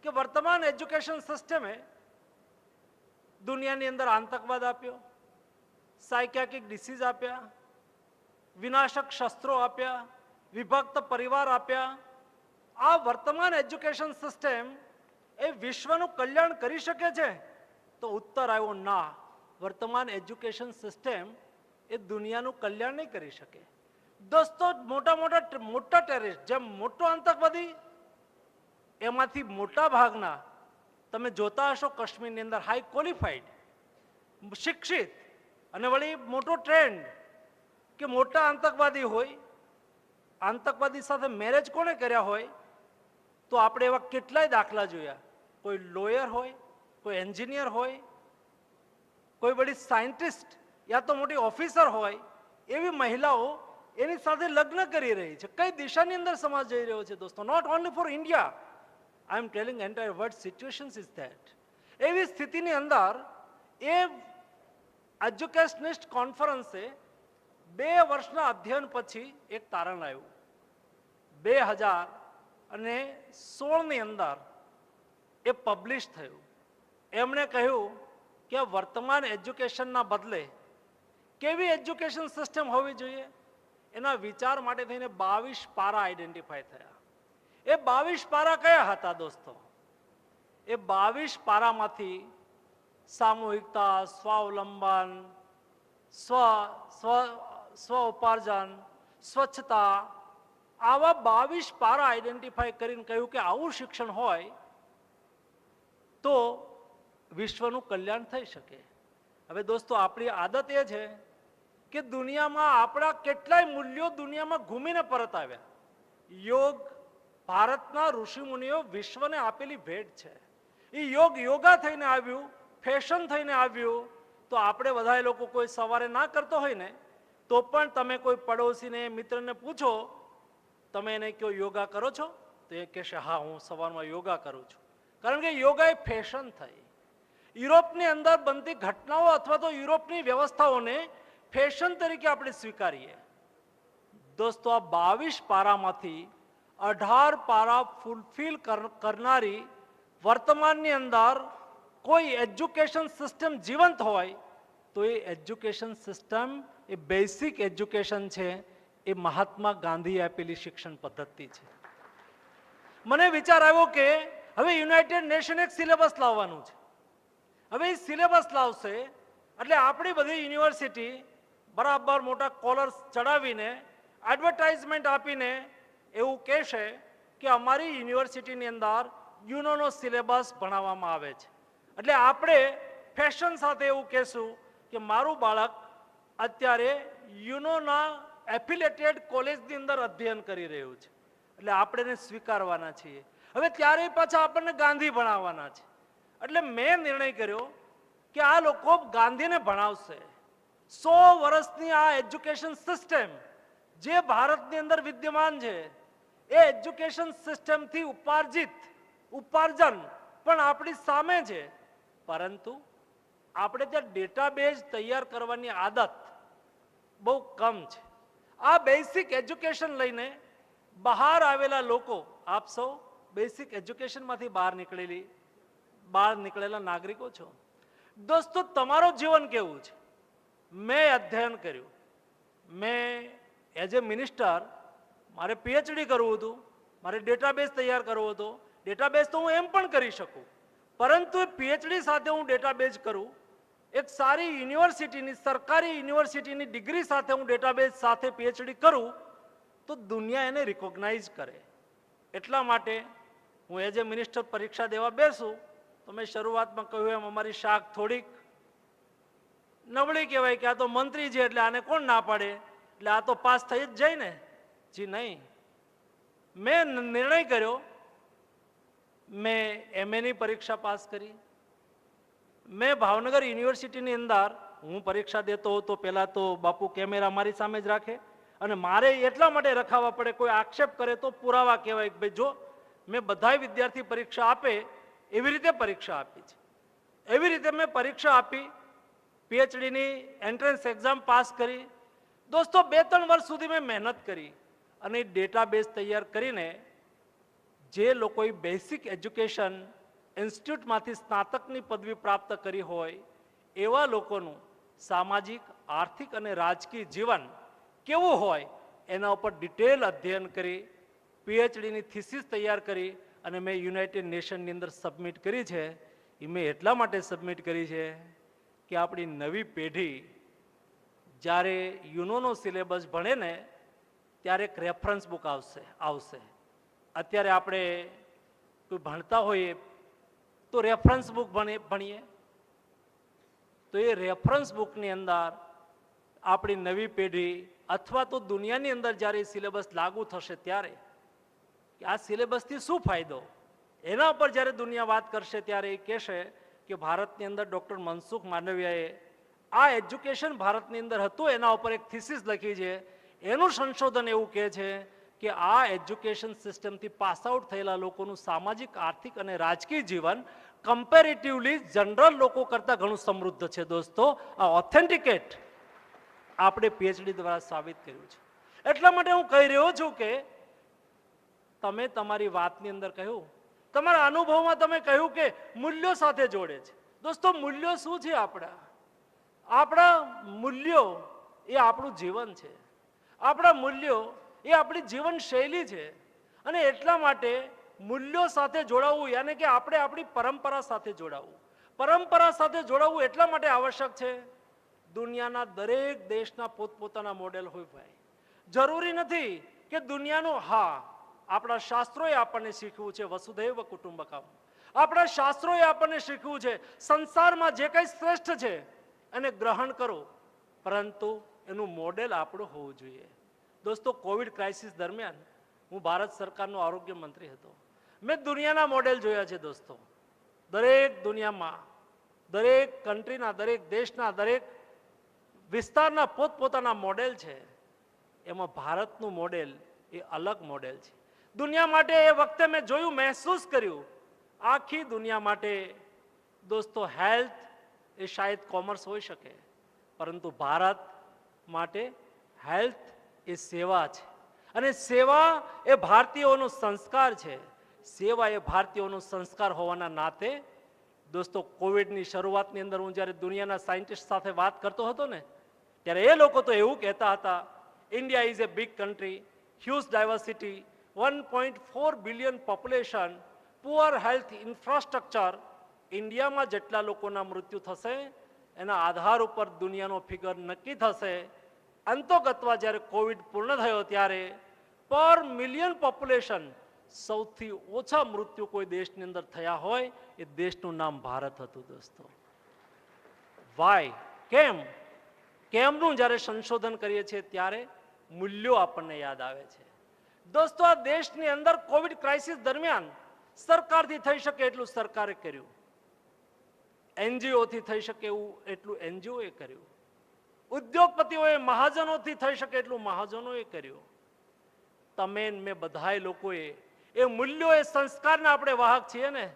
કે વર્તમાન એજ્યુકેશન સિસ્ટમે દુનિયાની અંદર આતંકવાદ આપ્યો, સાયકિયાટ્રિક ડિસીઝ આપ્યા, વિનાશક શસ્ત્રો આપ્યા, વિભક્ત પરિવાર આપ્યા. આ વર્તમાન એજ્યુકેશન સિસ્ટમ એ વિશ્વનું કલ્યાણ કરી શકે છે? તો ઉત્તર આવ્યો ના, વર્તમાન એજ્યુકેશન સિસ્ટમ એ દુનિયાનું કલ્યાણ નહીં કરી શકે. દોસ્તો, મોટા ટેરરિસ્ટ, જેમ મોટો આતંકવાદી, એમાંથી મોટા ભાગના તમે જોતા હશો કાશ્મીરની અંદર હાઈ ક્વોલિફાઈડ, શિક્ષિત અને વળી મોટો ટ્રેન્ડ કે મોટા આતંકવાદી હોય. આતંકવાદી સાથે મેરેજ કોણે કર્યા હોય? તો આપણે એવા કેટલાય દાખલા જોયા. કોઈ લોયર હોય, કોઈ એન્જિનિયર હોય, કોઈ વળી સાયન્ટિસ્ટ યા તો મોટી ઓફિસર હોય, એવી મહિલાઓ એની સાથે લગ્ન કરી રહી છે. કઈ દિશાની અંદર સમાજ જઈ રહ્યો છે દોસ્તો? Not only for India, I am telling entire world situations is that. એવી સ્થિતિની અંદર એ એજ્યુકેશનિસ્ટ કોન્ફરન્સે 2 વર્ષના અધ્યયન પછી એક તારણ આવ્યું. 2016ની અંદર એ પબ્લિશ થયું. એમણે કહ્યું કે વર્તમાન એજ્યુકેશનના બદલે કેવી એજ્યુકેશન સિસ્ટમ હોવી જોઈએ એના વિચાર માટે થઈને 22 પારા આઈડેન્ટિફાય થયા. એ 22 પારા કયા હતા દોસ્તો? એ 22 પારામાંથી સામૂહિકતા, સ્વાવલંબન, સ્વ ઉપાર્જન, સ્વચ્છતા, આવા 22 પારા આઈડેન્ટિફાય કરીને કહ્યું કે આવું શિક્ષણ હોય તો વિશ્વનું કલ્યાણ થઈ શકે. હવે દોસ્તો, આપણી આદત એ છે કે દુનિયામાં આપણા કેટલાય મૂલ્યો દુનિયામાં ઘૂમીને પરત આવ્યા. યોગ ભારતના ઋષિમુનિઓ વિશ્વને આપેલી ભેટ છે. એ યોગા થઈને આવ્યું, ફેશન થઈને આવ્યું. તો આપણે બધા લોકો કોઈ સવારે ના કરતો હોય ને તો પણ તમે કોઈ પડોશીને, મિત્રને પૂછો, તમે એને કહો યોગા કરો છો? તો એ કહેશે હા, હું સવારમાં યોગા કરું છું. કારણ કે યોગા એ ફેશન થઈ. યુરોપની અંદર બનતી ઘટનાઓ અથવા તો યુરોપની વ્યવસ્થાઓને ફેશન તરીકે આપણે સ્વીકારીએ. દોસ્તો, આ 22 પારામાંથી 18 પારા ફૂલફિલ કરનારી વર્તમાનની અંદર કોઈ એજ્યુકેશન સિસ્ટમ જીવંત હોય તો એ એજ્યુકેશન સિસ્ટમ એ બેસિક એજ્યુકેશન છે. એ મહાત્મા ગાંધીએ આપેલી શિક્ષણ પદ્ધતિ છે. મને વિચાર આવ્યો કે હવે યુનાઇટેડ નેશન એક સિલેબસ લાવવાનું છે. હવે એ સિલેબસ લાવશે એટલે આપણી બધી યુનિવર્સિટી બરાબર મોટા કોલર્સ ચડાવીને, એડવર્ટાઇઝમેન્ટ આપીને એવું કહેશે કે અમારી યુનિવર્સિટીની અંદર યુનોનો સિલેબસ ભણાવવામાં આવે છે. એટલે આપણે ફેશન સાથે એવું કહેશું કે મારું બાળક અત્યારે યુનોના એફિલેટેડ કોલેજની અંદર અધ્યયન કરી રહ્યું છે, એટલે આપણે એને સ્વીકારવાના છીએ. હવે ત્યારે પાછા આપણને ગાંધી ભણાવવાના છે. એટલે મેં નિર્ણય કર્યો કે આ લોકો ગાંધીને ભણાવશે. 100 વર્ષની આ એજ્યુકેશન સિસ્ટમ જે ભારતની અંદર વિદ્યમાન છે એ એજ્યુકેશન સિસ્ટમથી ઉપાર્જન પણ આપણી સામે છે, પરંતુ આપણે ત્યાં ડેટાબેઝ તૈયાર કરવાની આદત બહુ કમ છે. આ બેસિક એજ્યુકેશન લઈને બહાર આવેલા લોકો, આપ સૌ બેસિક એજ્યુકેશનમાંથી બહાર નીકળેલા નાગરિકો છો. દોસ્તો, તમારું જીવન કેવું છે? મેં અધ્યયન કર્યું. મેં એઝ એ મિનિસ્ટર મારે પીએચડી કરવું હતું, મારે ડેટાબેઝ તૈયાર કરવો હતો. ડેટાબેઝ તો હું એમ પણ કરી શકું, પરંતુ એ પીએચડી સાથે હું ડેટાબેઝ કરું, એક સારી યુનિવર્સિટીની, સરકારી યુનિવર્સિટીની ડિગ્રી સાથે હું ડેટાબેઝ સાથે પીએચડી કરું તો દુનિયા એને રિકોગ્નાઇઝ કરે. એટલા માટે હું એઝ એ મિનિસ્ટર પરીક્ષા દેવા બેસું તો મેં શરૂઆતમાં કહ્યું એમ અમારી શાખ થોડીક નબળી કહેવાય કે આ તો મંત્રી છે એટલે આને કોણ ના પાડે, એટલે આ તો પાસ થઈ જ જાય ને. જી નહીં, મેં નિર્ણય કર્યો, મેં એમએની પરીક્ષા પાસ કરી. મેં ભાવનગર યુનિવર્સિટીની અંદર હું પરીક્ષા દેતો હતો. પહેલાં તો બાપુ કેમેરા મારી સામે જ રાખે અને મારે એટલા માટે રખાવવા પડે, કોઈ આક્ષેપ કરે તો પુરાવા કહેવાય કે ભાઈ જો મેં બધાય વિદ્યાર્થી પરીક્ષા આપે એવી રીતે પરીક્ષા આપી છે. એવી રીતે મેં પરીક્ષા આપી, પીએચડીની એન્ટ્રન્સ એક્ઝામ પાસ કરી. દોસ્તો, 2-3 વર્ષ સુધી મેં મહેનત કરી અને ડેટાબેઝ તૈયાર કરીને જે લોકોએ બેસિક એજ્યુકેશન ઇન્સ્ટિટ્યૂટમાંથી સ્નાતકની પદવી પ્રાપ્ત કરી હોય એવા લોકોનું સામાજિક, આર્થિક અને રાજકીય જીવન કેવું હોય એના ઉપર ડિટેલ અધ્યયન કરી પીએચડીની થીસીસ તૈયાર કરી અને મેં યુનાઇટેડ નેશનની અંદર સબમિટ કરી છે. એ મેં એટલા માટે સબમિટ કરી છે કે આપણી નવી પેઢી જ્યારે યુનોનો સિલેબસ ભણે ને ત્યારે એક રેફરન્સ બુક આવશે. અત્યારે આપણે કોઈ ભણતા હોઈએ તો રેફરન્સ બુક ભણીએ તો એ રેફરન્સ બુકની અંદર આપણી નવી પેઢી અથવા તો દુનિયાની અંદર જ્યારે સિલેબસ લાગુ થશે ત્યારે કે આ સિલેબસથી શું ફાયદો, એના ઉપર જ્યારે દુનિયા વાત કરશે ત્યારે એ કહેશે કે ભારતની અંદર ડૉક્ટર મનસુખ માંડવિયાએ આ એજ્યુકેશન ભારતની અંદર હતું એના ઉપર એક થીસીસ લખી છે. એનું સંશોધન એવું કહે છે કે આ એજ્યુકેશન સિસ્ટમથી પાસ આઉટ થયેલા લોકોનું સામાજિક, આર્થિક અને રાજકીય જીવન કમ્પેરેટિવલી જનરલ લોકો કરતાં ઘણું સમૃદ્ધ છે. દોસ્તો, આ ઓથેન્ટિકેટ આપણે પીએચડી દ્વારા સાબિત કર્યું છે. એટલા માટે હું કહી રહ્યો છું કે તમે તમારી વાતની અંદર કહ્યું, તમારા અનુભવમાં તમે કહ્યું કે મૂલ્યો સાથે જોડે છે. દોસ્તો, મૂલ્યો શું છે? આપણા મૂલ્યો એ આપણું જીવન છે. આપણા મૂલ્યો એ આપણી જીવન શૈલી છે અને એટલા માટે મૂલ્યો સાથે જોડાવવું યાની કે આપણે આપણી પરંપરા સાથે જોડાવવું. પરંપરા સાથે જોડાવવું એટલા માટે આવશ્યક છે. દુનિયાના દરેક દેશના પોતપોતાના મોડેલ હોય ભાઈ. જરૂરી નથી કે દુનિયાનું, હા, આપણા શાસ્ત્રોએ આપણને શીખવું છે વસુધૈવ કુટુંબકમ. આપણા શાસ્ત્રોએ આપણને શીખવું છે સંસારમાં જે કંઈ શ્રેષ્ઠ છે એને ગ્રહણ કરો, પરંતુ એનું મોડેલ આપણું હોવું જોઈએ. દોસ્તો, કોવિડ ક્રાઇસિસ દરમિયાન હું ભારત સરકારનો આરોગ્ય મંત્રી હતો. મેં દુનિયાના મોડેલ જોયા છે. દોસ્તો, દરેક દુનિયામાં, દરેક કન્ટ્રીના, દરેક દેશના, દરેક વિસ્તારના પોતપોતાના મોડેલ છે. એમાં ભારતનું મોડેલ એ અલગ મોડેલ છે. દુનિયા માટે એ વખતે મેં જોયું, મહેસૂસ કર્યું, આખી દુનિયા માટે દોસ્તો હેલ્થ એ શાયદ કોમર્સ હોઈ શકે, પરંતુ ભારત માટે હેલ્થ એ સેવા છે અને સેવા એ ભારતીયોનો સંસ્કાર છે. સેવા એ ભારતીયોનો સંસ્કાર હોવાના નાતે દોસ્તો, કોવિડની શરૂઆતની અંદર હું જ્યારે દુનિયાના સાયન્ટિસ્ટ સાથે વાત કરતો હતો ને ત્યારે એ લોકો તો એવું કહેતા હતા, India is A big country, huge diversity, 1.4 billion population, poor health infrastructure. ઇન્ડિયામાં જેટલા લોકોના મૃત્યુ થશે એના આધાર ઉપર દુનિયાનો ફિગર નક્કી થશે. અંતોગતવા જ્યારે કોવિડ પૂર્ણ થયો ત્યારે પર મિલિયન પોપ્યુલેશન સૌથી ઓછા મૃત્યુ કોઈ દેશની અંદર થયા હોય એ દેશનું નામ ભારત હતું દોસ્તો. વાય? કેમ? કેમનું જ્યારે સંશોધન કરીએ છીએ ત્યારે મૂલ્યો આપણને યાદ આવે છે. દોસ્તો, આ દેશની અંદર કોવિડ ક્રાઇસિસ દરમિયાન સરકારથી થઈ શકે એટલું સરકારે કર્યું, એનજીઓથી થઈ શકે એવું એટલું એનજીઓએ કર્યું, ઉદ્યોગપતિઓએ મહાજનોથી થઈ શકે એટલું મહાજનોએ કર્યું. તમે મેં બધાય લોકોએ એ મૂલ્યો, એ સંસ્કારના આપણે વાહક છીએ ને.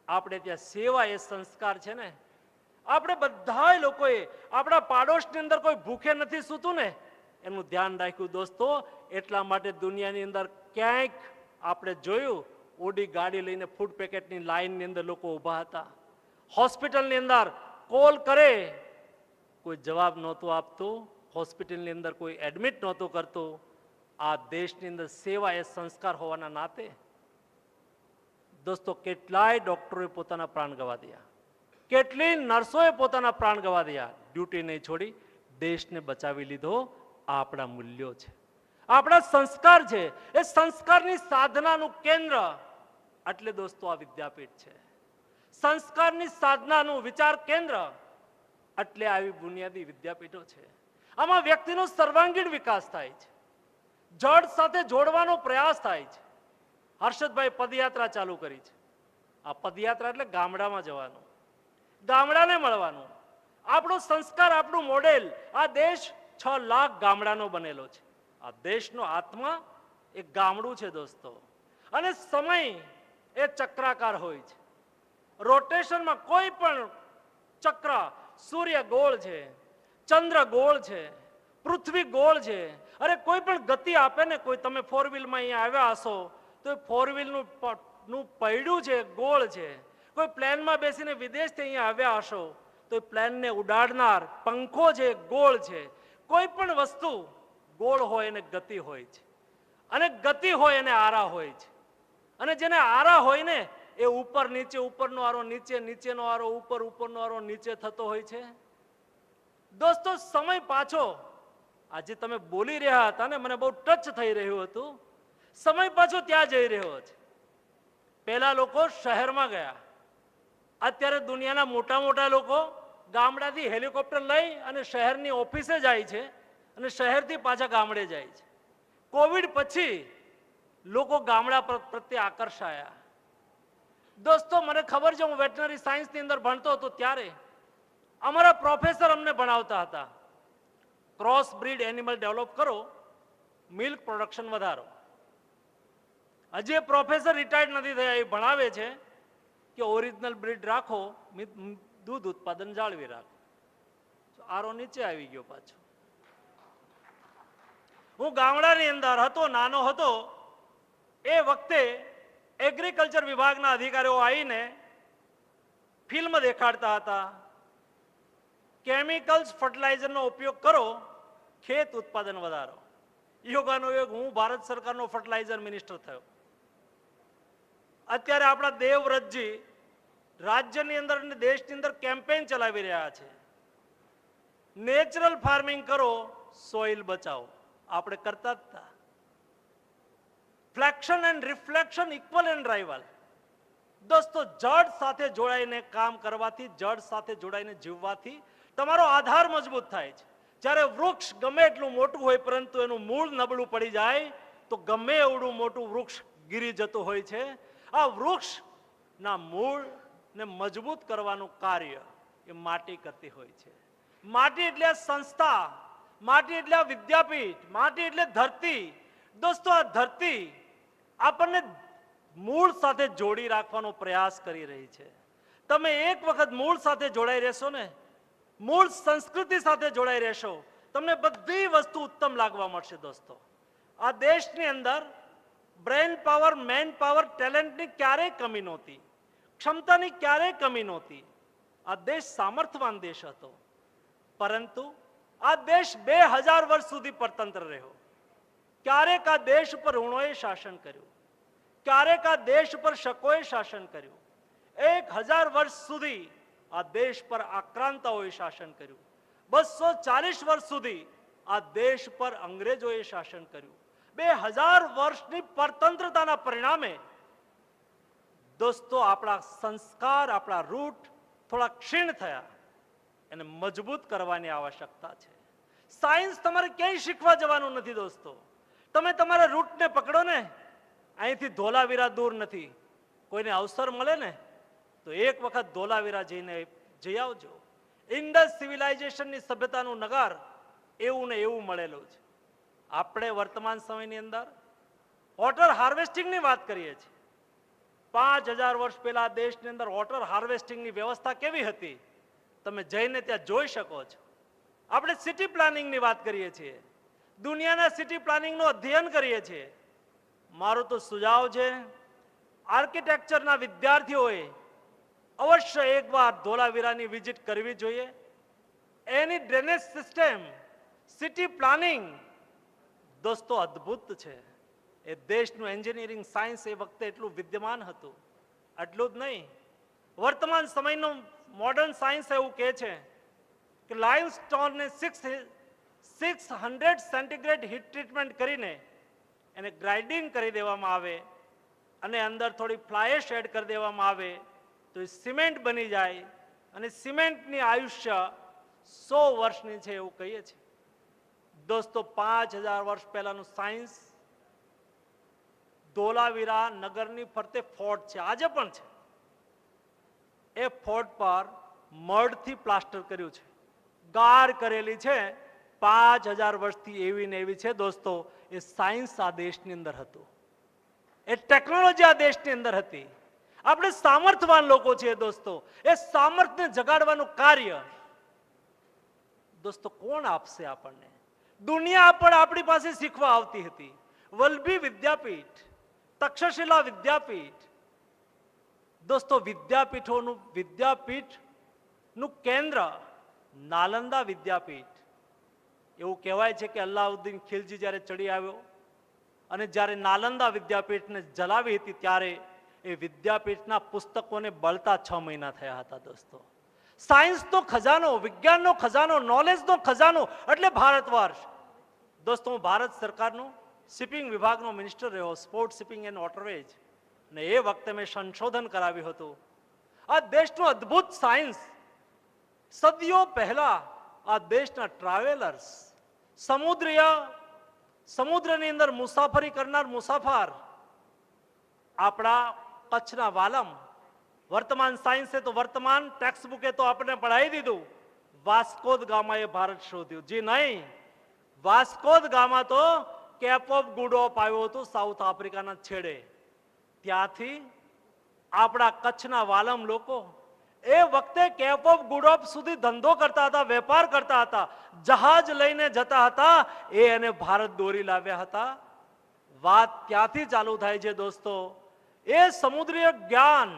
આપણે ત્યાં સેવા એ સંસ્કાર છે ને. આપણે બધાય લોકોએ આપણા પાડોશની અંદર કોઈ ભૂખે નથી સૂતું ને એનું ધ્યાન રાખ્યું દોસ્તો. એટલા માટે દુનિયાની અંદર ક્યાંક આપણે જોયું ઓડી ગાડી લઈને ફૂડ પેકેટની લાઈનની અંદર લોકો ઊભા હતા. હોસ્પિટલની અંદર કોલ કરે, કોઈ જવાબ નહોતું આપતું. હોસ્પિટલની અંદર કોઈ એડમિટ નહોતું કરતું. આ દેશની અંદર સેવા એ સંસ્કાર હોવાના નાતે દોસ્તો કેટલાય ડોક્ટરોએ પોતાના પ્રાણ ગવા દિયા, કેટલી નર્સોએ પોતાના પ્રાણ ગવા દિયા, ડ્યુટી નહીં છોડી, દેશને બચાવી લીધો. આ આપણા મૂલ્યો છે, આપણા સંસ્કાર છે. એ સંસ્કારની સાધનાનું કેન્દ્ર એટલે દોસ્તો આ વિદ્યાપીઠ છે. સંસ્કારની સાધનાનું વિચાર કેન્દ્ર એટલે આવી બુનિયાદી વિદ્યાપીઠો છે. આમાં વ્યક્તિનો સર્વાંગીણ વિકાસ થાય છે, જડ સાથે જોડવાનો પ્રયાસ થાય છે. હર્ષદભાઈ પદયાત્રા ચાલુ કરી છે. આ પદયાત્રા એટલે ગામડામાં જવાનું, ગામડાને મળવાનું. આપણો સંસ્કાર, આપણું મોડેલ, આ દેશ 6 લાખ ગામડાનો બનેલો છે. આ દેશનો આત્મા એક ગામડું છે દોસ્તો. અને સમય એ ચક્રાકાર હોય છે. રોટેશનમાં કોઈ પણ ચક્ર, સૂર્ય ગોળ છે, ચંદ્ર ગોળ છે, પૃથ્વી ગોળ છે. અરે કોઈ પણ ગતિ આપે ને, કોઈ તમે 4 વ્હીલમાં અહીંયા આવ્યા હશો તો એ 4 વ્હીલનું પૈડું છે ગોળ છે. કોઈ પ્લેનમાં બેસીને વિદેશથી અહીંયા આવ્યા હશો તો એ પ્લેનને ઉડાડનાર પંખો છે ગોળ છે. કોઈ પણ વસ્તુ ગોળ હોય એને ગતિ હોય છે, અને ગતિ હોય એને આરા હોય છે. અને જેને આરા હોય ને એ ઉપર નીચે, ઉપરનો આરો નીચે, નીચેનો આરો ઉપર, ઉપરનો આરો નીચે થતો હોય છે. દોસ્તો, સમય પાછો, આજે તમે બોલી રહ્યા હતા ને, મને બહુ ટચ થઈ રહ્યું હતું. સમય પાછો ત્યાં જઈ રહ્યો છે. પહેલા લોકો શહેરમાં ગયા, અત્યારે દુનિયાના મોટા મોટા લોકો ગામડાથી હેલિકોપ્ટર લઈ અને શહેરની ઓફિસે જાય છે અને શહેરથી પાછા ગામડે જાય છે. કોવિડ પછી લોકો ગામડા પ્રત્યે આકર્ષાયા. દોસ્તો, મને ખબર છે, હું વેટનરી સાયન્સની અંદર ભણતો હતો ત્યારે અમારા પ્રોફેસર અમને ભણાવતા હતા, ક્રોસ બ્રીડ એનિમલ ડેવલપ કરો, મિલ્ક પ્રોડક્શન વધારો. હજી પ્રોફેસર રિટાયર્ડ નથી થયા, એ ભણાવે છે કે ઓરિજિનલ બ્રીડ રાખો, દૂધ ઉત્પાદન જાળવી રાખો. આરો નીચે આવી ગયો પાછો. હું ગામડાની અંદર હતો, નાનો હતો, એ વખતે એગ્રીકલ્ચર વિભાગના અધિકારીઓ આવીને ફિલ્મ દેખાડતા હતા, કેમિકલ્સ ફર્ટિલાઇઝરનો ઉપયોગ કરો, ખેત ઉત્પાદન વધારો. યોગાનો યોગ હું ભારત સરકારનો ફર્ટિલાઇઝર મિનિસ્ટર થયો. અત્યારે આપણા દેવવ્રતજી રાજ્યની અંદર અને દેશની અંદર કેમ્પેઇન ચલાવી રહ્યા છે, નેચરલ ફાર્મિંગ કરો, સોઇલ બચાવો. આપણે કરતા જ હતા. Flexion and reflection equal and rival. દોસ્તો, જડ સાથે જોડાઈને કામ કરવાથી, જડ સાથે જોડાઈને જીવવાથી તમારો આધાર મજબૂત થાય છે. જ્યારે વૃક્ષ ગમે એટલું મોટું હોય પરંતુ એનું મૂળ નબળું પડી જાય તો ગમે એવડું મોટું વૃક્ષ ગીરી જતું હોય છે. આ વૃક્ષના મૂળને મજબૂત કરવાનું કાર્ય એ માટી કરતી હોય છે. માટી એટલે આ સંસ્થા, માટી એટલે આ વિદ્યાપીઠ, માટી એટલે ધરતી. દોસ્તો, આ ધરતી આપણને મૂળ સાથે જોડી રાખવાનો પ્રયાસ કરી રહી છે. તમે એક વખત મૂળ સાથે જોડાઈ રહેશો ને, મૂળ સંસ્કૃતિ સાથે જોડાઈ રહેશો, તમને બધી વસ્તુ ઉત્તમ લાગવા મળશે. દોસ્તો, આ દેશની અંદર બ્રેન પાવર, મેન પાવર, ટેલેન્ટની ક્યારેય કમી નહોતી, ક્ષમતાની ક્યારેય કમી નહોતી. આ દેશ સામર્થ્યવાન દેશ હતો. પરંતુ આ દેશ 2000 વર્ષ સુધી પરતંત્ર રહ્યો. ક્યારેક આ દેશ ઉપર હુણોએ શાસન કર્યું, ક્યારેક આ દેશ પર શકોએ શાસન કર્યું. 1000 વર્ષ સુધી આ દેશ પર આક્રાંતાઓએ શાસન કર્યું. 240 વર્ષ સુધી આ દેશ પર અંગ્રેજોએ શાસન કર્યું. 2000 વર્ષની પરતંત્રતાના પરિણામે દોસ્તો આપણા સંસ્કાર, આપણા રૂટ થોડા ક્ષીણ થયા. એને મજબૂત કરવાની આવશ્યકતા છે. સાયન્સ તમારે ક્યાંય શીખવા જવાનું નથી દોસ્તો. તમે તમારા રૂટને પકડો ને, અહીંથી ધોલાવીરા દૂર નથી. કોઈને અવસર મળે ને તો એક વખત ધોલાવીરા જઈ આવજો. ઇન્ડસ સિવિલાઇઝેશનની સભ્યતાનું નગર એવું ને એવું મળેલું છે. આપણે વર્તમાન સમયની અંદર વોટર હાર્વેસ્ટિંગની વાત કરીએ છીએ. 5000 વર્ષ પહેલા દેશની અંદર વોટર હાર્વેસ્ટિંગની વ્યવસ્થા કેવી હતી તમે જઈને ત્યાં જોઈ શકો છો. આપણે સિટી પ્લાનિંગની વાત કરીએ છીએ, દુનિયાના સિટી પ્લાનિંગનું અધ્યયન કરીએ છીએ. મારું તો સુઝાવ છે, આર્કિટેક્ચરના વિદ્યાર્થીઓએ અવશ્ય એકવાર ધોલાવીરાની વિઝિટ કરવી જોઈએ. એની ડ્રેનેજ સિસ્ટમ, સિટી પ્લાનિંગ દોસ્તો અદ્ભુત છે. એ દેશનું એન્જિનિયરિંગ સાયન્સ એ વખતે એટલું વિદ્યમાન હતું. આટલું જ નહીં, વર્તમાન સમયનું મોડર્ન સાયન્સ એવું કહે છે કે લાઇમસ્ટોનને 600 સેન્ટીગ્રેડ હીટ ટ્રીટમેન્ટ કરીને એને ગ્રાઇન્ડિંગ કરી દેવામાં આવે અને અંદર થોડી ફ્લાય એશ એડ કરી દેવામાં આવે તો એ સિમેન્ટ બની જાય અને સિમેન્ટની આયુષ્ય 100 વર્ષની છે એવું કહીએ છીએ. દોસ્તો 5000 વર્ષ પહેલાનું સાયન્સ ધોલાવીરા નગરની ફરતે ફોર્ટ છે, આજે પણ છે. એ ફોર્ટ પર મડથી પ્લાસ્ટર કર્યું છે, ગાર કરેલી છે. 5000 વર્ષથી એવી ને એવી છે દોસ્તો. એ સાયન્સ આ દેશની અંદર હતું, એ ટેકનોલોજી આ દેશની અંદર હતી. આપણે સામર્થ્યવાન લોકો છીએ દોસ્તો. એ સામર્થ્યને જગાડવાનું કાર્ય દોસ્તો કોણ આપશે આપણને? દુનિયા પણ આપણી પાસે શીખવા આવતી હતી. વલ્લભી વિદ્યાપીઠ, તક્ષશિલા વિદ્યાપીઠ દોસ્તો, વિદ્યાપીઠનું કેન્દ્ર નાલંદા વિદ્યાપીઠ. એવું કહેવાય છે કે અલ્લાઉદ્દીન ખિલજી જ્યારે ચડી આવ્યો અને જ્યારે નાલંદા વિદ્યાપીઠને જલાવી હતી ત્યારે એ વિદ્યાપીઠના પુસ્તકોને બળતા 6 મહિના થયા હતા દોસ્તો. સાયન્સનો ખજાનો, વિજ્ઞાનનો ખજાનો, નોલેજનો ખજાનો એટલે ભારત વર્ષ. દોસ્તો, હું ભારત સરકારનો શિપિંગ વિભાગનો મિનિસ્ટર રહ્યો, સ્પોર્ટ શિપિંગ એન્ડ વોટરવેજ, અને એ વખતે મેં સંશોધન કરાવ્યું હતું. આ દેશનું અદ્ભુત સાયન્સ સદીઓ પહેલા આ દેશના ટ્રાવેલર્સ, સમુદ્રની અંદર મુસાફરી કરનાર મુસાફર, આપણા કચ્છના વાલમ, વર્તમાન સાયન્સે તો વર્તમાન ટેક્સ્ટ બુકે તો આપણે પઢાવી દીધું. વાસ્કો દ ગામાએ ભારત શોધ્યું. જી નહીં, વાસ્કો દ ગામા તો કેપ ઓફ ગુડ હોપ આવ્યો હતો સાઉથ આફ્રિકાના છેડે. ત્યાંથી આપણા કચ્છના વાલમ લોકો એ વખતે કેપ ઓફ ગુડ હોપ સુધી ધંધો કરતા હતા, વેપાર કરતા હતા, જહાજ લઈને જતા હતા, એ એને ભારત દોરી લાવ્યા હતા. વાત ત્યાંથી ચાલુ થાય છે દોસ્તો. એ સમુદ્રીય જ્ઞાન,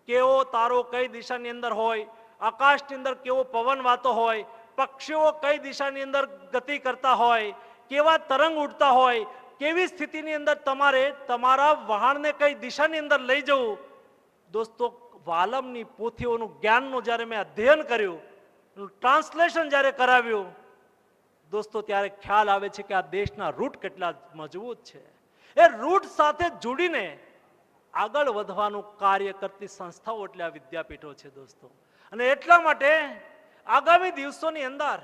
કેવો તારો કઈ દિશાની અંદર હોય, આકાશની અંદર કેવો પવન વાતો હોય, પક્ષીઓ કઈ દિશાની અંદર ગતિ કરતા હોય, કેવા તરંગ ઉડતા હોય, કેવી સ્થિતિની અંદર તમારે તમારા વહાણને કઈ દિશાની અંદર લઈ જવું. દોસ્તો, વાલમની પોથીઓનું જ્ઞાનનું જ્યારે મેં અધ્યયન કર્યું, ટ્રાન્સલેશન જ્યારે કરાવ્યું દોસ્તો, ત્યારે ખ્યાલ આવે છે કે આ દેશના રૂટ કેટલા મજબૂત છે. એ રૂટ સાથે જોડીને આગળ વધવાનું કાર્ય કરતી સંસ્થાઓ એટલે આ વિદ્યાપીઠો છે દોસ્તો. અને એટલા માટે આગામી દિવસોની અંદર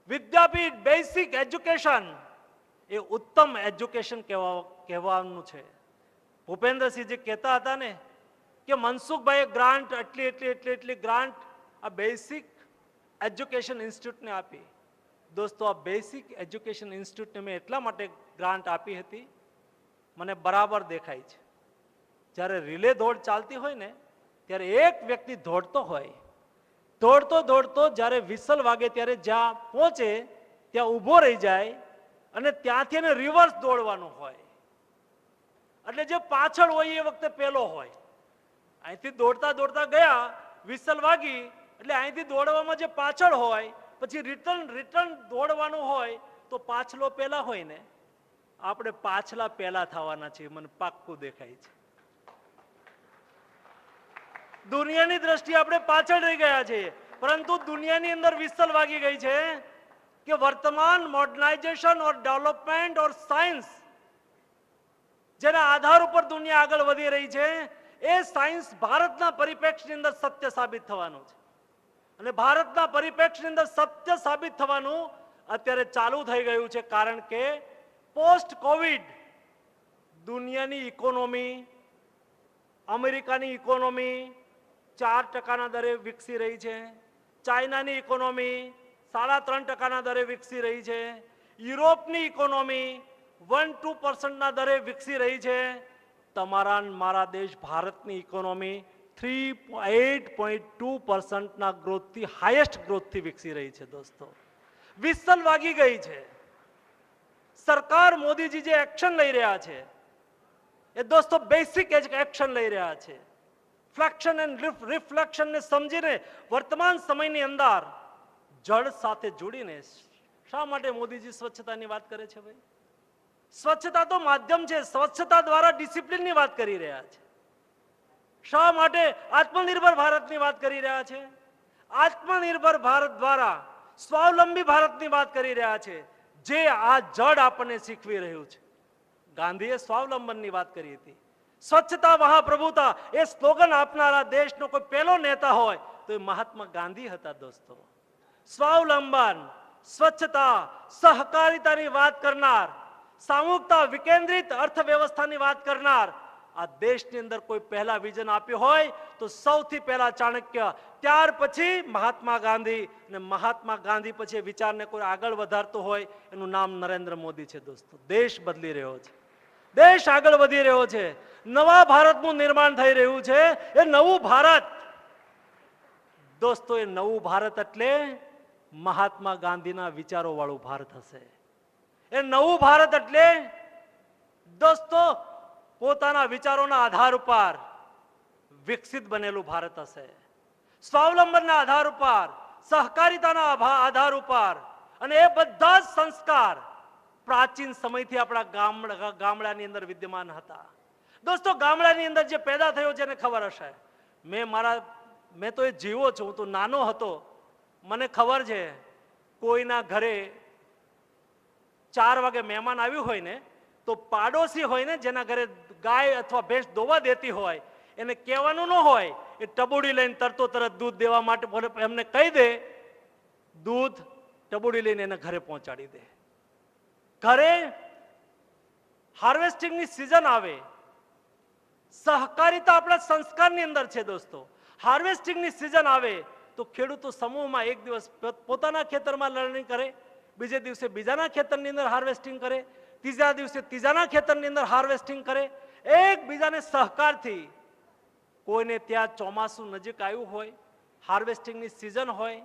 વિદ્યાપીઠ બેસિક એજ્યુકેશન એ ઉત્તમ એજ્યુકેશન કહેવાનું છે. ભૂપેન્દ્રસિંહજી કહેતા હતા ને કે મનસુખભાઈએ ગ્રાન્ટ એટલી ગ્રાન્ટ આ બેસિક એજ્યુકેશન ઇન્સ્ટિટ્યૂટને આપી. દોસ્તો, આ બેસિક એજ્યુકેશન ઇન્સ્ટિટ્યૂટને મેં એટલા માટે ગ્રાન્ટ આપી હતી, મને બરાબર દેખાય છે. જ્યારે રિલે દોડ ચાલતી હોય ને ત્યારે એક વ્યક્તિ દોડતો હોય, દોડતો જ્યારે વિસલ વાગે ત્યારે જ્યાં પહોંચે ત્યાં ઊભો રહી જાય અને ત્યાંથી એને રિવર્સ દોડવાનું હોય. એટલે જે પાછળ હોય એ વખતે પેલો હોય. અહીંથી દોડતા ગયા, વિસલ વાગી એટલે અહીંથી દોડવામાં જે પાછળ હોય પછી રિટર્ન દોડવાનું હોય તો પાછલો પેલા હોય ને. આપણે પાછલા પેલા થવાના છીએ, મને પાક્કું દેખાય છે. દુનિયાની દ્રષ્ટિએ આપણે પાછળ રહી ગયા છીએ, પરંતુ દુનિયાની અંદર વિસલ વાગી ગઈ છે कि वर्तमान मॉडर्नाइजेशन और डेवलपमेंट और साइंस જેના આધાર ઉપર દુનિયા આગળ વધી રહી છે એ સાયન્સ ભારતના પરિપ્રેક્ષ્યની અંદર સત્ય સાબિત થવાનું છે અને ભારતના પરિપ્રેક્ષ્યની અંદર સત્ય સાબિત થવાનું અત્યારે ચાલુ થઈ ગયું છે કારણ કે પોસ્ટ કોવિડ દુનિયાની ઇકોનોમી અમેરિકાની ઇકોનોમી 4% દરે વિકસી રહી છે ચાઇનાની ઇકોનોમી 3.5% દરે વિકસી રહી છે યુરોપની ઇકોનોમી 1-2% દરે વિકસી રહી છે તમારા મારા દેશ ભારતની ઇકોનોમી 8.2% ગ્રોથથી હાઈએસ્ટ ગ્રોથથી વિકસી રહી છે દોસ્તો વિસલ વાગી ગઈ છે સરકાર મોદીજી જે એક્શન લઈ રહ્યા છે એ દોસ્તો બેસિક એક્શન લઈ રહ્યા છે ફ્લેક્શન એન્ડ રિફ્લેક્શન ને સમજીને વર્તમાન સમયની અંદર જળ સાથે જોડીને શા માટે મોદીજી સ્વચ્છતાની વાત કરે છે ભાઈ સ્વચ્છતા તો માધ્યમ છે સ્વચ્છતા દ્વારા ડિસિપ્લિનની વાત કરી રહ્યા છે શા માટે આત્મનિર્ભર ભારતની વાત કરી રહ્યા છે આત્મનિર્ભર ભારત દ્વારા સ્વાવલંબી ભારતની વાત કરી રહ્યા છે જે આ જળ આપણને શીખવી રહ્યું છે ગાંધીએ સ્વાવલંબનની વાત કરી હતી સ્વચ્છતા મહાપ્રભુતા એ સ્લોગન આપનારા દેશનો કોઈ પહેલો નેતા હોય તો એ મહાત્મા ગાંધી હતા દોસ્તો સ્વાવલંબન સ્વચ્છતા સહકારિતાની વાત કરનાર સામૂહિકતા વિકેન્દ્રિત અર્થવ્યવસ્થાની વાત કરનાર આ દેશની અંદર કોઈ પહેલા વિઝન આપ્યું હોય તો સૌથી પહેલા ચાણક્ય ત્યાર પછી મહાત્મા ગાંધી અને મહાત્મા ગાંધી પછી વિચારને કોઈ આગળ વધારતો હોય એનું નામ નરેન્દ્ર મોદી છે દોસ્તો દેશ બદલી રહ્યો છે દેશ આગળ વધી રહ્યો છે નવા ભારતનું નિર્માણ થઈ રહ્યું છે એ નવું ભારત દોસ્તો એ નવું ભારત એટલે મહાત્મા ગાંધીના વિચારો વાળું ભારત હશે એ નવું ભારત એટલે દોસ્તો પોતાના વિચારોના આધાર ઉપર વિકસિત બનેલું ભારત હશે સ્વાવલંબનના આધાર ઉપર સહકારિતાના આધાર ઉપર અને એ બધા જ સંસ્કાર પ્રાચીન સમયથી આપણા ગામડાની અંદર વિદ્યમાન હતા દોસ્તો ગામડાની અંદર જે પેદા થયો છે એને ખબર હશે મેં તો એ જીવો છું હું તો નાનો હતો મને ખબર છે કોઈના ઘરે 4 વાગે મહેમાન આવ્યું હોય ને તો પાડોશી હોય ને જેના ઘરે ગાય અથવા ભેંસ દોવા દેતી હોય એને કહેવાનું ન હોય એ ટબુડી લઈને તરત દૂધ દેવા માટે એમને કહી દે દૂધ ટબુડી લઈને એને ઘરે પહોંચાડી દે ઘરે હાર્વેસ્ટિંગની સિઝન આવે સહકારિતા આપણા સંસ્કારની અંદર છે દોસ્તો હાર્વેસ્ટિંગની સિઝન આવે તો ખેડૂતો સમૂહમાં એક દિવસ પોતાના ખેતરમાં લણણી કરે બીજે દિવસે બીજાના ખેતરની અંદર હાર્વેસ્ટિંગ કરે ત્રીજા દિવસે ત્રીજાના ખેતરની અંદર હાર્વેસ્ટિંગ કરે એકબીજાને સહકારથી કોઈને ત્યાં ચોમાસું નજીક આવ્યું હોય હાર્વેસ્ટિંગની સિઝન હોય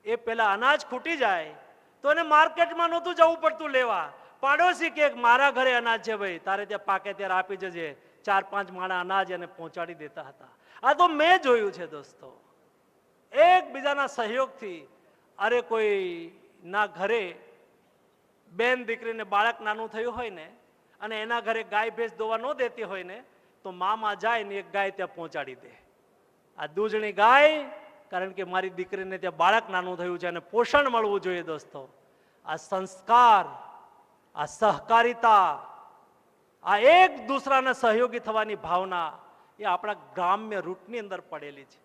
એ પહેલા અનાજ ખૂટી જાય તો એને માર્કેટમાં નહોતું જવું પડતું લેવા પાડોશી કે મારા ઘરે અનાજ છે ભાઈ તારે ત્યાં પાકે ત્યારે આપી જજે 4-5 માણા અનાજ એને પહોંચાડી દેતા હતા આ તો મેં જોયું છે દોસ્તો એકબીજાના સહયોગથી અરે કોઈ ના ઘરે બેન દીકરીને બાળક નાનું થયું હોય ને અને એના ઘરે ગાય ભેંસ દોવા ન દેતી હોય ને તો મામા જાય ને એક ગાય ત્યાં પહોંચાડી દે આ દૂધણી ગાય કારણ કે મારી દીકરીને ત્યાં બાળક નાનું થયું છે અને પોષણ મળવું જોઈએ દોસ્તો આ સંસ્કાર આ સહકારિતા આ એક દૂસરાના સહયોગી થવાની ભાવના એ આપણા ગ્રામ્ય રૂટની અંદર પડેલી છે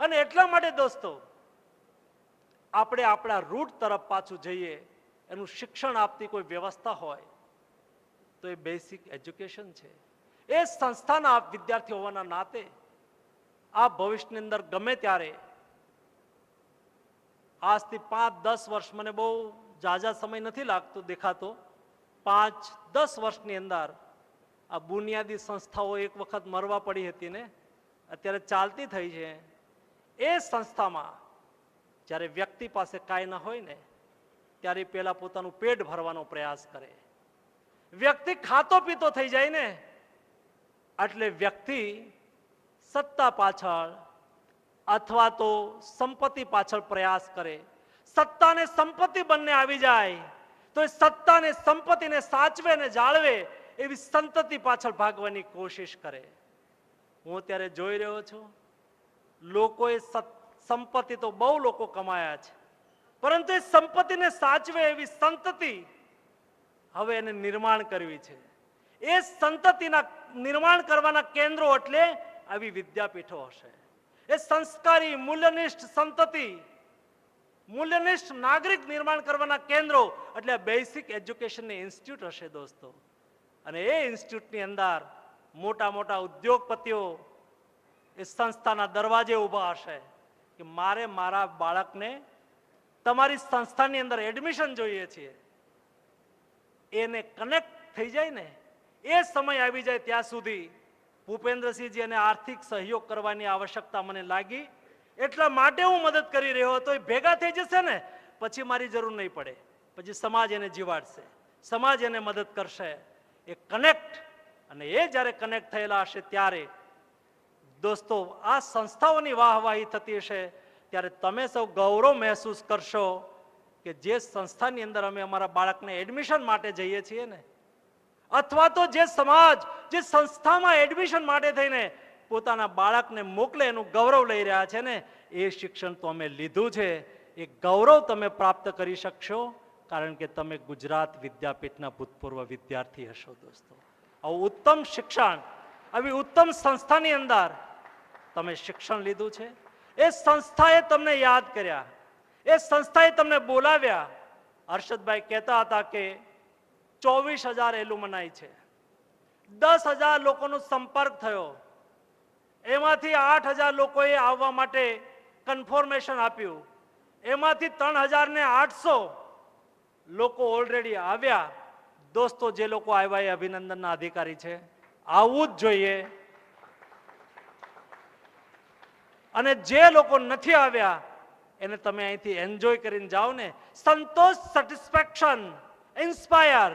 અને એટલા માટે દોસ્તો આપણે આપણા રૂટ તરફ પાછું જઈએ એનું શિક્ષણ આપતી કોઈ વ્યવસ્થા હોય તો એ બેસિક એજ્યુકેશન છે એ સંસ્થાના વિદ્યાર્થી હોવાના નાતે આ ભવિષ્યની અંદર ગમે ત્યારે આજથી 5-10 વર્ષ મને બહુ ઝાઝા સમય નથી લાગતો દેખાતો 5-10 વર્ષની અંદર આ બુનિયાદી સંસ્થાઓ એક વખત મરવા પડી હતી ને અત્યારે ચાલતી થઈ છે એ સંસ્થામાં જ્યારે વ્યક્તિ પાસે કાંઈ ના હોય ને ત્યારે પહેલા પોતાનું પેટ ભરવાનો પ્રયાસ કરે વ્યક્તિ ખાતો પીતો થઈ જાય ને એટલે વ્યક્તિ સત્તા પાછળ અથવા તો સંપત્તિ પાછળ પ્રયાસ કરે સત્તા ને સંપત્તિ બંને આવી જાય તો એ સત્તા ને સંપત્તિને સાચવે ને જાળવે એવી સંતતિ પાછળ ભાગવાની કોશિશ કરે હું ત્યારે જોઈ રહ્યો છું લોકોએ સંપત્તિ તો બહુ લોકો કમાયા છે પરંતુ એ સંપત્તિને સાચવે એવી સંતતિ હવે એને નિર્માણ કરવી છે. એ સંતતિના નિર્માણ કરવાના કેન્દ્રો એટલે આવી વિદ્યાપીઠો હશે. એ સંસ્કારી મૂલ્યનિષ્ઠ સંતતિ, મૂલ્યનિષ્ઠ નાગરિક નિર્માણ કરવાના કેન્દ્રો એટલે બેસિક એજ્યુકેશનની ઇન્સ્ટિટ્યૂટ હશે દોસ્તો. અને એ ઇન્સ્ટિટ્યૂટની અંદર મોટા મોટા ઉદ્યોગપતિઓ એ સંસ્થાના દરવાજે ઊભા હશે કે મારે મારા બાળકને તમારી સંસ્થાની અંદર એડમિશન જોઈએ છીએ. એને કનેક્ટ થઈ જાય ને, એ સમય આવી જાય ત્યાં સુધી ભૂપેન્દ્રસિંહજી અને આર્થિક સહયોગ કરવાની આવશ્યકતા મને લાગી. એટલા માટે હું મદદ કરી રહ્યો હતો. એ ભેગા થઈ જશે ને પછી મારી જરૂર નહીં પડે. પછી સમાજ એને જીવાડશે, સમાજ એને મદદ કરશે. એ કનેક્ટ, અને એ જ્યારે કનેક્ટ થયેલા હશે ત્યારે દોસ્તો આ સંસ્થાઓની વાહવાહી થતી હશે ત્યારે તમે સૌ ગૌરવ મહેસૂસ કરશો કે જે સંસ્થાની અંદર અમે અમારા બાળકને એડમિશન માટે જઈએ છીએ ને, અથવા તો જે સમાજ જે સંસ્થામાં એડમિશન માટે થઈને પોતાના બાળકને મોકલે એનું ગૌરવ લઈ રહ્યા છે ને, એ શિક્ષણ તો અમે લીધું છે. એ ગૌરવ તમે પ્રાપ્ત કરી શકશો કારણ કે તમે ગુજરાત વિદ્યાપીઠના ભૂતપૂર્વ વિદ્યાર્થી હશો દોસ્તો. આવું ઉત્તમ શિક્ષણ, આવી ઉત્તમ સંસ્થાની અંદર તમે શિક્ષણ લીધું છે. એ સંસ્થાએ તમને યાદ કર્યા, એ સંસ્થાએ તમને બોલાવ્યા. હર્ષદભાઈ કહેતા હતા કે 24,000 એલ્યુમનાઈ છે, 10,000 લોકોનો સંપર્ક થયો, એમાંથી 8,000 લોકોએ આવવા માટે કન્ફર્મેશન આપ્યું, એમાંથી 3,800 લોકો ઓલરેડી આવ્યા. દોસ્તો જે લોકો આવ્યા એ અભિનંદનના અધિકારી છે. આવવું જ જોઈએ. અને જે લોકો નથી આવ્યા એને તમે અહીંથી એન્જોય કરીને જાઓ ને, સંતોષ, સેટિસ્ફેક્શન, ઇન્સ્પાયર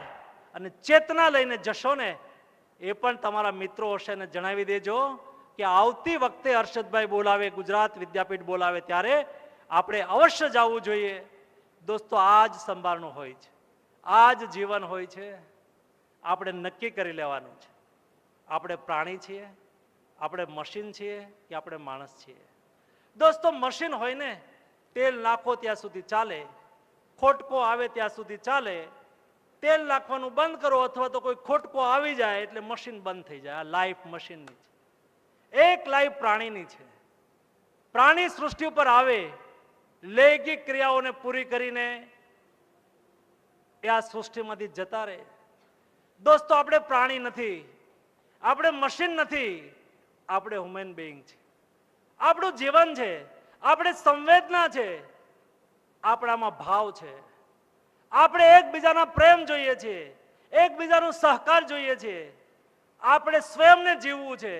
અને ચેતના લઈને જશો ને, એ પણ તમારા મિત્રો હશે ને જણાવી દેજો કે આવતી વખતે હર્ષદભાઈ બોલાવે, ગુજરાત વિદ્યાપીઠ બોલાવે ત્યારે આપણે અવશ્ય જવું જોઈએ. દોસ્તો આ જ સંભાળનું હોય છે, આ જ જીવન હોય છે. આપણે નક્કી કરી લેવાનું છે આપણે પ્રાણી છીએ, આપણે મશીન છીએ કે આપણે માણસ છીએ. દોસ્તો મશીન હોય ને તેલ નાખો ત્યાં સુધી ચાલે, ખોટકો આવે ત્યાં સુધી ચાલે. તેલ નાખવાનું બંધ કરો અથવા તો કોઈ ખોટકો આવી જાય એટલે મશીન બંધ થઈ જાય. આ લાઈફ મશીનની છે. એક લાઈફ પ્રાણીની છે. પ્રાણી સૃષ્ટિ ઉપર આવે, લૈંગિક ક્રિયાઓને પૂરી કરીને એ આ સૃષ્ટિમાંથી જતા રહે. દોસ્તો આપણે પ્રાણી નથી, આપણે મશીન નથી, આપણે હ્યુમન બીઈંગ છે. આપણું જીવન છે, આપણે સંવેદના છે, આપણામાં ભાવ છે. આપણે એકબીજાના પ્રેમ જોઈએ છીએ, એકબીજાનો સહકાર જોઈએ છીએ. આપણે સ્વયંને જીવવું છે,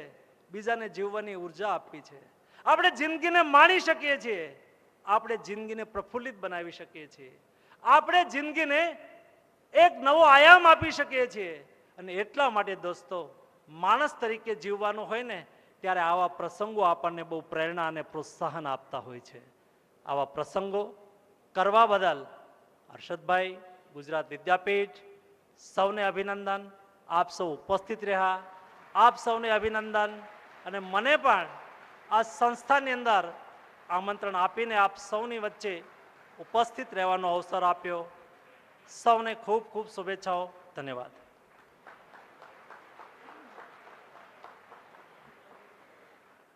બીજાને જીવવાની ઉર્જા આપવી છે. આપણે જિંદગીને માણી શકીએ છીએ, આપણે જિંદગીને પ્રફુલ્લિત બનાવી શકીએ છીએ, આપણે જિંદગીને એક નવો આયામ આપી શકીએ છીએ. અને એટલા માટે દોસ્તો માણસ તરીકે જીવવાનું હોય ને ત્યારે આવા પ્રસંગો આપણને બહુ પ્રેરણા અને પ્રોત્સાહન આપતા હોય છે. આવા પ્રસંગો કરવા બદલ હર્ષદભાઈ, ગુજરાત વિદ્યાપીઠ, સૌને અભિનંદન. આપ સૌ ઉપસ્થિત રહ્યા, આપ સૌને અભિનંદન. અને મને પણ આ સંસ્થાની અંદર આમંત્રણ આપીને આપ સૌની વચ્ચે ઉપસ્થિત રહેવાનો અવસર આપ્યો. સૌને ખૂબ ખૂબ શુભેચ્છાઓ. ધન્યવાદ.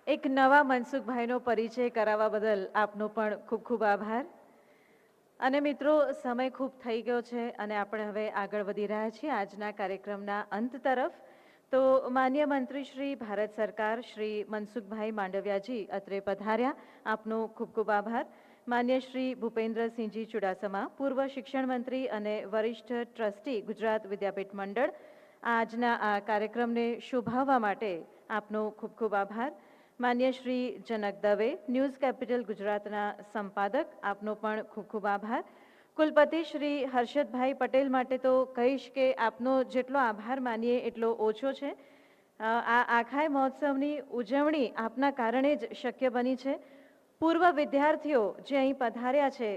એક નવા મનસુખભાઈનો પરિચય કરાવવા બદલ આપનો પણ ખૂબ ખૂબ આભાર. અને મિત્રો સમય ખૂબ થઈ ગયો છે અને આપણે હવે આગળ વધી રહ્યા છીએ આજના કાર્યક્રમના અંત તરફ. તો માન્ય મંત્રી શ્રી ભારત સરકાર શ્રી મનસુખભાઈ માંડવિયાજી અત્રે પધાર્યા. આપનો ખૂબ ખૂબ આભાર. માન્ય શ્રી ભૂપેન્દ્રસિંહજી ચુડાસમા, પૂર્વ શિક્ષણ મંત્રી અને વરિષ્ઠ ટ્રસ્ટી ગુજરાત વિદ્યાપીઠ મંડળ, આજના આ કાર્યક્રમને શોભાવવા માટે આપનો ખૂબ ખૂબ આભાર. માન્ય શ્રી જનક દવે, ન્યૂઝ કેપિટલ ગુજરાતના સંપાદક, આપનો પણ ખૂબ ખૂબ આભાર. કુલપતિ શ્રી હર્ષદભાઈ પટેલ માટે તો કહીશ કે આપનો જેટલો આભાર માનીએ એટલો ઓછો છે. આ આખાય મહોત્સવની ઉજવણી આપના કારણે જ શક્ય બની છે. પૂર્વ વિદ્યાર્થીઓ જે અહીં પધાર્યા છે,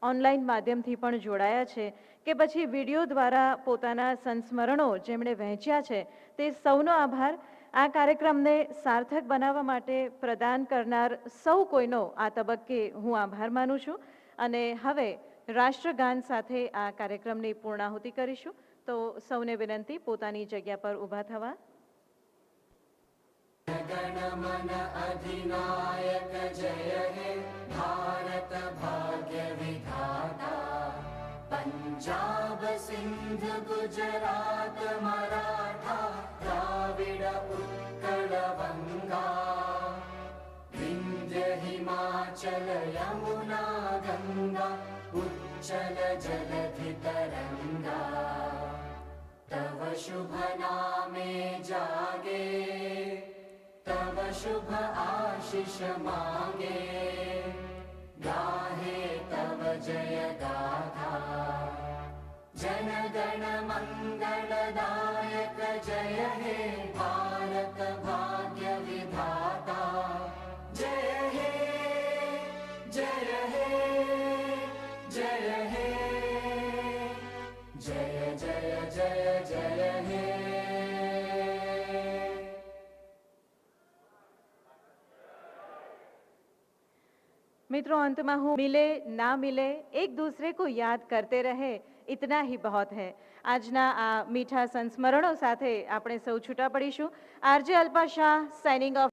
ઓનલાઈન માધ્યમથી પણ જોડાયા છે કે પછી વિડીયો દ્વારા પોતાના સંસ્મરણો જેમણે વહેંચ્યા છે, તે સૌનો આભાર. આ કાર્યક્રમને સાર્થક બનાવવા માટે પ્રદાન કરનાર સૌ કોઈનો આ તબક્કે હું આભાર માનું છું. અને હવે રાષ્ટ્રગાન સાથે આ કાર્યક્રમની પૂર્ણાહુતિ કરીશું. તો સૌને વિનંતી પોતાની જગ્યા પર ઊભા થવા. गणमन अधिनायक जय हे भारत भाग्य विधाता पंजाब सिंध गुजरात मराठा द्राविड उत्कल गंगा विंध्य हिमाचल यमुना गंगा उच्चल जलधि तरंगा तव शुभ नामे जागे तव शुभ आशीष मांगे गाहे तव जय गाथा जन गण मंगलदायक जय हे भारत भाग्य विधाता जय हे जय हे जय हे जय जय जय जय हे मित्रों, अंत में हूँ मिले ना मिले एक दूसरे को याद करते रहे इतना ही बहुत है. આજના આ મીઠા સંસ્મરણો સાથે આપણે સૌ છૂટા પડીશું. RJ Alpa Shah signing of.